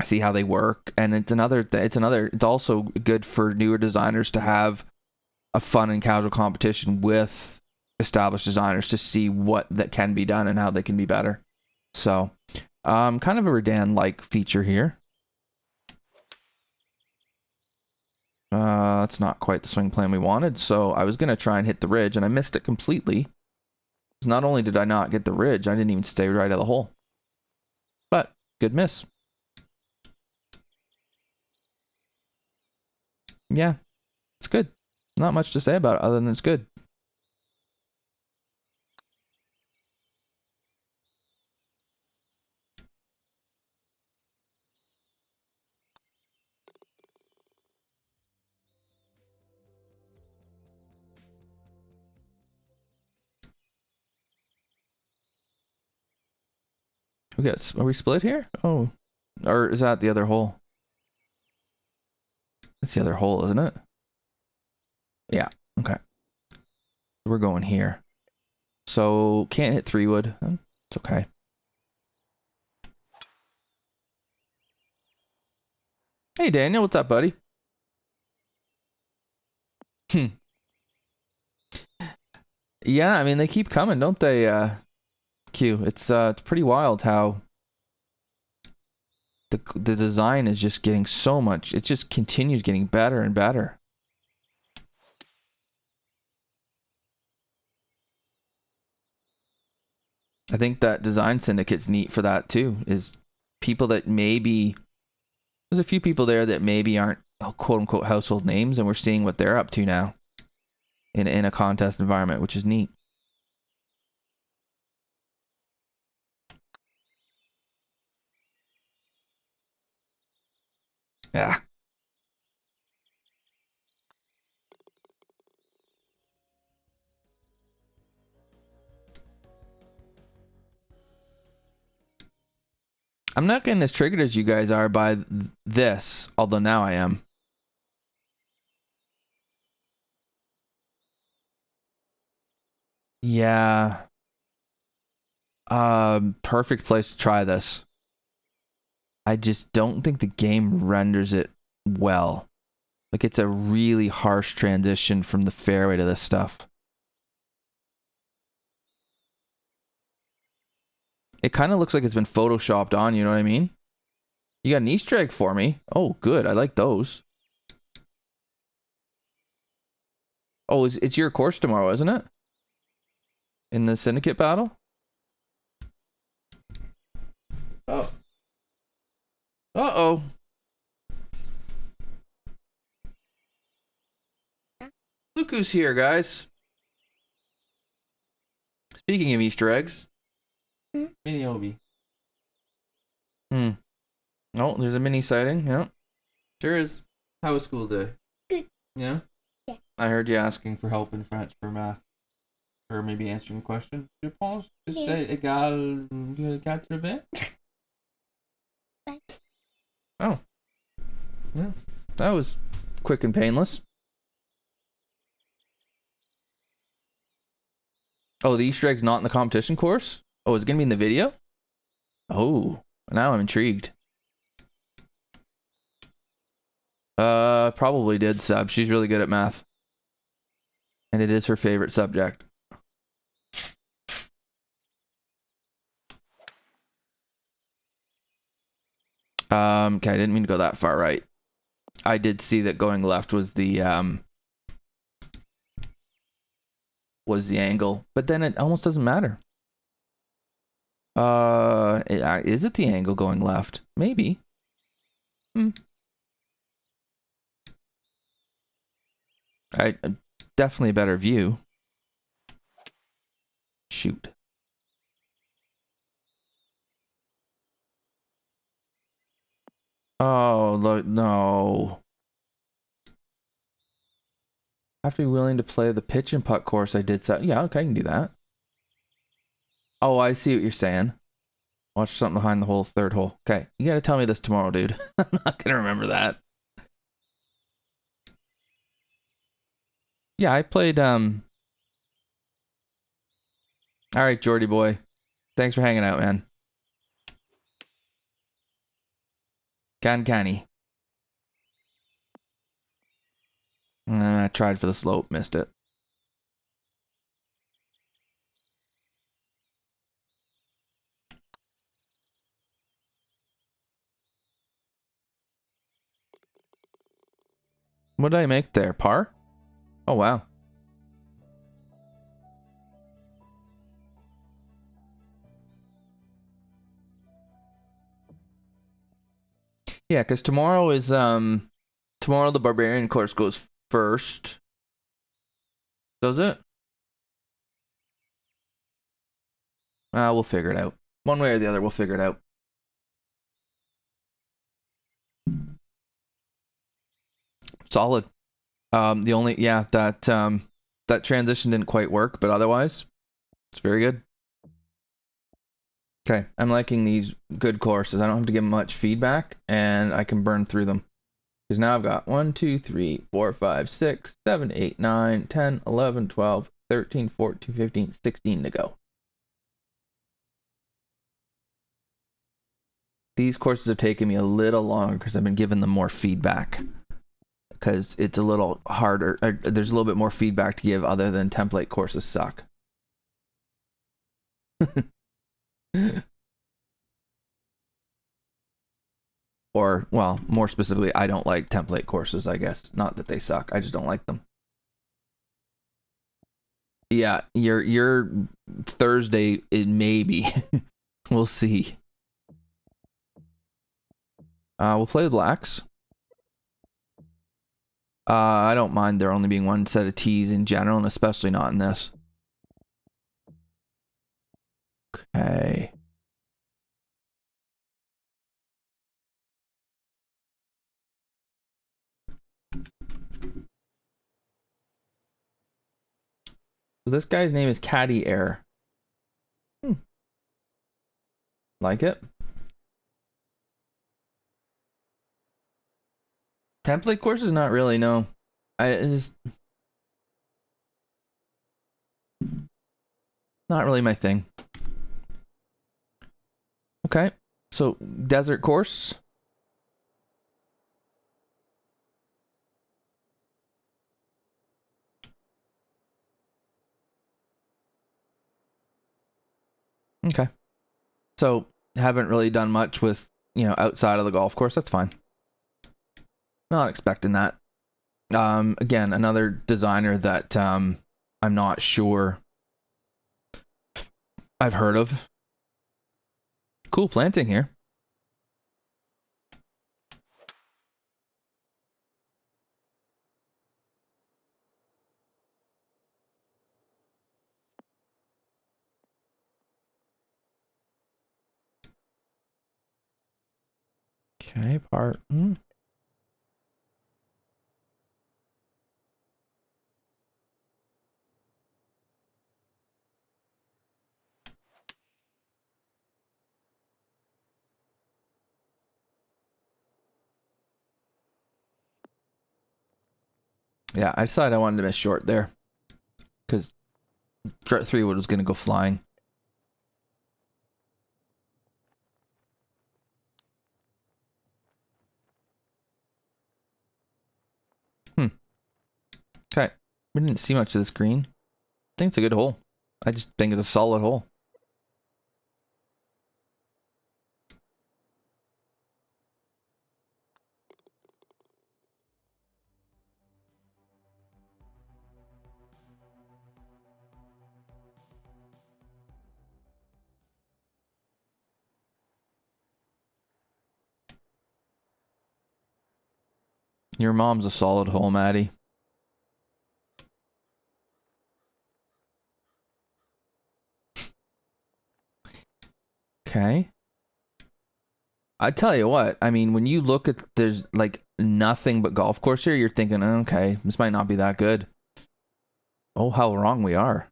see how they work. And it's also good for newer designers to have a fun and casual competition with established designers to see what that can be done and how they can be better. So, kind of a Redan-like feature here. That's not quite the swing plan we wanted, so I was going to try and hit the ridge, and I missed it completely. Not only did I not get the ridge, I didn't even stay right at the hole. But, good miss. Yeah, it's good. Not much to say about it other than it's good. Are we split here? Oh, or is that the other hole? That's the other hole, isn't it? Yeah, okay. We're going here. So, can't hit 3-wood. It's okay. Hey, Daniel, what's up, buddy? Yeah, I mean, they keep coming, don't they, Q? It's pretty wild how the design is just getting so much. It just continues getting better and better. I think that design syndicate's neat for that too. Is people that maybe there's a few people there that maybe aren't quote unquote household names, and we're seeing what they're up to now in a contest environment, which is neat. Yeah. I'm not getting as triggered as you guys are by this, although now I am. Yeah. Perfect place to try this. I just don't think the game renders it well. Like, it's a really harsh transition from the fairway to this stuff. It kind of looks like it's been photoshopped on, you know what I mean? You got an Easter egg for me. Oh, good. I like those. Oh, it's your course tomorrow, isn't it? In the syndicate battle? Oh. Uh-oh. Look who's here, guys. Speaking of Easter eggs. Mini Obi. Oh, there's a mini sighting. Yeah. Sure is. How was school day? Good. Yeah? Yeah. I heard you asking for help in French for math. Or maybe answering a question. Je pense que c'est égal 80. Oh. Yeah. That was quick and painless. Oh, the Easter egg's not in the competition course? Oh, is it going to be in the video? Oh, now I'm intrigued. Probably did, Sub. She's really good at math. And it is her favorite subject. Okay, I didn't mean to go that far right. I did see that going left was the angle, but then it almost doesn't matter. Is it the angle going left? Maybe. Alright, definitely a better view. Shoot. Oh, look, no. I have to be willing to play the pitch and putt course I did set. Yeah, okay, I can do that. Oh, I see what you're saying. Watch something behind the hole, third hole. Okay, you gotta tell me this tomorrow, dude. I'm not gonna remember that. Yeah, I played, Alright, Jordy boy. Thanks for hanging out, man. Canny. I tried for the slope, missed it. What did I make there? Par? Oh, wow. Yeah, because tomorrow is, tomorrow the Barbarian course goes first. Does it? We'll figure it out. One way or the other, we'll figure it out. Solid. The only, yeah, that transition didn't quite work, but otherwise, it's very good. Okay, I'm liking these good courses. I don't have to give much feedback, and I can burn through them. Because now I've got 1, 2, 3, 4, 5, 6, 7, 8, 9, 10, 11, 12, 13, 14, 15, 16 to go. These courses have taken me a little longer because I've been giving them more feedback. Because it's a little harder. There's a little bit more feedback to give other than template courses suck. Or, well, more specifically, I don't like template courses, I guess. Not that they suck, I just don't like them. Yeah, your Thursday, it maybe. We'll see. We'll play the blacks. I don't mind there only being one set of tees in general, and especially not in this. Okay. So this guy's name is CaddieError. Like it? Template courses, not really, no. It's not really my thing. Okay, so desert course. Okay. So haven't really done much with, outside of the golf course. That's fine. Not expecting that. Again, another designer that I'm not sure I've heard of. Cool planting here. Okay, part. Yeah, I decided I wanted to miss short there. Because 3-wood was going to go flying. Okay. We didn't see much of this green. I think it's a good hole. I just think it's a solid hole. Your mom's a solid hole, Maddie. Okay. I tell you what, I mean, when you look at, there's like nothing but golf course here, you're thinking, okay, this might not be that good. Oh, how wrong we are.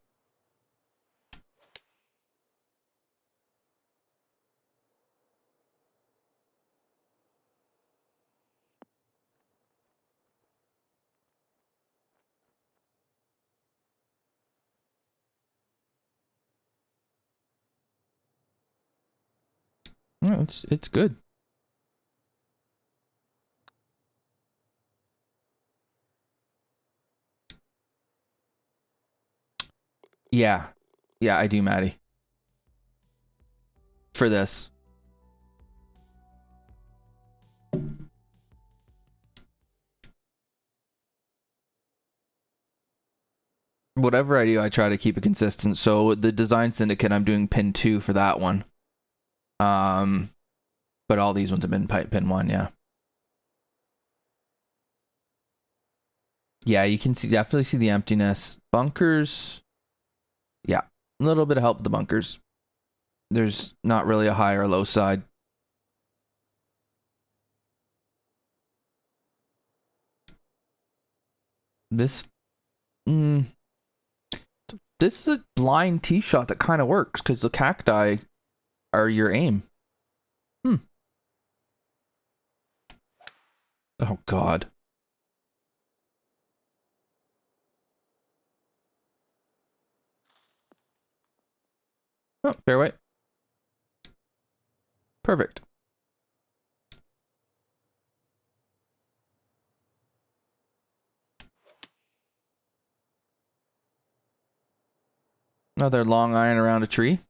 No, it's good. Yeah. Yeah, I do, Maddie. For this. Whatever I do, I try to keep it consistent. So the design syndicate, I'm doing pin 2 for that one. But all these ones have been pin 1, yeah. Yeah, you can definitely see the emptiness. Bunkers, yeah, a little bit of help with the bunkers. There's not really a high or low side. This, this is a blind tee shot that kind of works because the cacti are your aim. Oh God. Oh, fairway. Perfect. Another long iron around a tree.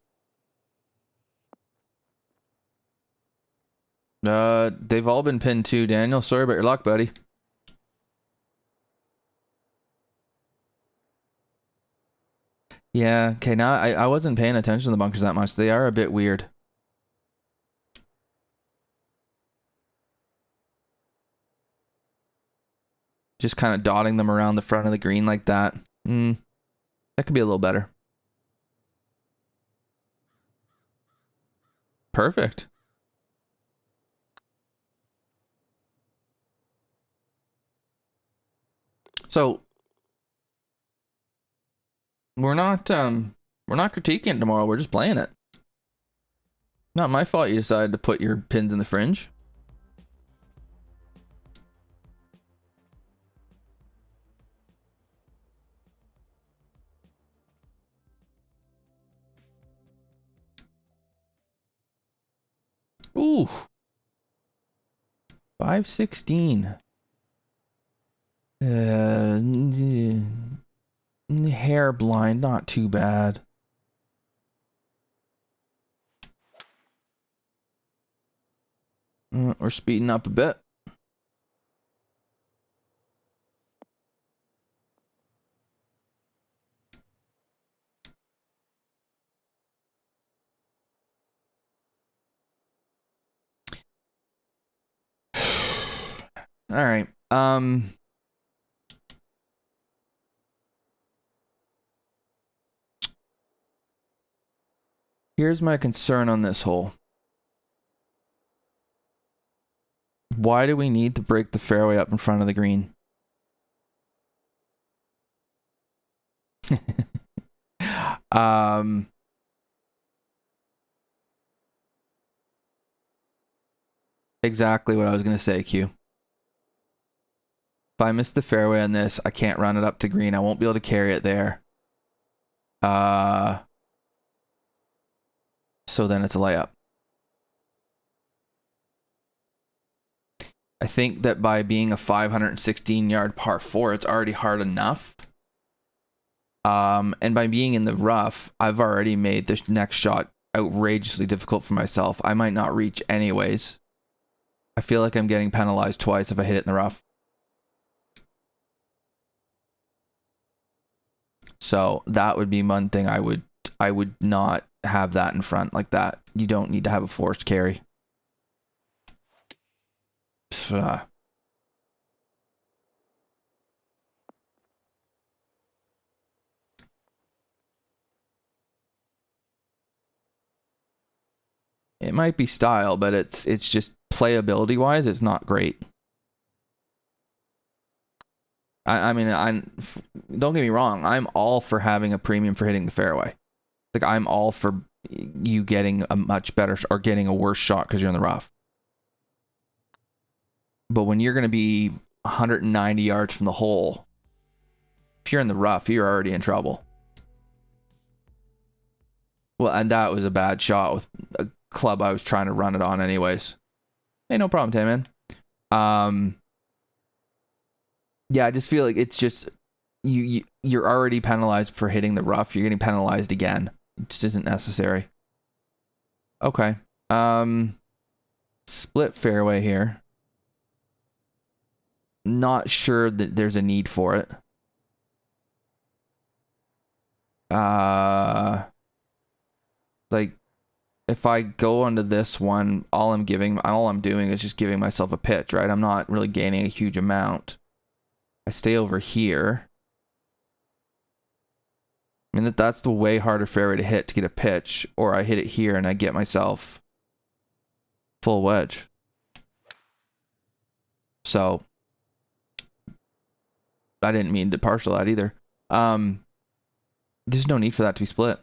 They've all been pinned too, Daniel. Sorry about your luck, buddy. Yeah, okay, now I wasn't paying attention to the bunkers that much. They are a bit weird. Just kind of dotting them around the front of the green like that. That could be a little better. Perfect. So we're not critiquing it tomorrow. We're just playing it. Not my fault you decided to put your pins in the fringe. Ooh. 516. Hair blind, not too bad. We're speeding up a bit. All right. Here's my concern on this hole. Why do we need to break the fairway up in front of the green? Exactly what I was going to say, Q. If I miss the fairway on this, I can't run it up to green. I won't be able to carry it there. So then it's a layup. I think that by being a 516-yard par 4, it's already hard enough. And by being in the rough, I've already made this next shot outrageously difficult for myself. I might not reach anyways. I feel like I'm getting penalized twice if I hit it in the rough. So that would be one thing I would not have that in front like that. You don't need to have a forced carry. it might be style, but it's just playability wise, it's not great. I mean, don't get me wrong, I'm all for having a premium for hitting the fairway. Like, I'm all for you getting a much better or getting a worse shot because you're in the rough. But when you're going to be 190 yards from the hole, if you're in the rough, you're already in trouble. Well, and that was a bad shot with a club I was trying to run it on anyways. Hey, no problem, Tayman. Yeah, I just feel like it's just you're already penalized for hitting the rough. You're getting penalized again. It just isn't necessary. Okay. Split fairway here. Not sure that there's a need for it. Like, if I go onto this one, all I'm doing is just giving myself a pitch, right? I'm not really gaining a huge amount. I stay over here. I mean, that's the way harder fairway to hit to get a pitch, or I hit it here and I get myself full wedge. So, I didn't mean to partial that either. There's no need for that to be split.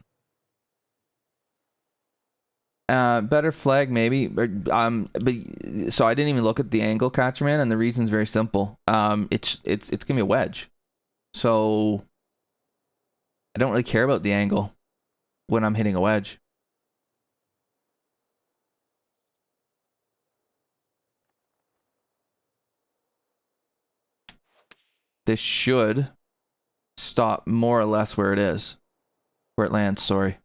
Better flag maybe, but so I didn't even look at the angle, Catcherman, and the reason's very simple. It's gonna be a wedge, so I don't really care about the angle when I'm hitting a wedge. This should stop more or less where it is, where it lands. Sorry.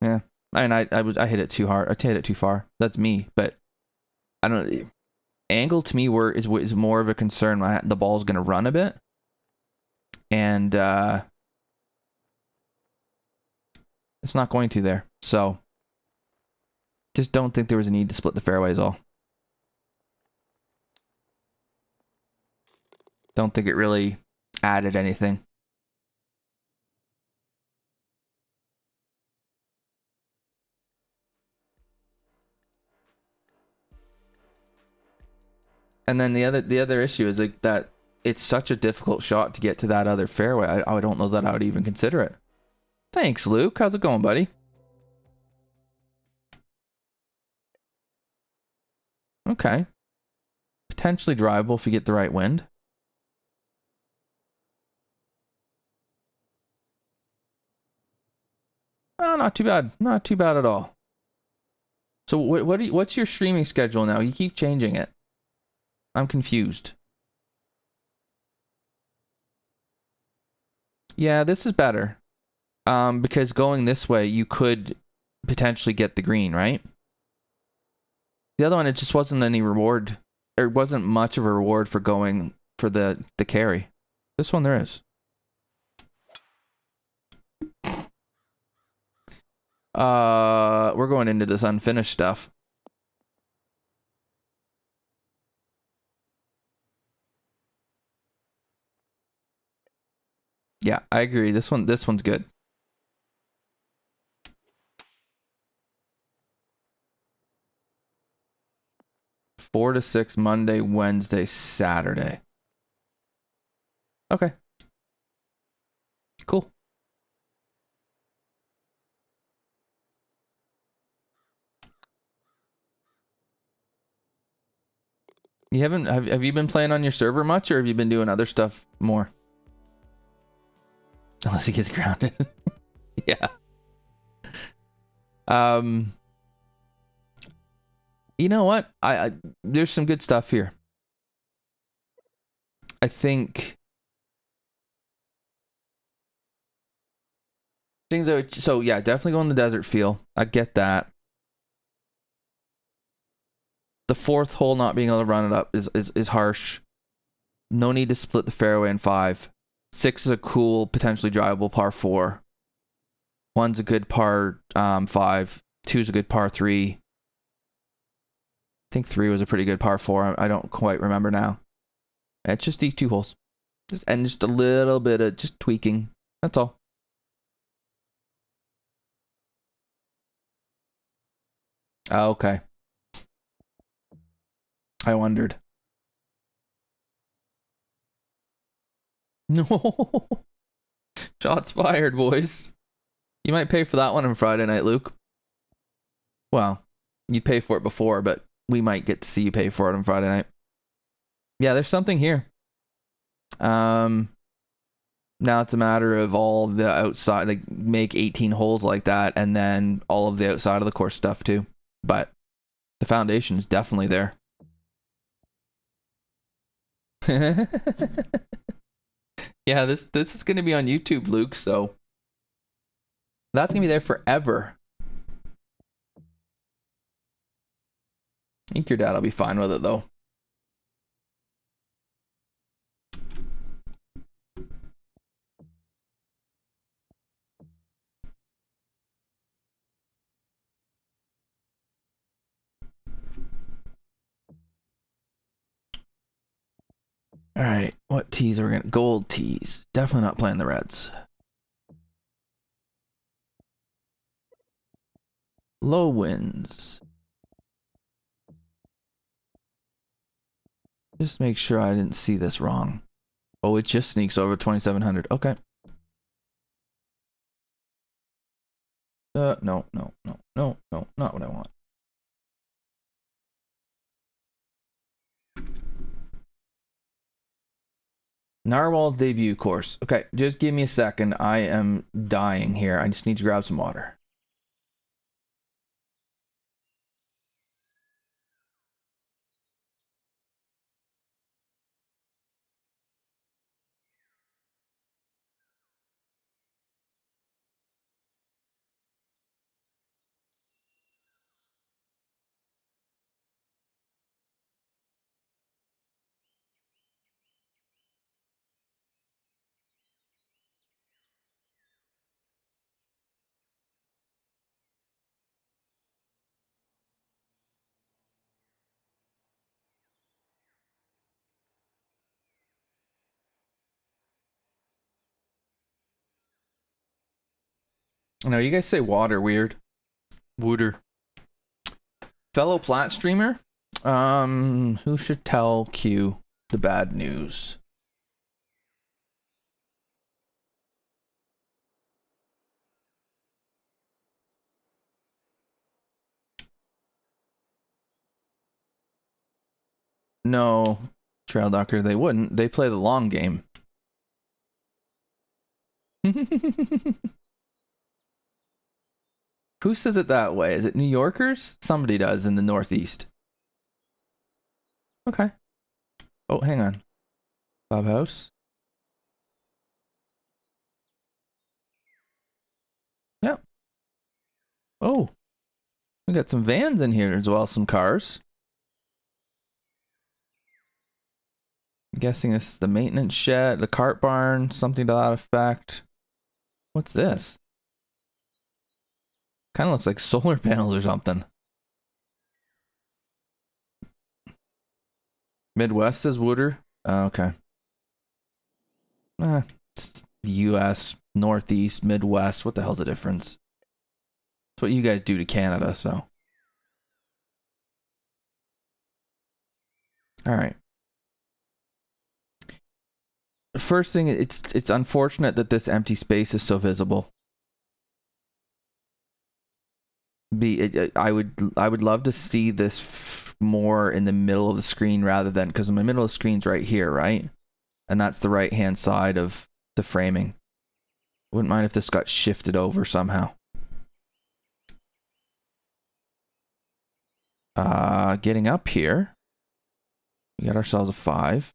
Yeah, I mean, I hit it too hard. I hit it too far. That's me, but I don't. Angle to me is more of a concern when the ball's gonna run a bit, and it's not going to there. So, just don't think there was a need to split the fairways all. Don't think it really added anything. And then the other issue is like that it's such a difficult shot to get to that other fairway. I don't know that I would even consider it. Thanks, Luke. How's it going, buddy? Okay. Potentially drivable if you get the right wind. Oh, not too bad. Not too bad at all. So what's your streaming schedule now? You keep changing it. I'm confused. Yeah, this is better. Because going this way, you could potentially get the green, right? The other one, it just wasn't any reward. There wasn't much of a reward for going for the carry. This one there is. We're going into this unfinished stuff. Yeah, I agree. This one's good. Four to 6 Monday, Wednesday, Saturday. Okay. Cool. You haven't have you been playing on your server much, or have you been doing other stuff more? Unless he gets grounded. Yeah. You know what? I there's some good stuff here. I think things are so yeah, definitely go in the desert feel. I get that. The fourth hole not being able to run it up is harsh. No need to split the fairway in 5. 6 is a cool, potentially drivable par 4. 1's a good par 5. 2's a good par 3. I think 3 was a pretty good par 4. I don't quite remember now. It's just these 2 holes. And just a little bit of just tweaking. That's all. Oh, okay. I wondered. No. Shots fired, boys. You might pay for that one on Friday night, Luke. Well, you'd pay for it before, but we might get to see you pay for it on Friday night. Yeah, there's something here. Now it's a matter of all the outside, like make 18 holes like that, and then all of the outside of the course stuff too. But the foundation is definitely there. Yeah, this is gonna be on YouTube, Luke. So that's gonna be there forever. I think your dad will be fine with it though. All right, what tees are we gonna? Gold tees. Definitely not playing the reds. Low winds. Just make sure I didn't see this wrong. Oh, it just sneaks over 2,700. Okay. No, not what I want. Narwhal debut course. Okay, just give me a second. I am dying here. I just need to grab some water. No, you guys say water weird. Wooder. Fellow plat streamer? Who should tell Q the bad news? No, Trail Doctor, they wouldn't. They play the long game. Who says it that way? Is it New Yorkers? Somebody does in the Northeast. Okay. Oh, hang on. Clubhouse. Yep. Oh, we got some vans in here as well, some cars. I'm guessing this is the maintenance shed, the cart barn, something to that effect. What's this? Kind of looks like solar panels or something. Midwest is Wooder. Oh, okay. U.S. Northeast, Midwest. What the hell's the difference? It's what you guys do to Canada, so. All right. First thing, it's unfortunate that this empty space is so visible. I would love to see this more in the middle of the screen rather than, because in the middle of the screen's right here, right? And that's the right hand side of the framing. Wouldn't mind if this got shifted over somehow. Getting up here, we got ourselves a 5.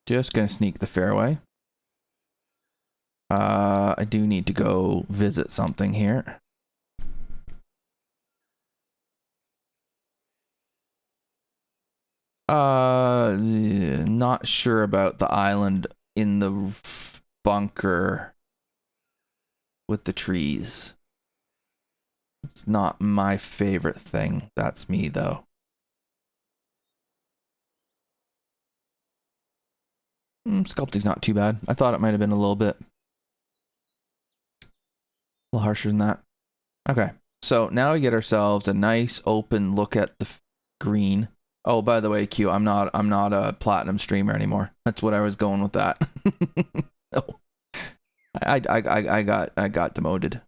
Just gonna sneak the fairway. I do need to go visit something here. Not sure about the island in the bunker with the trees. It's not my favorite thing. That's me, though. Sculpting's not too bad. I thought it might have been a little harsher than that. Okay, so now we get ourselves a nice open look at the green. Oh, by the way, Q, I'm not a platinum streamer anymore. That's what I was going with that. No. I got demoted.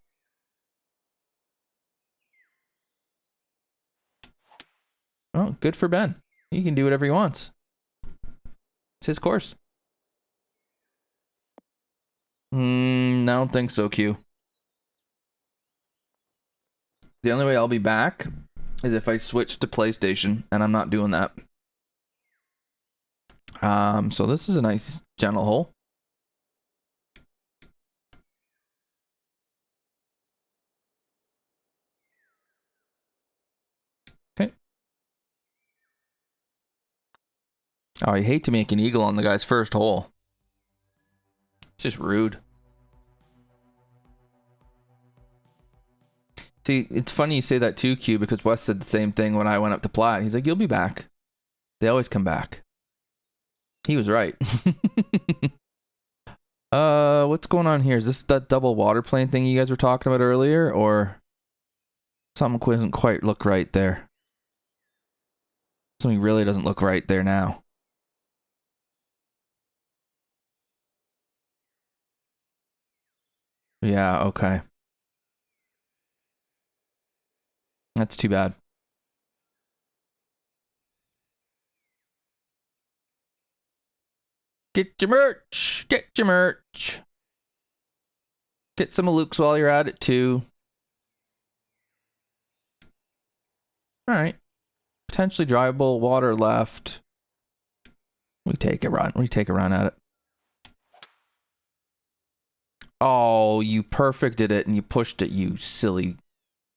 Oh, good for Ben. He can do whatever he wants. It's his course. I don't think so, Q. The only way I'll be back is if I switch to PlayStation, and I'm not doing that. So this is a nice gentle hole. Okay. Oh, I hate to make an eagle on the guy's first hole. It's just rude. See, it's funny you say that too, Q, because Wes said the same thing when I went up to Plat. He's like, you'll be back. They always come back. He was right. What's going on here? Is this that double water plane thing you guys were talking about earlier, or something doesn't quite look right there? Something really doesn't look right there now. Yeah, okay. That's too bad. Get your merch! Get your merch! Get some of Luke's while you're at it, too. Alright. Potentially drivable, water left. We take a run. We take a run at it. Oh, you perfected it and you pushed it, you silly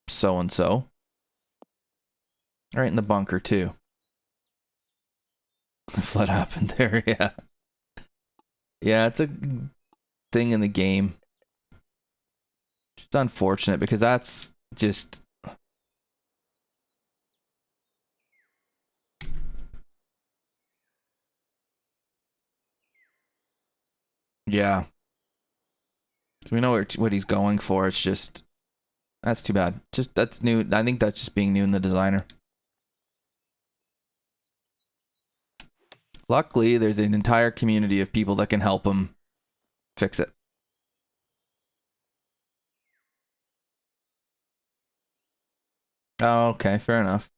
so-and-so. Right in the bunker, too. The flood happened there, yeah. Yeah, it's a thing in the game. It's unfortunate because that's just... Yeah. So we know what he's going for. It's just... That's too bad. Just, that's new. I think that's just being new in the designer. Luckily, there's an entire community of people that can help him fix it. Oh, okay, fair enough.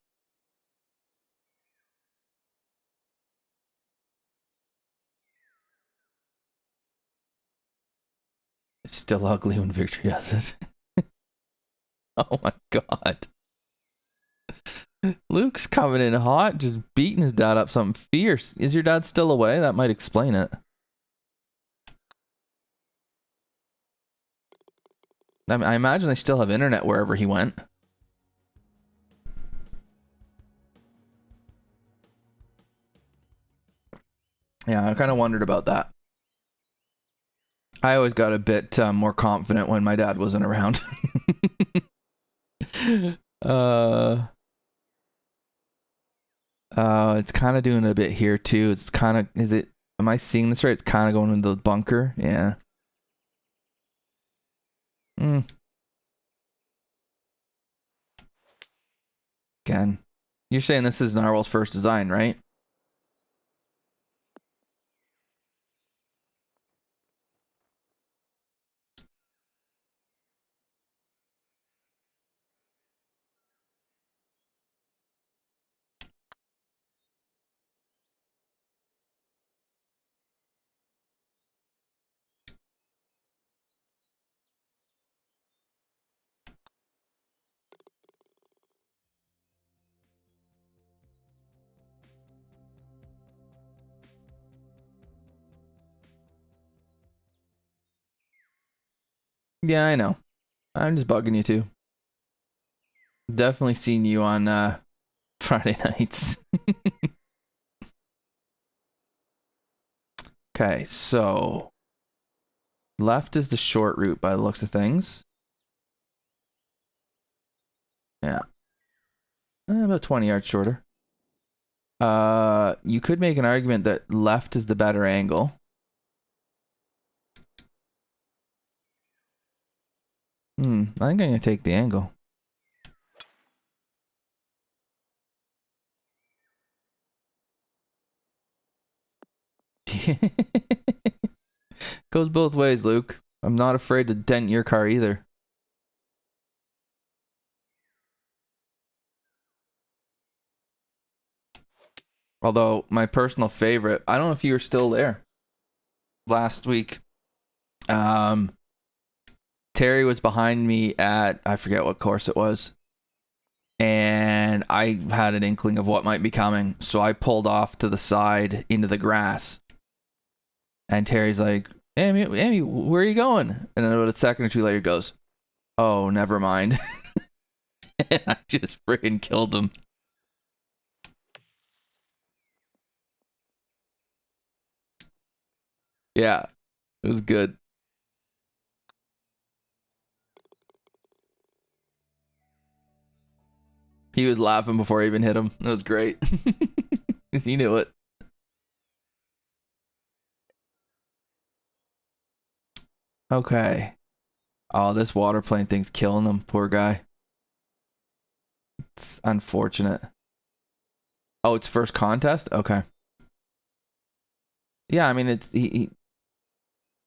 It's still ugly when Victory does it. Oh my god. Luke's coming in hot, just beating his dad up something fierce. Is your dad still away? That might explain it. I imagine they still have internet wherever he went. Yeah, I kind of wondered about that. I always got a bit more confident when my dad wasn't around. It's kind of doing it a bit here too. It's kind of, am I seeing this right? It's kind of going into the bunker. Yeah. Again, you're saying this is Narwhal's first design, right? Yeah, I know. I'm just bugging you too. Definitely seen you on Friday nights. Okay, so left is the short route by the looks of things. Yeah. About 20 yards shorter. You could make an argument that left is the better angle. I think I'm gonna take the angle. Goes both ways, Luke. I'm not afraid to dent your car either. Although, my personal favorite, I don't know if you were still there last week. Terry was behind me at, I forget what course it was. And I had an inkling of what might be coming. So I pulled off to the side into the grass. And Terry's like, Amy, where are you going? And then about a second or two later goes, oh, never mind. And I just freaking killed him. Yeah, it was good. He was laughing before I even hit him. That was great. Because he knew it. Okay. Oh, this water plane thing's killing him. Poor guy. It's unfortunate. Oh, it's first contest? Okay. Yeah, I mean, it's he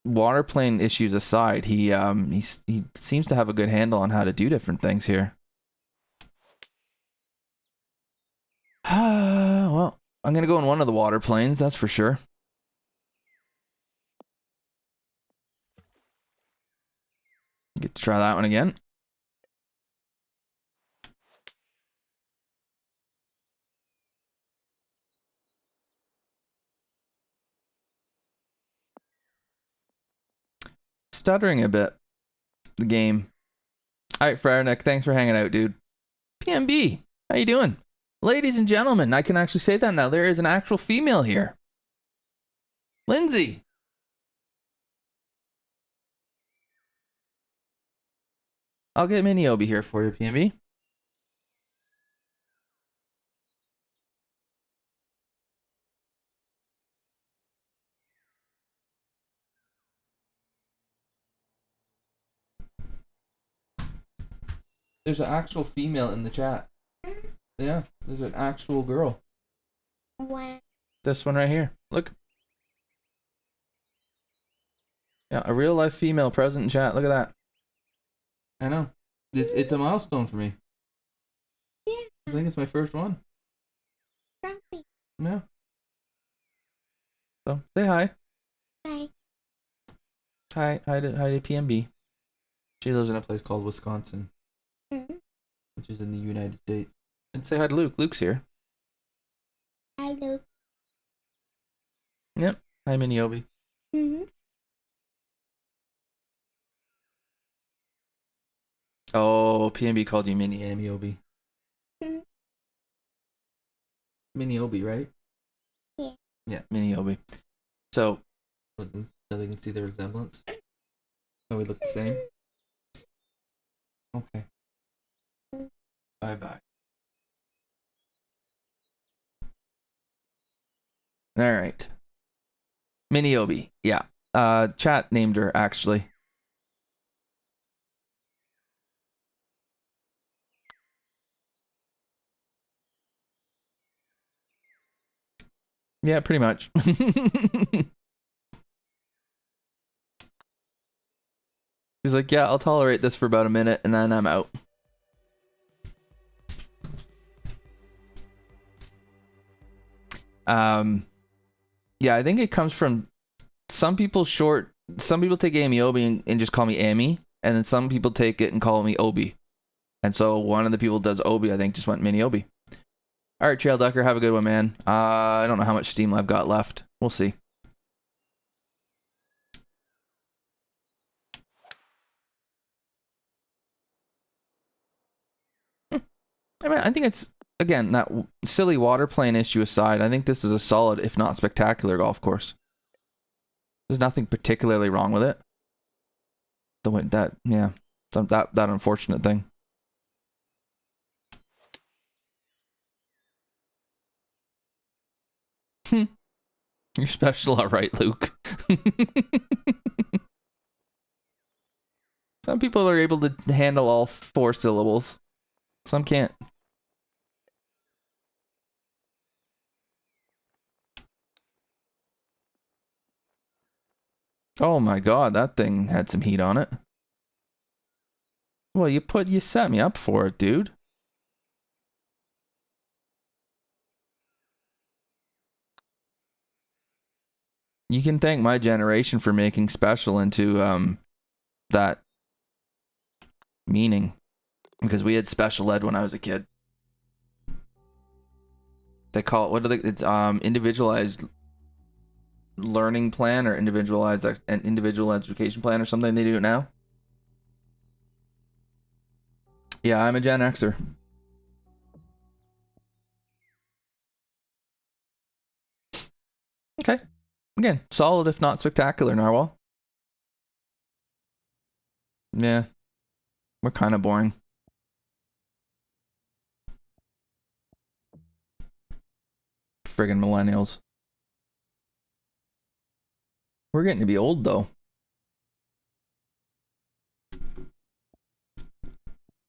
water plane issues aside, he seems to have a good handle on how to do different things here. Well, I'm gonna go in one of the water planes, that's for sure. Get to try that one again. Stuttering a bit. The game. All right, freternick, thanks for hanging out, dude. PMB, how you doing? Ladies and gentlemen, I can actually say that now. There is an actual female here. Lindsay. I'll get Miniobi here for you, PMB. There's an actual female in the chat. Yeah, there's an actual girl. What? This one right here. Look. Yeah, a real life female present in chat. Look at that. I know. It's a milestone for me. Yeah. I think it's my first one. Probably. Yeah. So say hi. Bye. Hi to PMB. She lives in a place called Wisconsin, which is in the United States. And say hi to Luke. Luke's here. Hi, Luke. Yep. Hi, Miniobi. Oh, PMB called you Mini-Amiobi. Miniobi, right? Yeah. Yeah, Miniobi. So they can see the resemblance. Oh, we look the same? Okay. Bye-bye. All right. Miniobi. Yeah. Chat named her, actually. Yeah, pretty much. He's like, yeah, I'll tolerate this for about a minute, and then I'm out. Yeah, I think it comes from some people take Amiobi and just call me Amy, and then some people take it and call me Obi. And so one of the people does Obi, I think, just went Miniobi. All right, Trail Ducker, have a good one, man. I don't know how much steam I've got left. We'll see. I mean, I think it's, again, that silly water plane issue aside, I think this is a solid, if not spectacular, golf course. There's nothing particularly wrong with it. That unfortunate thing. You're special, all right, Luke. Some people are able to handle all 4 syllables. Some can't. Oh my god, that thing had some heat on it. Well, you set me up for it, dude. You can thank my generation for making special into that meaning, because we had special ed when I was a kid. They call it, what do they, it's individualized learning plan or individualized an individual education plan or something. They do it now. Yeah, I'm a Gen Xer. Okay. Again, solid if not spectacular, Narwhal. Yeah. We're kind of boring. Friggin' millennials. We're getting to be old, though.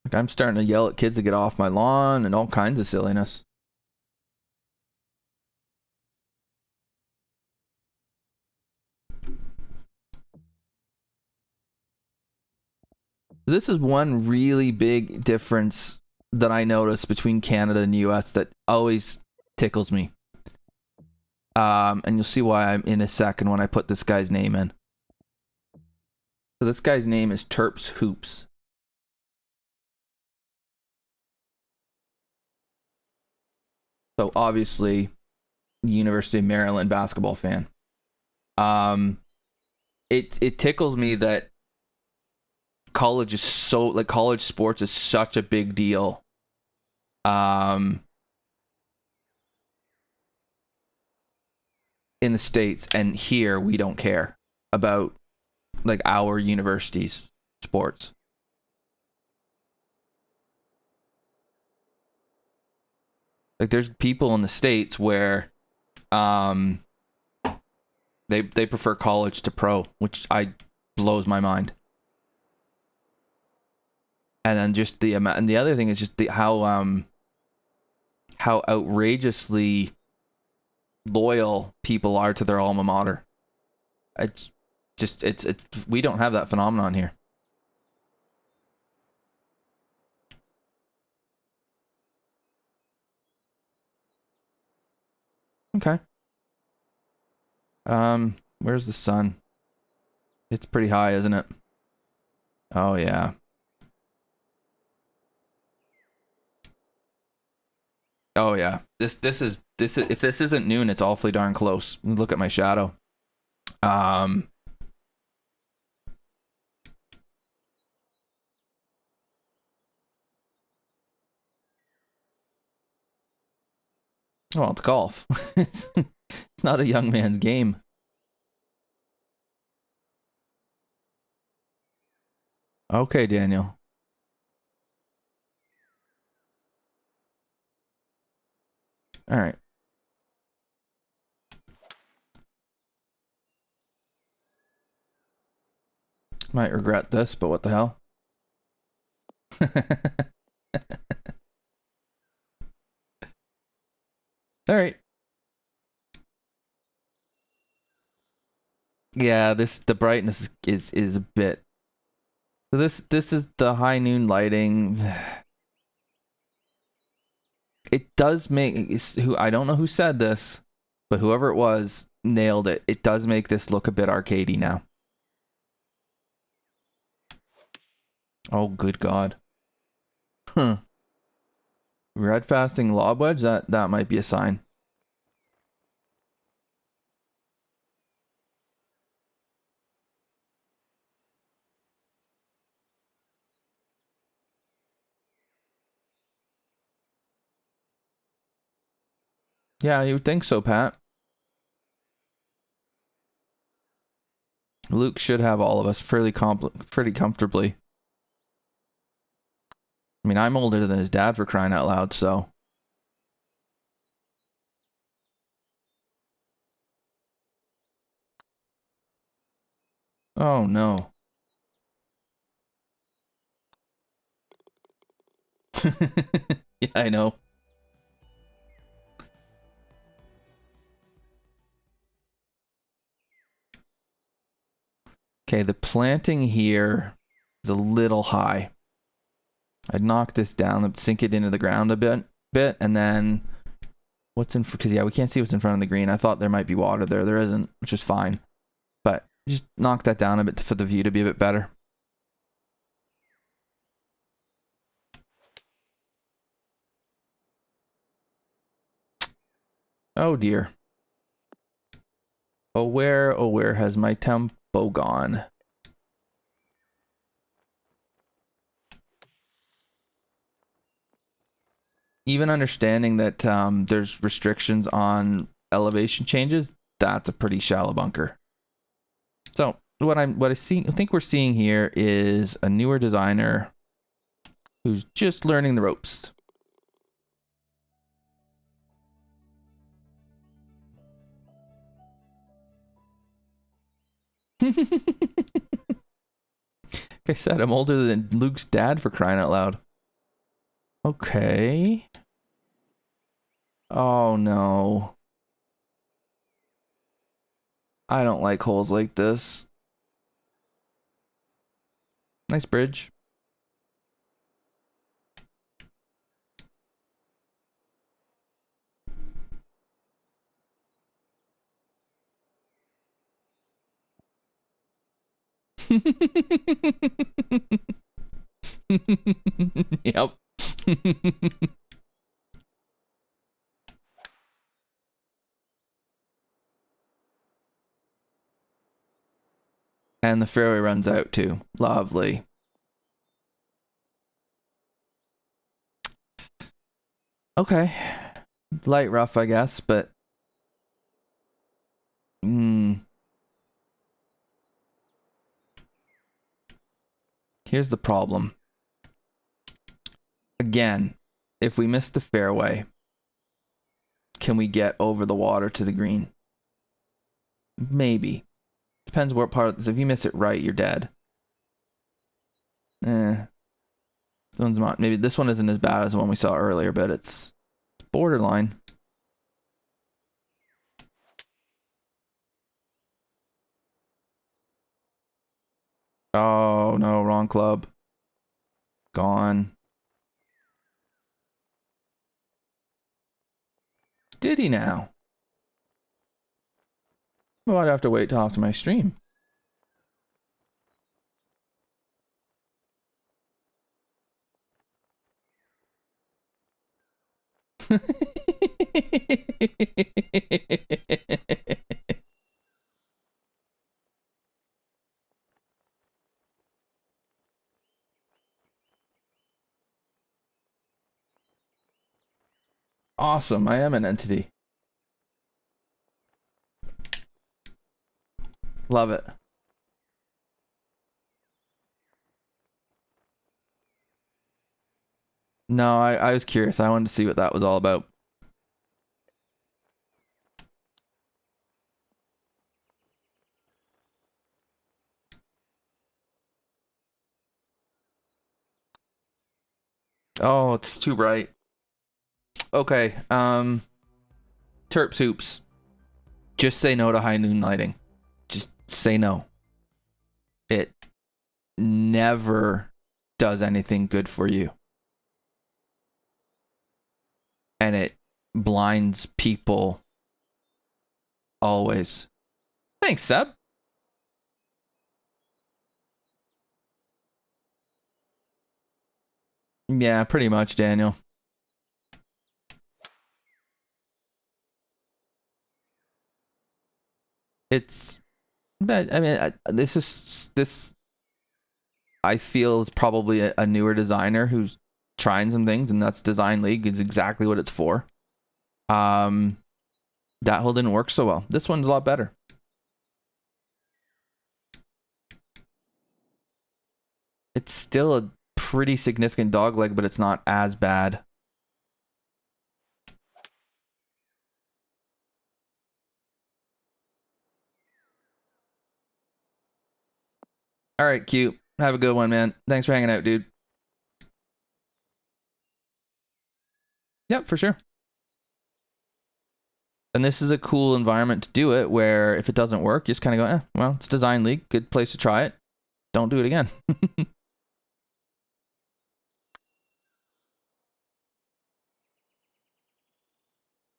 Like, I'm starting to yell at kids to get off my lawn and all kinds of silliness. This is one really big difference that I notice between Canada and the US that always tickles me. And you'll see why I'm in a second when I put this guy's name in. So this guy's name is terpshoops. So obviously, University of Maryland basketball fan. It tickles me that college is so, like, college sports is such a big deal. In the States, and here we don't care about, like, our university's sports. Like, there's people in the States where they prefer college to pro, which blows my mind. And then just the amount, and the other thing is just how outrageously loyal people are to their alma mater. It's just it's we don't have that phenomenon here. Okay. Where's the sun? It's pretty high, isn't it? Oh yeah. Oh yeah. This is if this isn't noon, it's awfully darn close. Look at my shadow. Well, it's golf. It's not a young man's game. Okay, Daniel. All right. Might regret this, but what the hell? All right. Yeah, the brightness is a bit. So this is the high noon lighting. It does make who I don't know who said this, but whoever it was nailed it. It does make this look a bit arcadey now. Oh, good God. Huh. Red fasting lob wedge, that might be a sign. Yeah, you would think so, Pat. Luke should have all of us pretty comfortably. I mean, I'm older than his dad, for crying out loud, so. Oh no. Yeah, I know. Okay, the planting here is a little high. I'd knock this down, sink it into the ground a bit, and then what's in, because yeah, we can't see what's in front of the green. I thought there might be water there. There isn't, which is fine. But just knock that down a bit for the view to be a bit better. Oh dear. Oh where has my tempo gone? Even understanding that there's restrictions on elevation changes, that's a pretty shallow bunker. So I think we're seeing here is a newer designer who's just learning the ropes. Like I said, I'm older than Luke's dad, for crying out loud. Okay. Oh no. I don't like holes like this. Nice bridge. Yep. And the fairway runs out too. Lovely. Okay. Light rough, I guess, but here's the problem. Again, if we miss the fairway, can we get over the water to the green? Maybe. Depends what part. If you miss it right, you're dead. This one's not. Maybe this one isn't as bad as the one we saw earlier, but it's borderline. Oh no, wrong club. Gone. Did he now? Well, I'd have to wait till after my stream. Awesome, I am an entity. Love it. No, I was curious. I wanted to see what that was all about. Oh, it's too bright. Okay, terpshoops. Just say no to high noon lighting. Just say no. It never does anything good for you. And it blinds people always. Thanks, Seb. Yeah, pretty much, Daniel. It's, but I mean, this. I feel is probably a newer designer who's trying some things, and that's Design League is exactly what it's for. That hole didn't work so well. This one's a lot better. It's still a pretty significant dog leg, but it's not as bad. All right, cute. Have a good one, man. Thanks for hanging out, dude. Yep, for sure. And this is a cool environment to do it, where if it doesn't work, you just kind of go, well, it's Design League. Good place to try it. Don't do it again.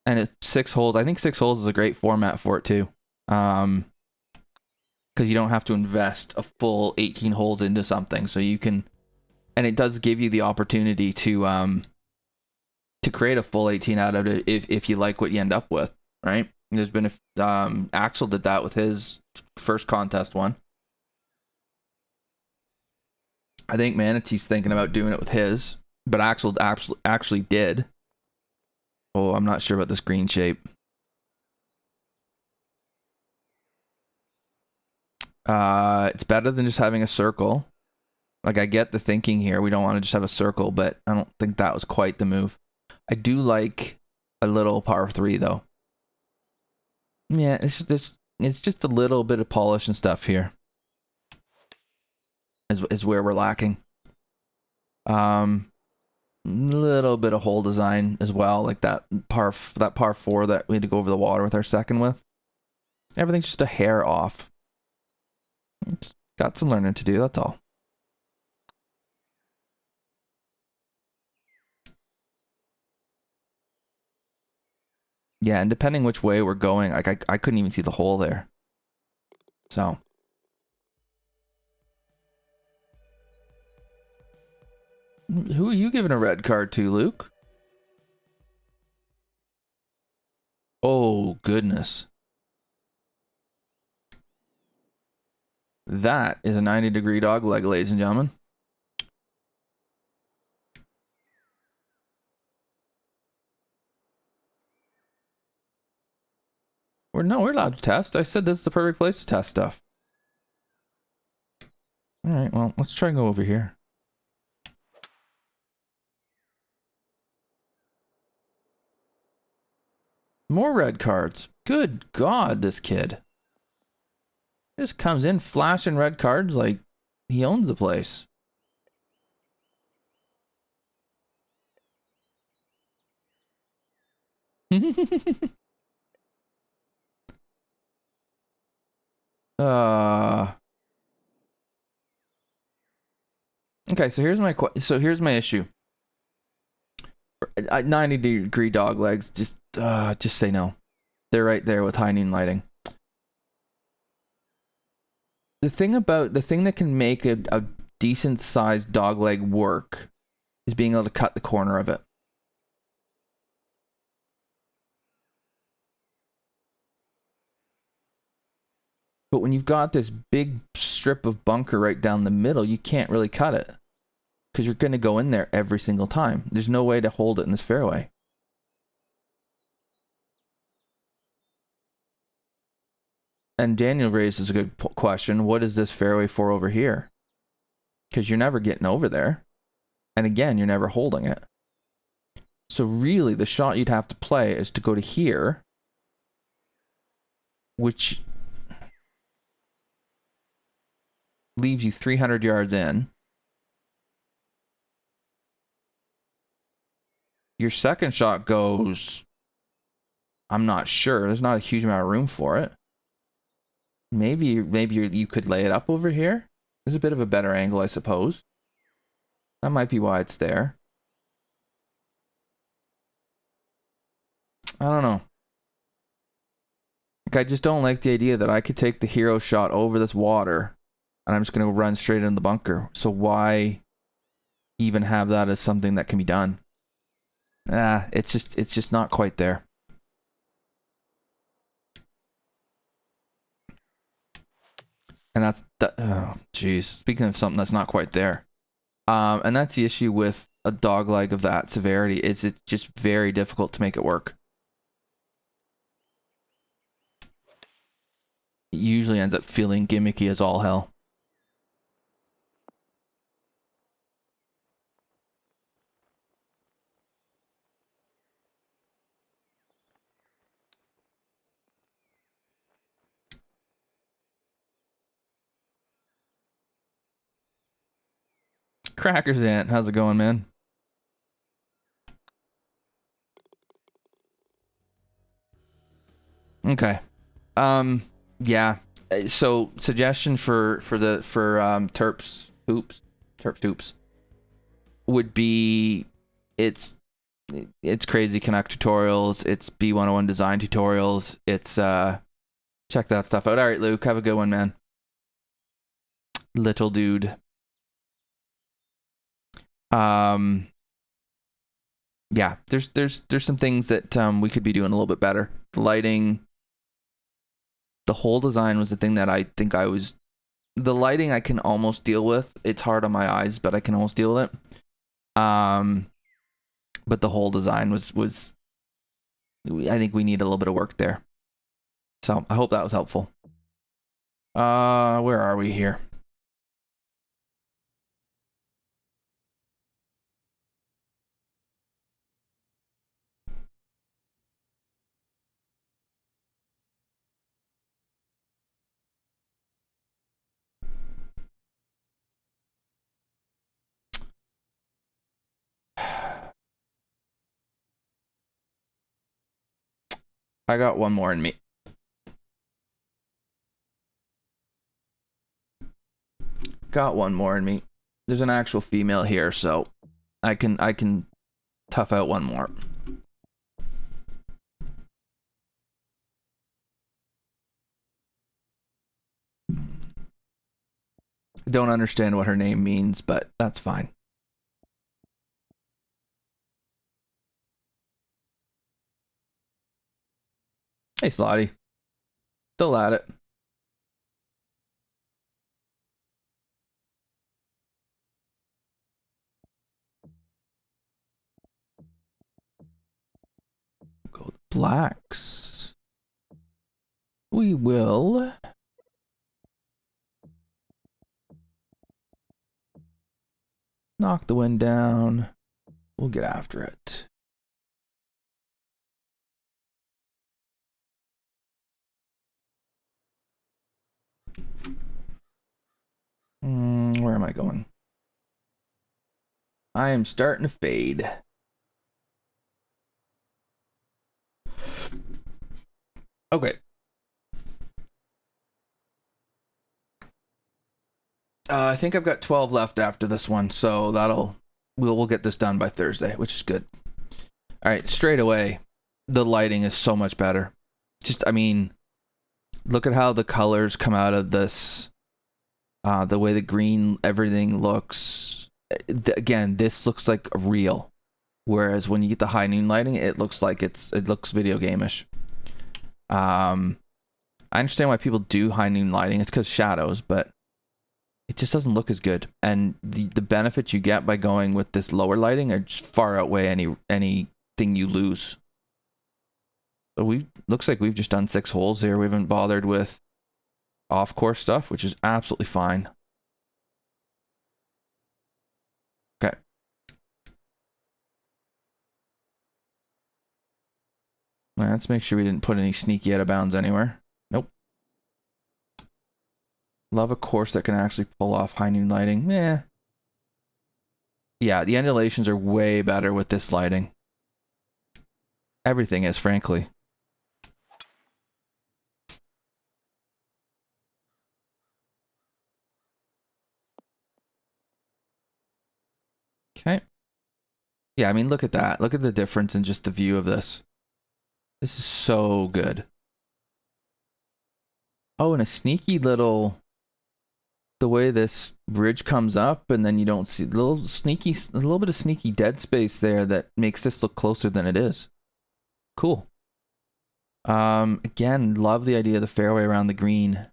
And it's 6 holes. I think 6 holes is a great format for it too. Because you don't have to invest a full 18 holes into something. So you can, and it does give you the opportunity to create a full 18 out of it if you like what you end up with, right? There's been Axel did that with his first contest one. I think Manatee's thinking about doing it with his, but Axel actually did. Oh, I'm not sure about this green shape. It's better than just having a circle. Like, I get the thinking here. We don't want to just have a circle, but I don't think that was quite the move. I do like a little par 3 though. Yeah, it's just a little bit of polish and stuff here. Is where we're lacking. Little bit of hole design as well, like that par 4 that we had to go over the water with our second with. Everything's just a hair off. It's got some learning to do, that's all. Yeah, and depending which way we're going, like I couldn't even see the hole there. So. Who are you giving a red card to, Luke? Oh, goodness. That is a 90-degree dog leg, ladies and gentlemen. We're allowed to test. I said this is the perfect place to test stuff. All right, well, let's try and go over here. More red cards. Good God, this kid. Just comes in flashing red cards like he owns the place. Okay, so here's my issue. 90-degree dog legs, just say no. They're right there with high noon lighting. The thing that can make a decent sized dog leg work is being able to cut the corner of it. But when you've got this big strip of bunker right down the middle, you can't really cut it. Because you're going to go in there every single time. There's no way to hold it in this fairway. And Daniel raises a good question. What is this fairway for over here? Because you're never getting over there. And again, you're never holding it. So really, the shot you'd have to play is to go to here. Which leaves you 300 yards in. Your second shot goes, I'm not sure. There's not a huge amount of room for it. Maybe you could lay it up over here. There's a bit of a better angle, I suppose. That might be why it's there. I don't know. Like, I just don't like the idea that I could take the hero shot over this water and I'm just going to run straight into the bunker. So why even have that as something that can be done? It's just not quite there. And that's oh jeez. Speaking of something that's not quite there. And that's the issue with a dog leg of that severity. It's just very difficult to make it work. It usually ends up feeling gimmicky as all hell. Crackers Ant, how's it going, man? Okay. Yeah. So suggestion for terpshoops would be it's crazy Canuck tutorials, it's B101 design tutorials, it's check that stuff out. All right, Luke, have a good one, man. Little dude. Yeah, there's some things that we could be doing a little bit better. The lighting, the whole design was the thing that I think the lighting I can almost deal with. It's hard on my eyes, but I can almost deal with it. But the whole design was I think we need a little bit of work there. So I hope that was helpful. Where are we here? I got one more in me. Got one more in me. There's an actual female here, so I can tough out one more. Don't understand what her name means, but that's fine. Hey, Slotty. Still at it. Go with blacks. We will knock the wind down. We'll get after it. Where am I going? I am starting to fade. Okay. I think I've got 12 left after this one, so we'll get this done by Thursday, which is good. All right, straight away, the lighting is so much better. Just, I mean, look at how the colors come out of this. The way the green, everything looks. Again, this looks like real. Whereas when you get the high noon lighting, it looks like it looks video game-ish. I understand why people do high noon lighting. It's because shadows, but it just doesn't look as good. And the benefits you get by going with this lower lighting are just far outweigh anything you lose. So looks like we've just done 6 holes here. We haven't bothered with off-course stuff, which is absolutely fine. Okay. Let's make sure we didn't put any sneaky out of bounds anywhere. Nope. Love a course that can actually pull off high noon lighting. Yeah, the undulations are way better with this lighting. Everything is, frankly. Okay. Yeah, I mean, look at that. Look at the difference in just the view of this. This is so good. Oh, and a sneaky little... The way this bridge comes up, and then you don't see a little bit of sneaky dead space there that makes this look closer than it is. Cool. Again, love the idea of the fairway around the green.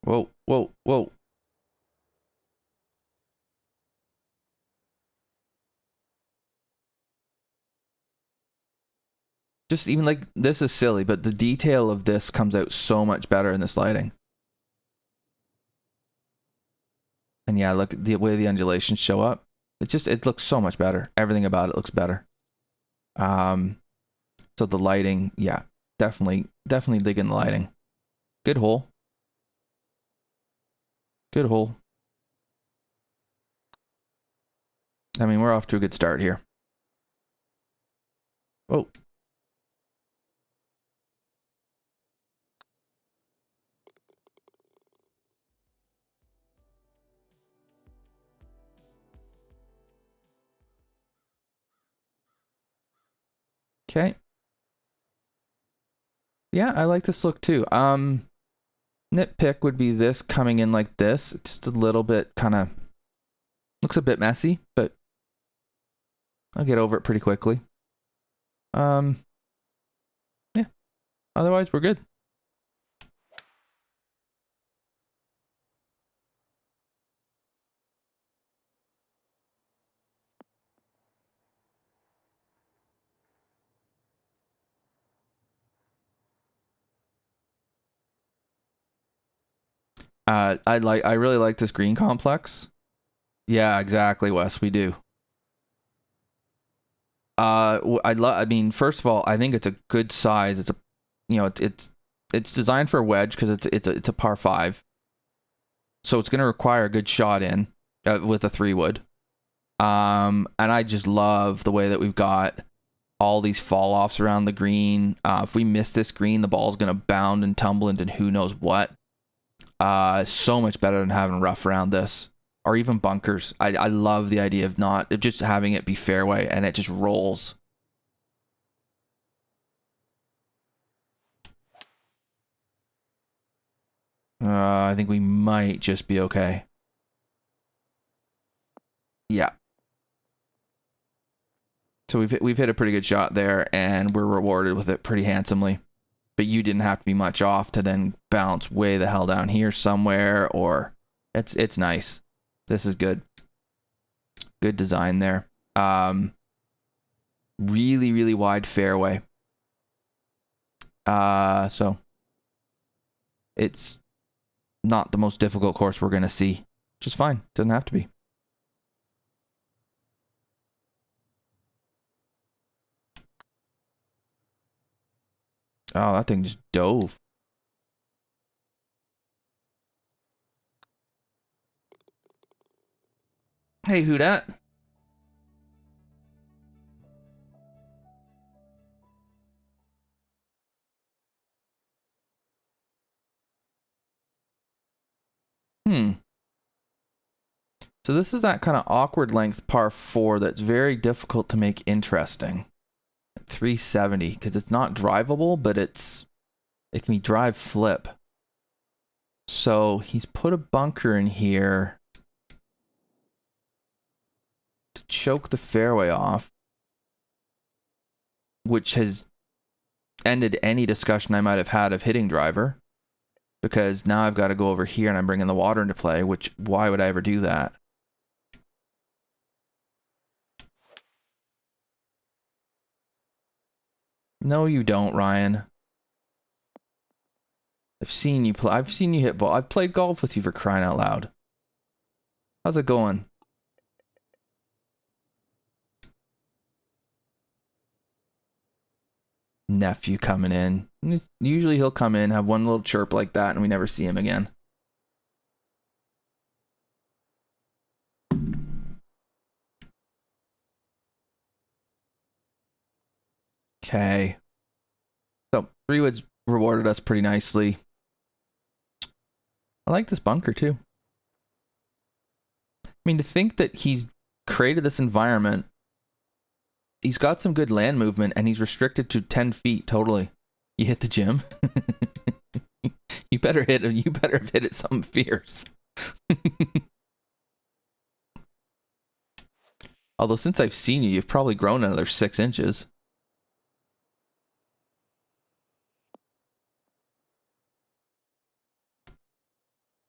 Whoa, whoa, whoa. Just even like, this is silly, but the detail of this comes out so much better in this lighting. And yeah, look at the way the undulations show up. It looks so much better. Everything about it looks better. So the lighting, yeah, definitely digging the lighting. Good hole. Good hole. I mean, we're off to a good start here. Oh. Okay. Yeah, I like this look too. Nitpick would be this coming in like this. It's just a little bit kind of looks a bit messy, but I'll get over it pretty quickly. Yeah. Otherwise, we're good. I really like this green complex. Yeah, exactly, Wes. We do. I mean, first of all, I think it's a good size. It's a, you know, it's designed for a wedge because it's a par 5, so it's going to require a good shot in with a 3-wood. And I just love the way that we've got all these fall offs around the green. If we miss this green, the ball's going to bound and tumble into who knows what. So much better than having rough around this, or even bunkers. I love the idea of just having it be fairway and it just rolls. I think we might just be okay. Yeah. So we've hit a pretty good shot there, and we're rewarded with it pretty handsomely. But you didn't have to be much off to then bounce way the hell down here somewhere, or it's nice. This is good. Good design there. Really, really wide fairway. So it's not the most difficult course we're gonna see, which is fine. Doesn't have to be. Oh, that thing just dove. Hey, who dat? So this is that kind of awkward length par 4 that's very difficult to make interesting. 370, because it's not drivable, but it can be drive flip. So he's put a bunker in here to choke the fairway off, which has ended any discussion I might have had of hitting driver, because now I've got to go over here and I'm bringing the water into play, which why would I ever do that? No, you don't, Ryan. I've seen you play. I've seen you hit ball. I've played golf with you, for crying out loud. How's it going? Nephew coming in. Usually he'll come in, have one little chirp like that, and we never see him again. Okay. So 3-woods rewarded us pretty nicely. I like this bunker too. I mean, to think that he's created this environment, he's got some good land movement, and he's restricted to 10 feet totally. You hit the gym? You better have hit it something fierce. Although since I've seen you, you've probably grown another 6 inches.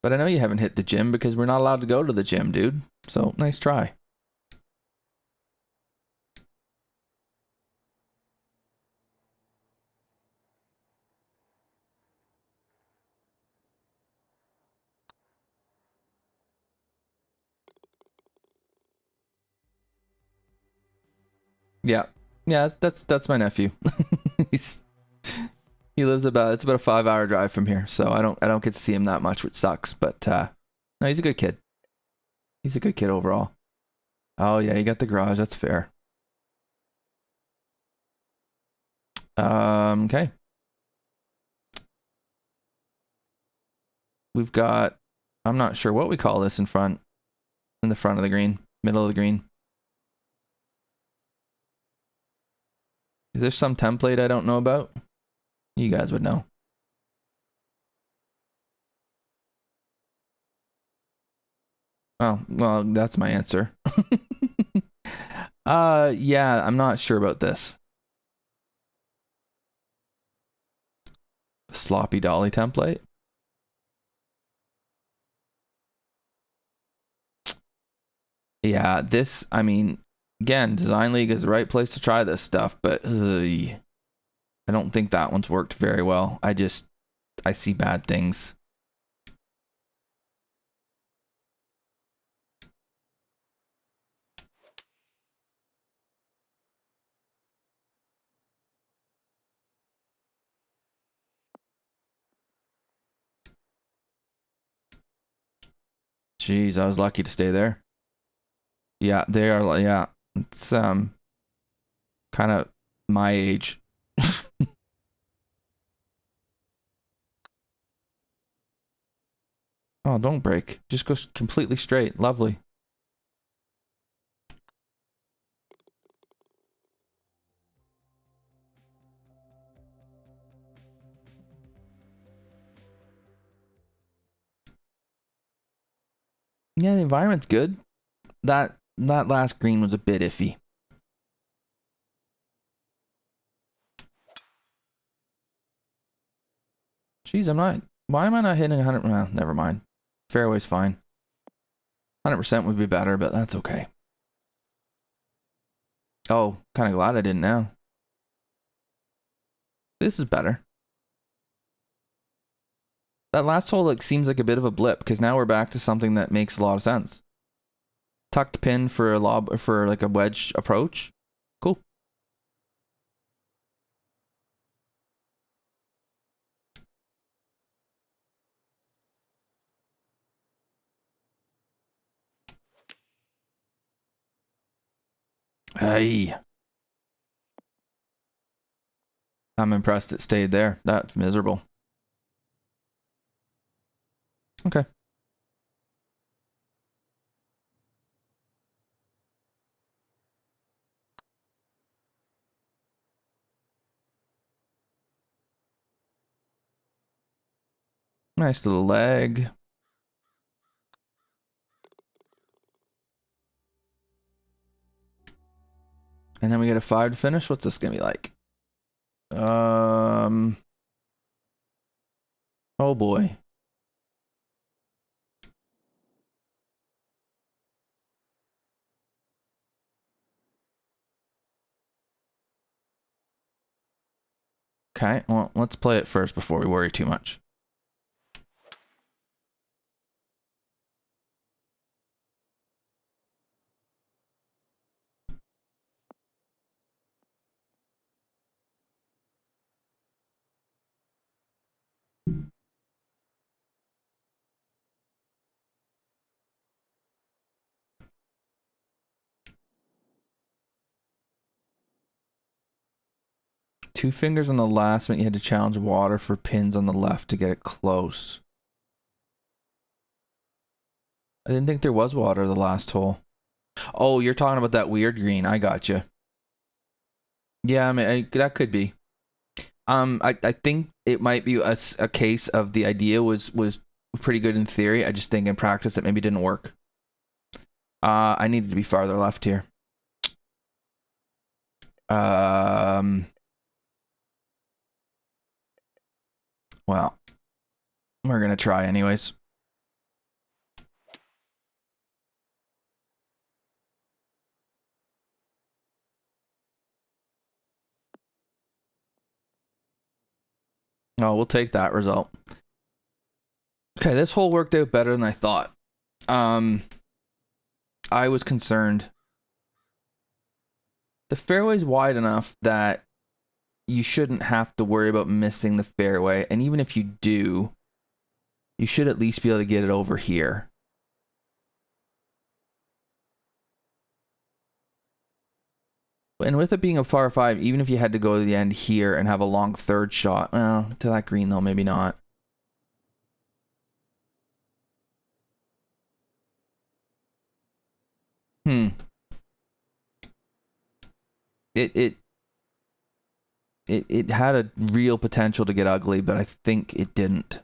But I know you haven't hit the gym because we're not allowed to go to the gym, dude. So, nice try. Yeah. Yeah, that's my nephew. He lives it's about a 5-hour drive from here, so I don't get to see him that much, which sucks, but No, he's a good kid. He's a good kid overall. Oh yeah, you got the garage. That's fair. Okay. We've got, I'm not sure what we call this in the front of the green, middle of the green. Is there some template I don't know about? You guys would know. Oh, well, that's my answer. Yeah, I'm not sure about this. Sloppy dolly template. Yeah, this, I mean, again, Design League is the right place to try this stuff, but I don't think that one's worked very well. I see bad things. Jeez, I was lucky to stay there. Yeah, they are, yeah, it's, kind of my age. Oh, don't break. Just go completely straight. Lovely. Yeah, the environment's good. That last green was a bit iffy. Jeez, I'm not. Why am I not hitting 100? Well, never mind. Fairway's fine. 100% would be better, but that's okay. Oh, kind of glad I didn't now. This is better. That last hole seems like a bit of a blip because now we're back to something that makes a lot of sense. Tucked pin for a lob for like a wedge approach. Cool. Hey. I'm impressed it stayed there. That's miserable. Okay. Nice little leg. And then we get a 5 to finish. What's this gonna be like? Oh boy. Okay, well, let's play it first before we worry too much. Two fingers on the last meant you had to challenge water for pins on the left to get it close. I didn't think there was water the last hole. Oh, you're talking about that weird green. I got you. Yeah, I mean, that could be. I think it might be a case of the idea was pretty good in theory. I just think in practice it maybe didn't work. I needed to be farther left here. Well, we're gonna try anyways. Oh, we'll take that result. Okay, this hole worked out better than I thought. I was concerned. The fairway's wide enough that you shouldn't have to worry about missing the fairway, and even if you do, you should at least be able to get it over here. And with it being a par 5, even if you had to go to the end here and have a long third shot, well, to that green though, maybe not. Hmm. It had a real potential to get ugly, but I think it didn't.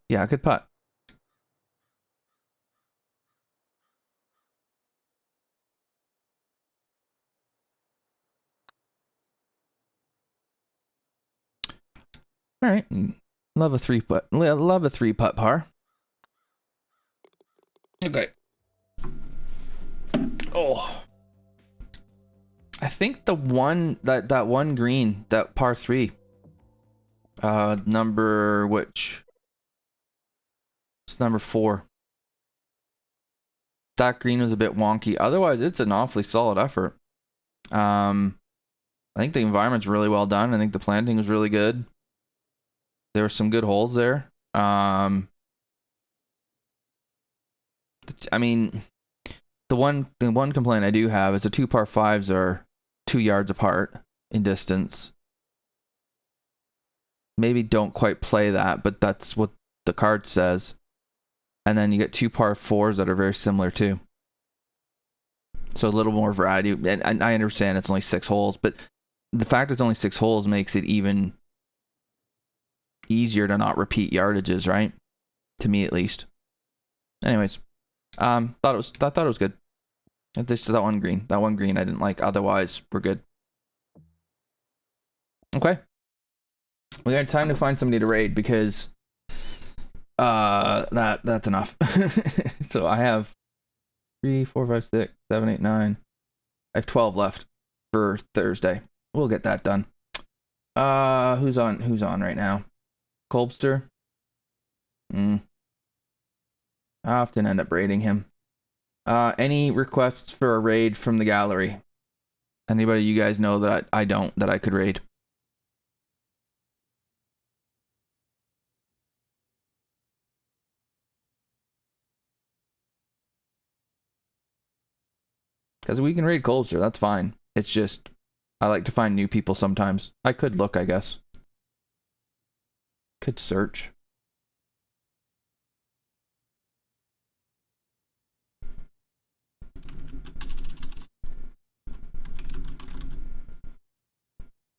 Yeah, good putt. All right. Love a 3-putt. Love a 3-putt par. Okay. Oh. I think the one that one green, that par 3. Number which? It's number 4. That green was a bit wonky. Otherwise, it's an awfully solid effort. I think the environment's really well done. I think the planting was really good. There were some good holes there. I mean, the one complaint I do have is the 2 par 5s are 2 yards apart in distance. Maybe don't quite play that, but that's what the card says. And then you get 2 par 4s that are very similar too. So a little more variety. And I understand it's only 6 holes, but the fact it's only 6 holes makes it even easier to not repeat yardages, right? To me, at least. Anyways, thought it was good. This that one green. That one green I didn't like. Otherwise, we're good. Okay. We got time to find somebody to raid because that's enough. So I have 3, 4, 5, 6, 7, 8, 9. I have 12 left for Thursday. We'll get that done. Who's on right now? Colbster. I often end up raiding him. Any requests for a raid from the gallery? Anybody you guys know that I don't that I could raid? Because we can raid Colbster, that's fine. It's just I like to find new people sometimes. I could look, I guess. Could search.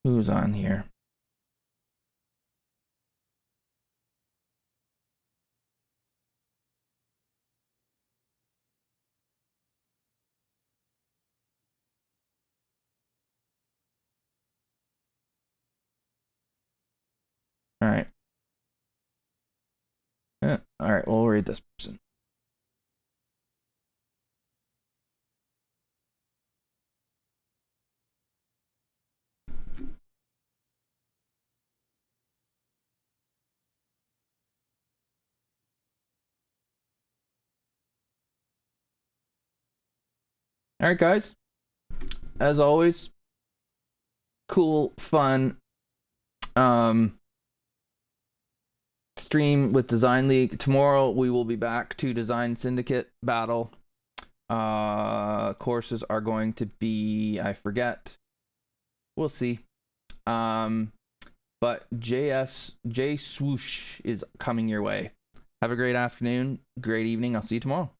Who's on here? All right. All right, we'll read this person. All right, guys. As always, cool, fun stream with Design League. Tomorrow we will be back to Design Syndicate battle. Courses are going to be, I forget. We'll see. But J Swoosh is coming your way. Have a great afternoon, great evening. I'll see you tomorrow.